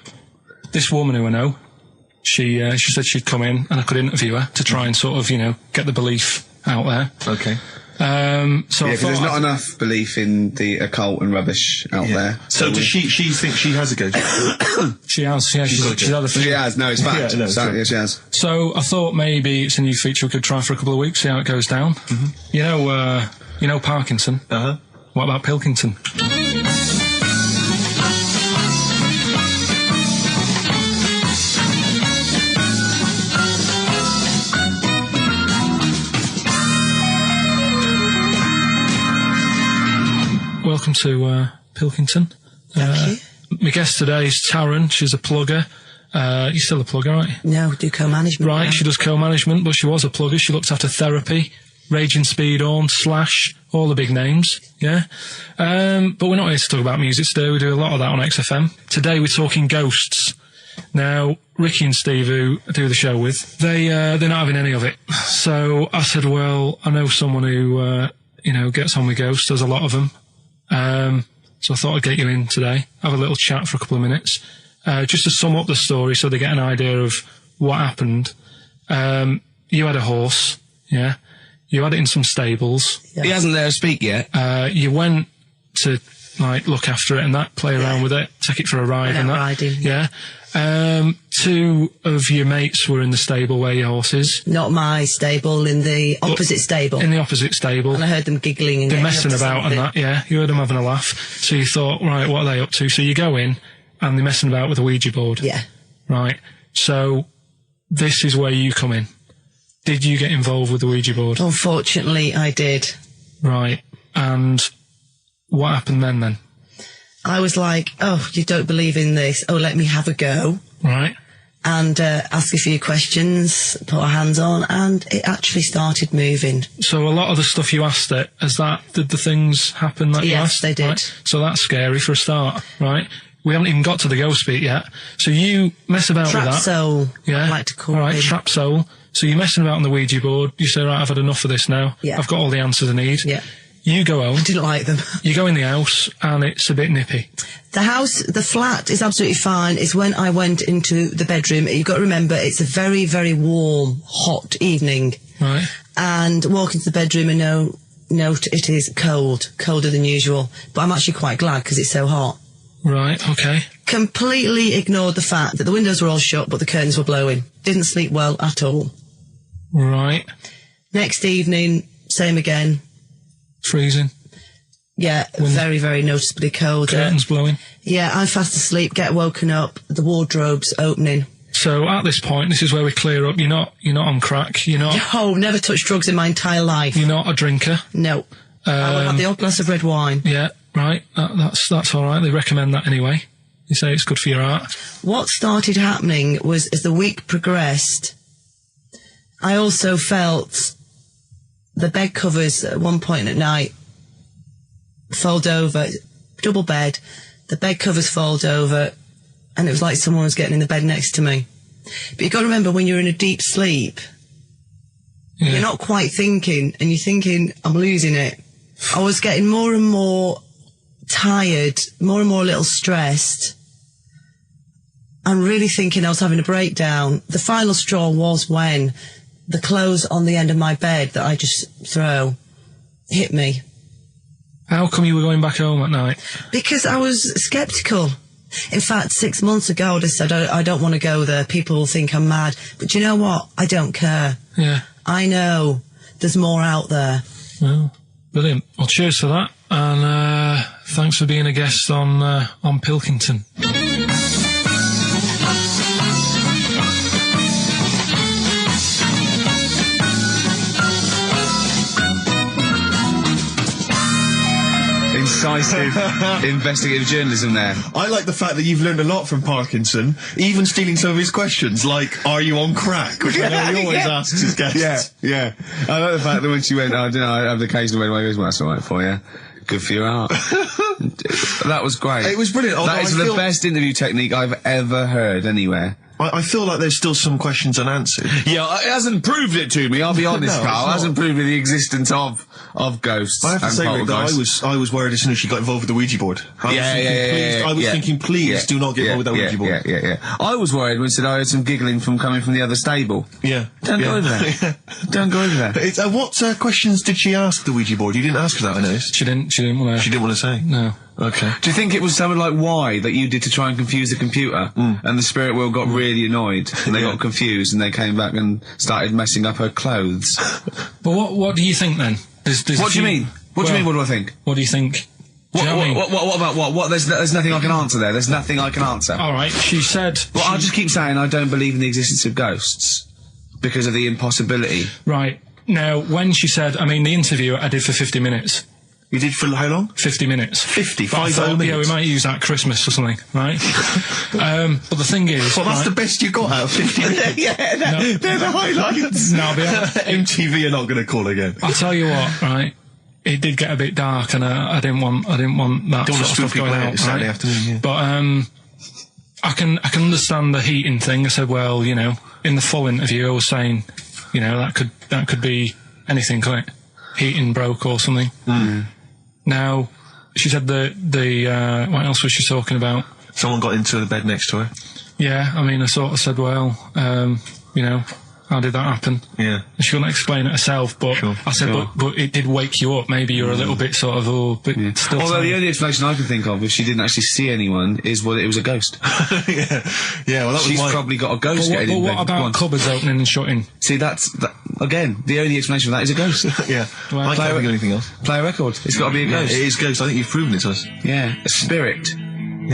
this woman who I know, she said she'd come in and I could interview her to try and sort of, get the belief out there. Okay. So because there's not enough belief in the occult and rubbish out there. So does she think she has a ghost? She has, yeah. She's had a few. She has, no, it's fact. Yeah, she has. So I thought maybe it's a new feature we could try for a couple of weeks, see how it goes down. You know Parkinson? What about Pilkington? Welcome to Pilkington. Thank you. My guest today is Taryn. She's a plugger. You're still a plugger, aren't you? No, do co-management. Right, now. she does co-management, but she was a plugger. She looked after Therapy, Raging Speedhorn, Slash, all the big names, yeah? But we're not here to talk about music today. We do a lot of that on XFM. Today we're talking ghosts. Now, Ricky and Steve, who I do the show with, they're not having any of it. So I said, well, I know someone who, gets on with ghosts. There's a lot of them. So I thought I'd get you in today, have a little chat for a couple of minutes, just to sum up the story so they get an idea of what happened. You had a horse, yeah? You had it in some stables. Yeah. He hasn't let her speak yet. You went to, look after it and that, play around with it, take it for a ride and that. Riding. Yeah. 2 of your mates were in the stable where your horse is. Not my stable, in the opposite stable. In the opposite stable. And I heard them giggling and they're getting messing up to about and something. that, yeah. You heard them having a laugh. So you thought, right, what are they up to? So you go in and they're messing about with a Ouija board. Yeah. Right. So this is where you come in. Did you get involved with the Ouija board? Unfortunately, I did. Right. And what happened then? I was like, oh, you don't believe in this. Oh, let me have a go. Right. And ask a few questions, put our hands on, and it actually started moving. So a lot of the stuff you asked it, did the things happen that you asked? Yes, they did. Right? So that's scary for a start, right? We haven't even got to the ghost bit yet. So you mess about with that. Trap soul, Yeah. I like to call it. All right, trap soul. So you're messing about on the Ouija board. You say, right, I've had enough of this now. Yeah. I've got all the answers I need. Yeah. You go home. I didn't like them. You go in the house, and it's a bit nippy. The flat is absolutely fine. It's when I went into the bedroom. You've got to remember, it's a very, very warm, hot evening. Right. And walk into the bedroom and note it is cold, colder than usual. But I'm actually quite glad because it's so hot. Right, okay. Completely ignored the fact that the windows were all shut, but the curtains were blowing. Didn't sleep well at all. Right. Next evening, same again. Freezing. Yeah, very, very noticeably cold. Curtains blowing. Yeah, I'm fast asleep, get woken up, the wardrobe's opening. So at this point, this is where we clear up. You're not on crack. You're not. Oh, never touched drugs in my entire life. You're not a drinker. No. I will have the odd glass of red wine. Yeah, right. That's all right. They recommend that anyway. They say it's good for your heart. What started happening was, as the week progressed, I also felt the bed covers at one point at night fold over, double bed, the bed covers fold over, and it was like someone was getting in the bed next to me. But you've got to remember, when you're in a deep sleep, you're not quite thinking, and you're thinking, I'm losing it. I was getting more and more tired, more and more a little stressed, and really thinking I was having a breakdown. The final straw was when the clothes on the end of my bed that I just throw hit me. How come you were going back home at night? Because I was sceptical. In fact, 6 months ago, I just said, I don't want to go there. People will think I'm mad. But you know what? I don't care. Yeah. I know there's more out there. Well, brilliant. Well, cheers for that. And thanks for being a guest on Pilkington. Incisive investigative journalism there. I like the fact that you've learned a lot from Parkinson, even stealing some of his questions, like, are you on crack? Which I know he always asks his guests. Yeah. I like the fact that when she went, I don't know, I have the occasional way, well, that's all right for you. Good for your heart. That was great. It was brilliant. That is the best interview technique I've ever heard anywhere. I feel like there's still some questions unanswered. Yeah, it hasn't proved it to me, I'll be honest, No, Karl. It hasn't proved me the existence of ghosts. I have to and say, Rick, that poltergeists. I was worried as soon as she got involved with the Ouija board. I was thinking, please do not get involved with that Ouija board. Yeah. I was worried when said I heard some giggling coming from the other stable. Yeah. Don't go over there. Don't go over there. It's, what questions did she ask the Ouija board? You didn't ask her that, I noticed. She didn't want to. She didn't want to say? No. Okay. Do you think it was something like why that you did to try and confuse the computer, and the spirit world got really annoyed, and they got confused, and they came back and started messing up her clothes? But what do you think then? What do you mean? What do you mean? What do I think? What do you think? What about what? There's nothing I can answer there. There's nothing I can answer. All right. She said. Well, I'll just keep saying I don't believe in the existence of ghosts because of the impossibility. Right. Now, when she said, I mean, the interview I did for 50 minutes. You did for how long? 50 minutes. 50? But I 50 thought, minutes? yeah, we might use that at Christmas or something, right? But the thing is... Well, that's the best you got out of 50 minutes. They're the highlights. No, I'll be honest. MTV are not going to call again. I'll tell you what, right? It did get a bit dark, and I didn't want that sort of stuff going out. Saturday right? afternoon, yeah. But I can understand the heating thing. I said, well, you know, in the full interview, I was saying, you know, that could be anything, couldn't it? Heating broke or something. Now, she said what else was she talking about? Someone got into the bed next to her. Yeah, I mean, I sort of said, well, you know, how did that happen? Yeah. And she couldn't explain it herself, but Sure. I said, but it did wake you up. Maybe you're a little bit sort of, still. Although the only explanation I can think of, if she didn't actually see anyone, is it was a ghost. Yeah, well, that was She's probably got a ghost getting in But bed. what about cupboards opening and shutting? See, again, the only explanation for that is a ghost. Yeah. Well, I can't think of anything else. Play a record. It's got to be a ghost. It is ghost. I think you've proven it to us. Yeah. A spirit.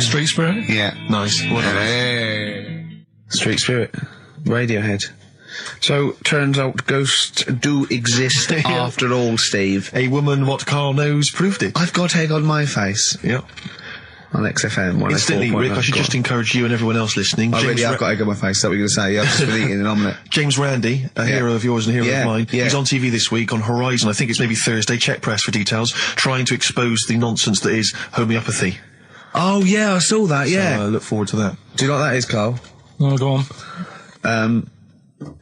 Street spirit? Yeah. Nice. Well done. Hey. Street spirit. Radiohead. So, turns out ghosts do exist after all, Steve. A woman what Karl knows proved it. I've got egg on my face. Yeah. On XFM 104.9. Instantly, Rick, I should just encourage you and everyone else listening. I really have got egg on my face, is that what you're going to say? Yeah, I've just been eating an omelette. James Randi, a hero of yours and a hero of mine. Yeah. He's on TV this week on Horizon. I think it's maybe Thursday. Check press for details. Trying to expose the nonsense that is homeopathy. Oh, yeah, I saw that, yeah. So I look forward to that. Do you know what that is, Karl? Oh, go on.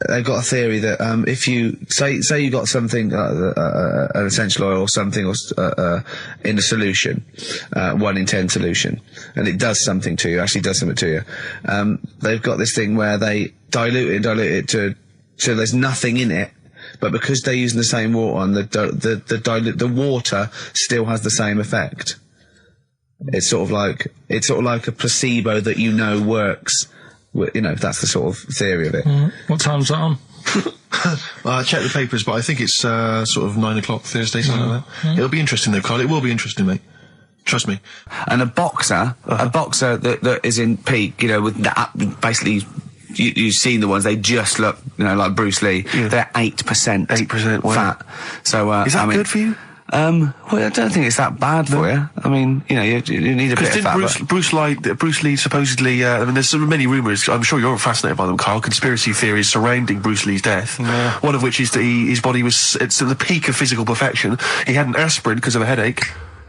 They've got a theory that if you say you got something an essential oil or something in a solution, 1 in 10 solution, and it does something to you, actually does something to you. They've got this thing where they dilute it to there's nothing in it, but because they're using the same water, and the water still has the same effect. It's sort of like a placebo that works. That's the sort of theory of it. What time's that on? I checked the papers, but I think it's sort of 9 o'clock Thursday, something like that. It'll be interesting though, Karl. It will be interesting, mate. Trust me. And a boxer that is in peak, with that, basically, you've seen the ones, they just look, like Bruce Lee. Yeah. They're 8%. 8%, wow. fat. So, is that good for you? Well, I don't think it's that bad for you. I mean, you need a bit of fat. Bruce Lee supposedly, there's so many rumours, I'm sure you're fascinated by them, Karl, conspiracy theories surrounding Bruce Lee's death. Yeah. One of which is that his body was, it's at the peak of physical perfection. He had an aspirin because of a headache.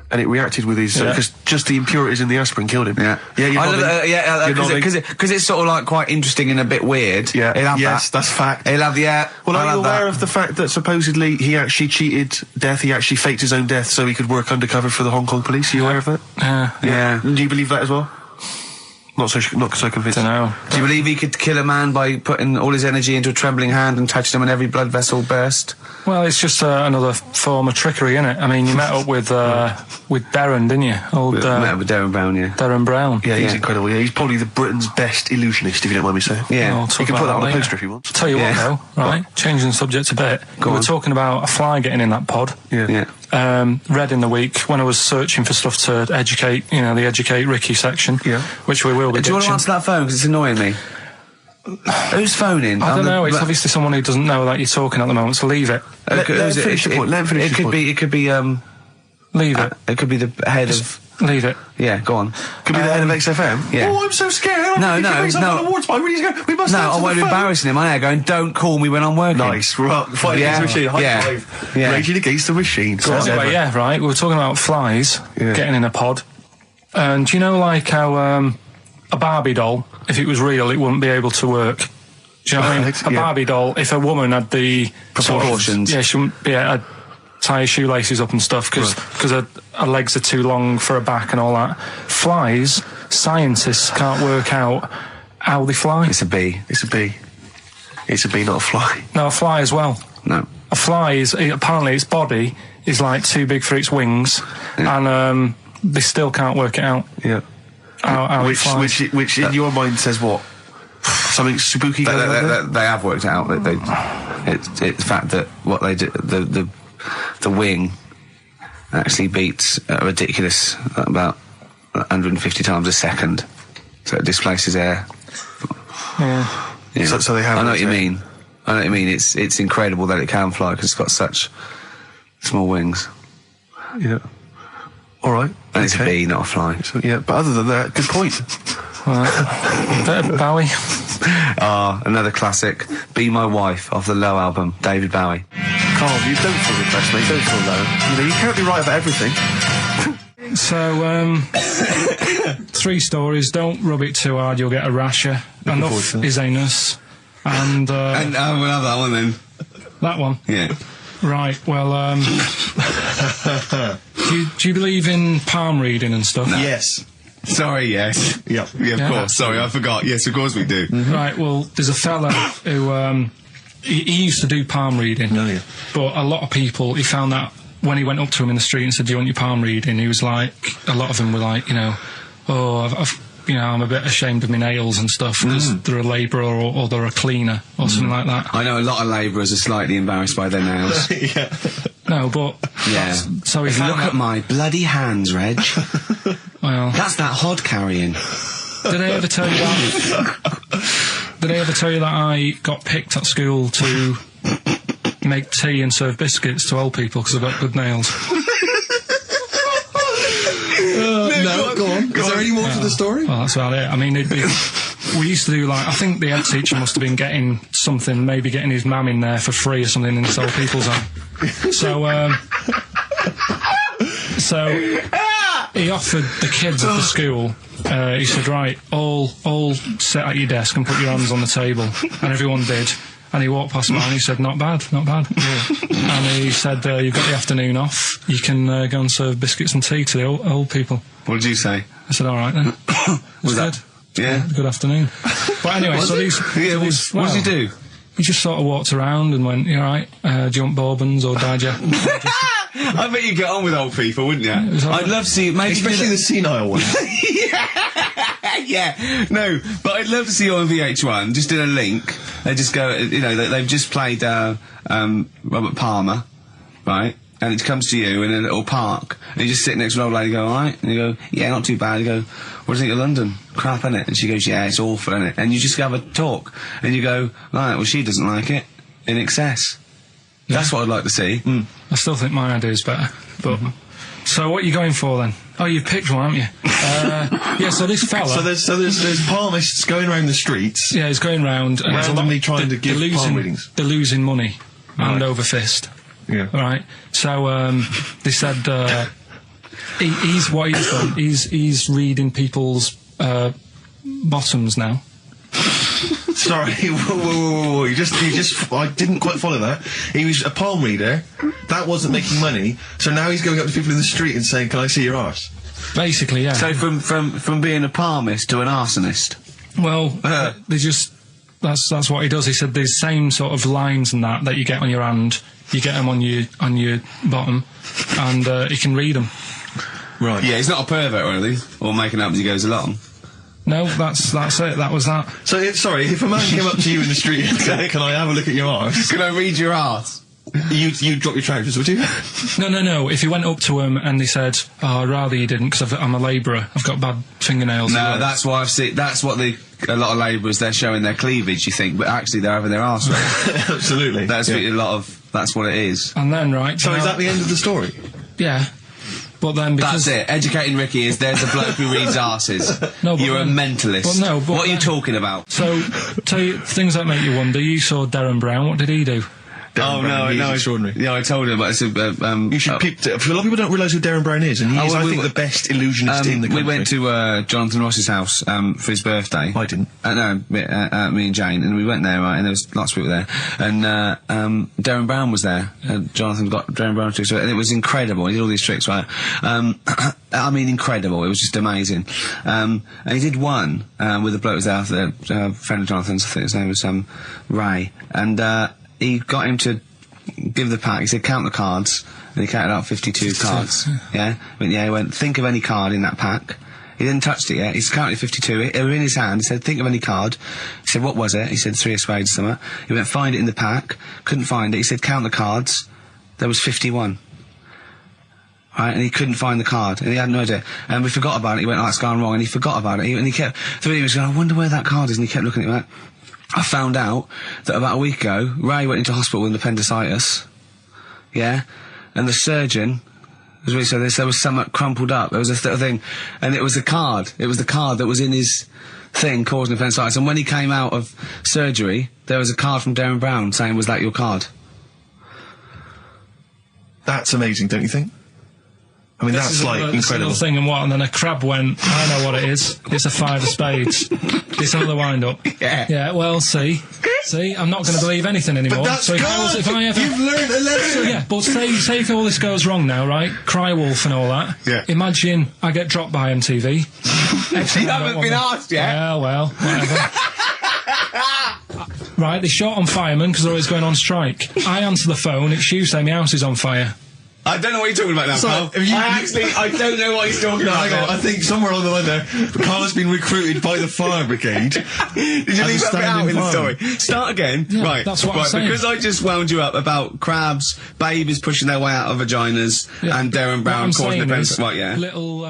And it reacted with his, because just the impurities in the aspirin killed him. Yeah. Yeah, because it's sort of like quite interesting and a bit weird. Yeah. Yes, that's fact. He'll have, Well, are you aware of the fact that supposedly he actually cheated death, he actually faked his own death so he could work undercover for the Hong Kong police? Are you aware of that? Yeah. Do you believe that as well? Not so convinced. Dunno. Do you believe he could kill a man by putting all his energy into a trembling hand and touching him and every blood vessel burst? Well, it's just another form of trickery, isn't it? I mean, you met up with Darren, didn't you? Met up with Darren Brown, yeah. Darren Brown. Yeah, he's incredible. Yeah, he's probably the Britain's best illusionist, if you don't mind me saying. Yeah. You can put that on a poster if you want. Tell you what, though, right? Changing the subject a bit. We were talking about a fly getting in that pod. Yeah. Read in the week when I was searching for stuff to educate, the Educate Ricky section, which we will be Do you want to answer that phone, because it's annoying me? Who's phoning? I don't know, it's obviously someone who doesn't know that you're talking at the moment, so leave it. Let him finish your point. It could be, leave it. It could be the head of... Leave it. Yeah, go on. Could be the head of XFM? Yeah. Oh, I'm so scared. No. We must I won't be embarrassing him. I'm going, don't call me when I'm working. Nice. Right. Fight against the machine. High five. Yeah. Raging against the machine. Anyway, right. We were talking about flies getting in a pod. And do you know, like, how a Barbie doll, if it was real, it wouldn't be able to work? Do you know what I mean? A Barbie doll, if a woman had the proportions. She wouldn't be able to tie her shoelaces up and stuff because her legs are too long for her back and all that. Flies, scientists can't work out how they fly. It's a bee. It's a bee, not a fly. No, a fly as well. No. A fly is, apparently its body is like too big for its wings, and they still can't work it out. Yeah. How it flies. Which in your mind says what? Something spooky going on? They have worked it out. It's the fact that what they do, the wing actually beats a ridiculous about 150 times a second, so it displaces air. Yeah. So they have. I know what you mean. It's incredible that it can fly because it's got such small wings. Yeah. All right. And it's a bee, not a fly. So, yeah, but other than that, good point. Bowie. Another classic. Be My Wife off the Low album, David Bowie. Karl, you don't feel depressed, mate. Don't feel low. You can't be right about everything. So, 3 stories. Don't rub it too hard, you'll get a rasher. Enough is anus. And we'll have that one then. That one? Yeah. Right, well, do you believe in palm reading and stuff? No. Yes. Sorry, yes. Yeah, of course. Sorry, I forgot. Yes, of course we do. Right, well, there's a fella who, he used to do palm reading. Oh, yeah. But a lot of people, he found that when he went up to him in the street and said, do you want your palm reading? He was like, a lot of them were like, I'm a bit ashamed of my nails and stuff because they're a labourer or they're a cleaner or something like that. I know a lot of labourers are slightly embarrassed by their nails. Yeah. No, but... Yeah. So if look at my bloody hands, Reg. Well... That's that hod carrying. Did I ever tell you about... Did I ever tell you that I got picked at school to make tea and serve biscuits to old people because I've got good nails? No, go on. Is there any more to the story? Well, that's about it. I mean, we used to do, like, I think the head teacher must have been getting something, maybe getting his mum in there for free or something in this old people's home. So he offered the kids at the school, he said, right, all sit at your desk and put your hands on the table. And everyone did. And he walked past me and he said, not bad. And he said, you've got the afternoon off. You can go and serve biscuits and tea to the old people. What did you say? I said, all right then. Was that? Yeah. Good afternoon. But anyway, so these... Yeah, what did he do? He just sort of walked around and went, you all right, do you want bourbons or digest? I bet you get on with old people, wouldn't you? I'd love to see... Maybe especially the senile ones. Yeah, no, but I'd love to see you on VH1, just in a link. They just go, you know, they've just played Robert Palmer, right? And it comes to you in a little park, and you just sit next to an old lady, go, all right? And you go, yeah, not too bad. You go, what do you think of London? Crap, innit? And she goes, yeah, it's awful, innit? And you just have a talk, and you go, right, well, she doesn't like it, in excess. Yeah. That's what I'd like to see. I still think my idea is better, but... So what are you going for then? Oh, you've picked one, haven't you? Yeah, so this fella... So there's palmists going around the streets... Yeah, he's going round... and randomly trying to give palm readings. They're losing money, hand over fist. Yeah. Right. So they said he's what he's done. He's reading people's bottoms now. Sorry, whoa. You just I didn't quite follow that. He was a palm reader. That wasn't making money. So now he's going up to people in the street and saying, "Can I see your arse?" Basically, yeah. So from being a palmist to an arsonist. Well, they just that's what he does. He said the same sort of lines and that you get on your hand. You get them on your bottom, and he can read them. Right. Yeah, he's not a pervert or anything, or making up as he goes along. No, that's it. That was that. So, sorry, if a man came up to you in the street and said, "Can I have a look at your arse?" Can I read your arse? You'd drop your trousers, would you? No. If he went up to him and he said, "Oh, I'd rather you didn't, because I'm a labourer. I've got bad fingernails." No, that's why I've seen. That's what a lot of labourers, they're showing their cleavage. You think, but actually they're having their arse read. Absolutely. That's that's what it is. And then So is that the end of the story? Yeah. But then because... That's it. Educating Ricky is there's a bloke who reads arses. No, you're a mentalist. But what are you talking about? So, tell you things that make you wonder. You saw Darren Brown. What did he do? He's extraordinary. Yeah, I told him. But it's you should peep it. A lot of people don't realise who Darren Brown is, and he's, I think, the best illusionist in the country. We went to Jonathan Ross's house for his birthday. I didn't. No, me and Jane, and we went there, right, and there was lots of people there, and Darren Brown was there. Jonathan got Darren Brown to do, and it was incredible. He did all these tricks, right? I mean, incredible. It was just amazing. And he did one with a bloke who was there, a friend of Jonathan's. I think his name was Ray, and he got him to give the pack. He said, count the cards. And he counted out 52 cards. Yeah? He went, think of any card in that pack. He didn't touch it yet. He's counted 52. They were in his hand. He said, think of any card. He said, what was it? He said, 3 of spades or something. He went, find it in the pack. Couldn't find it. He said, count the cards. There was 51. Right, and he couldn't find the card, and he had no idea. And we forgot about it. He went, oh, it's gone wrong, and he forgot about it. And he kept, he was going, I wonder where that card is, and he kept looking at it. Like, I found out that about a week ago, Ray went into hospital with appendicitis. Yeah? And the surgeon, as we said, there was something crumpled up. There was a thing, and it was a card. It was the card that was in his thing causing appendicitis. And when he came out of surgery, there was a card from Darren Brown saying, was that your card? That's amazing, don't you think? I mean, that's like incredible. Thing and then a crab went, I know what it is. It's a 5 of spades. It's another wind-up. Yeah, well, see, I'm not going to believe anything anymore. But that's so if I ever... You've learned a lesson! So, yeah, but say if all this goes wrong now, right? Cry Wolf and all that. Yeah. Imagine I get dropped by MTV. You haven't been asked yet. Yeah, well, whatever. Right, they short on firemen because they're always going on strike. I answer the phone, it's you saying my house is on fire. I don't know what you're talking about now, Carl. I don't know what he's talking about. I think somewhere along the line there, Karl has been recruited by the fire brigade. Did you leave that bit out in the story? Start again. Yeah, right. That's what I'm saying. Because I just wound you up about crabs, babies pushing their way out of vaginas, and Darren Brown causing the best. Right, yeah. Little.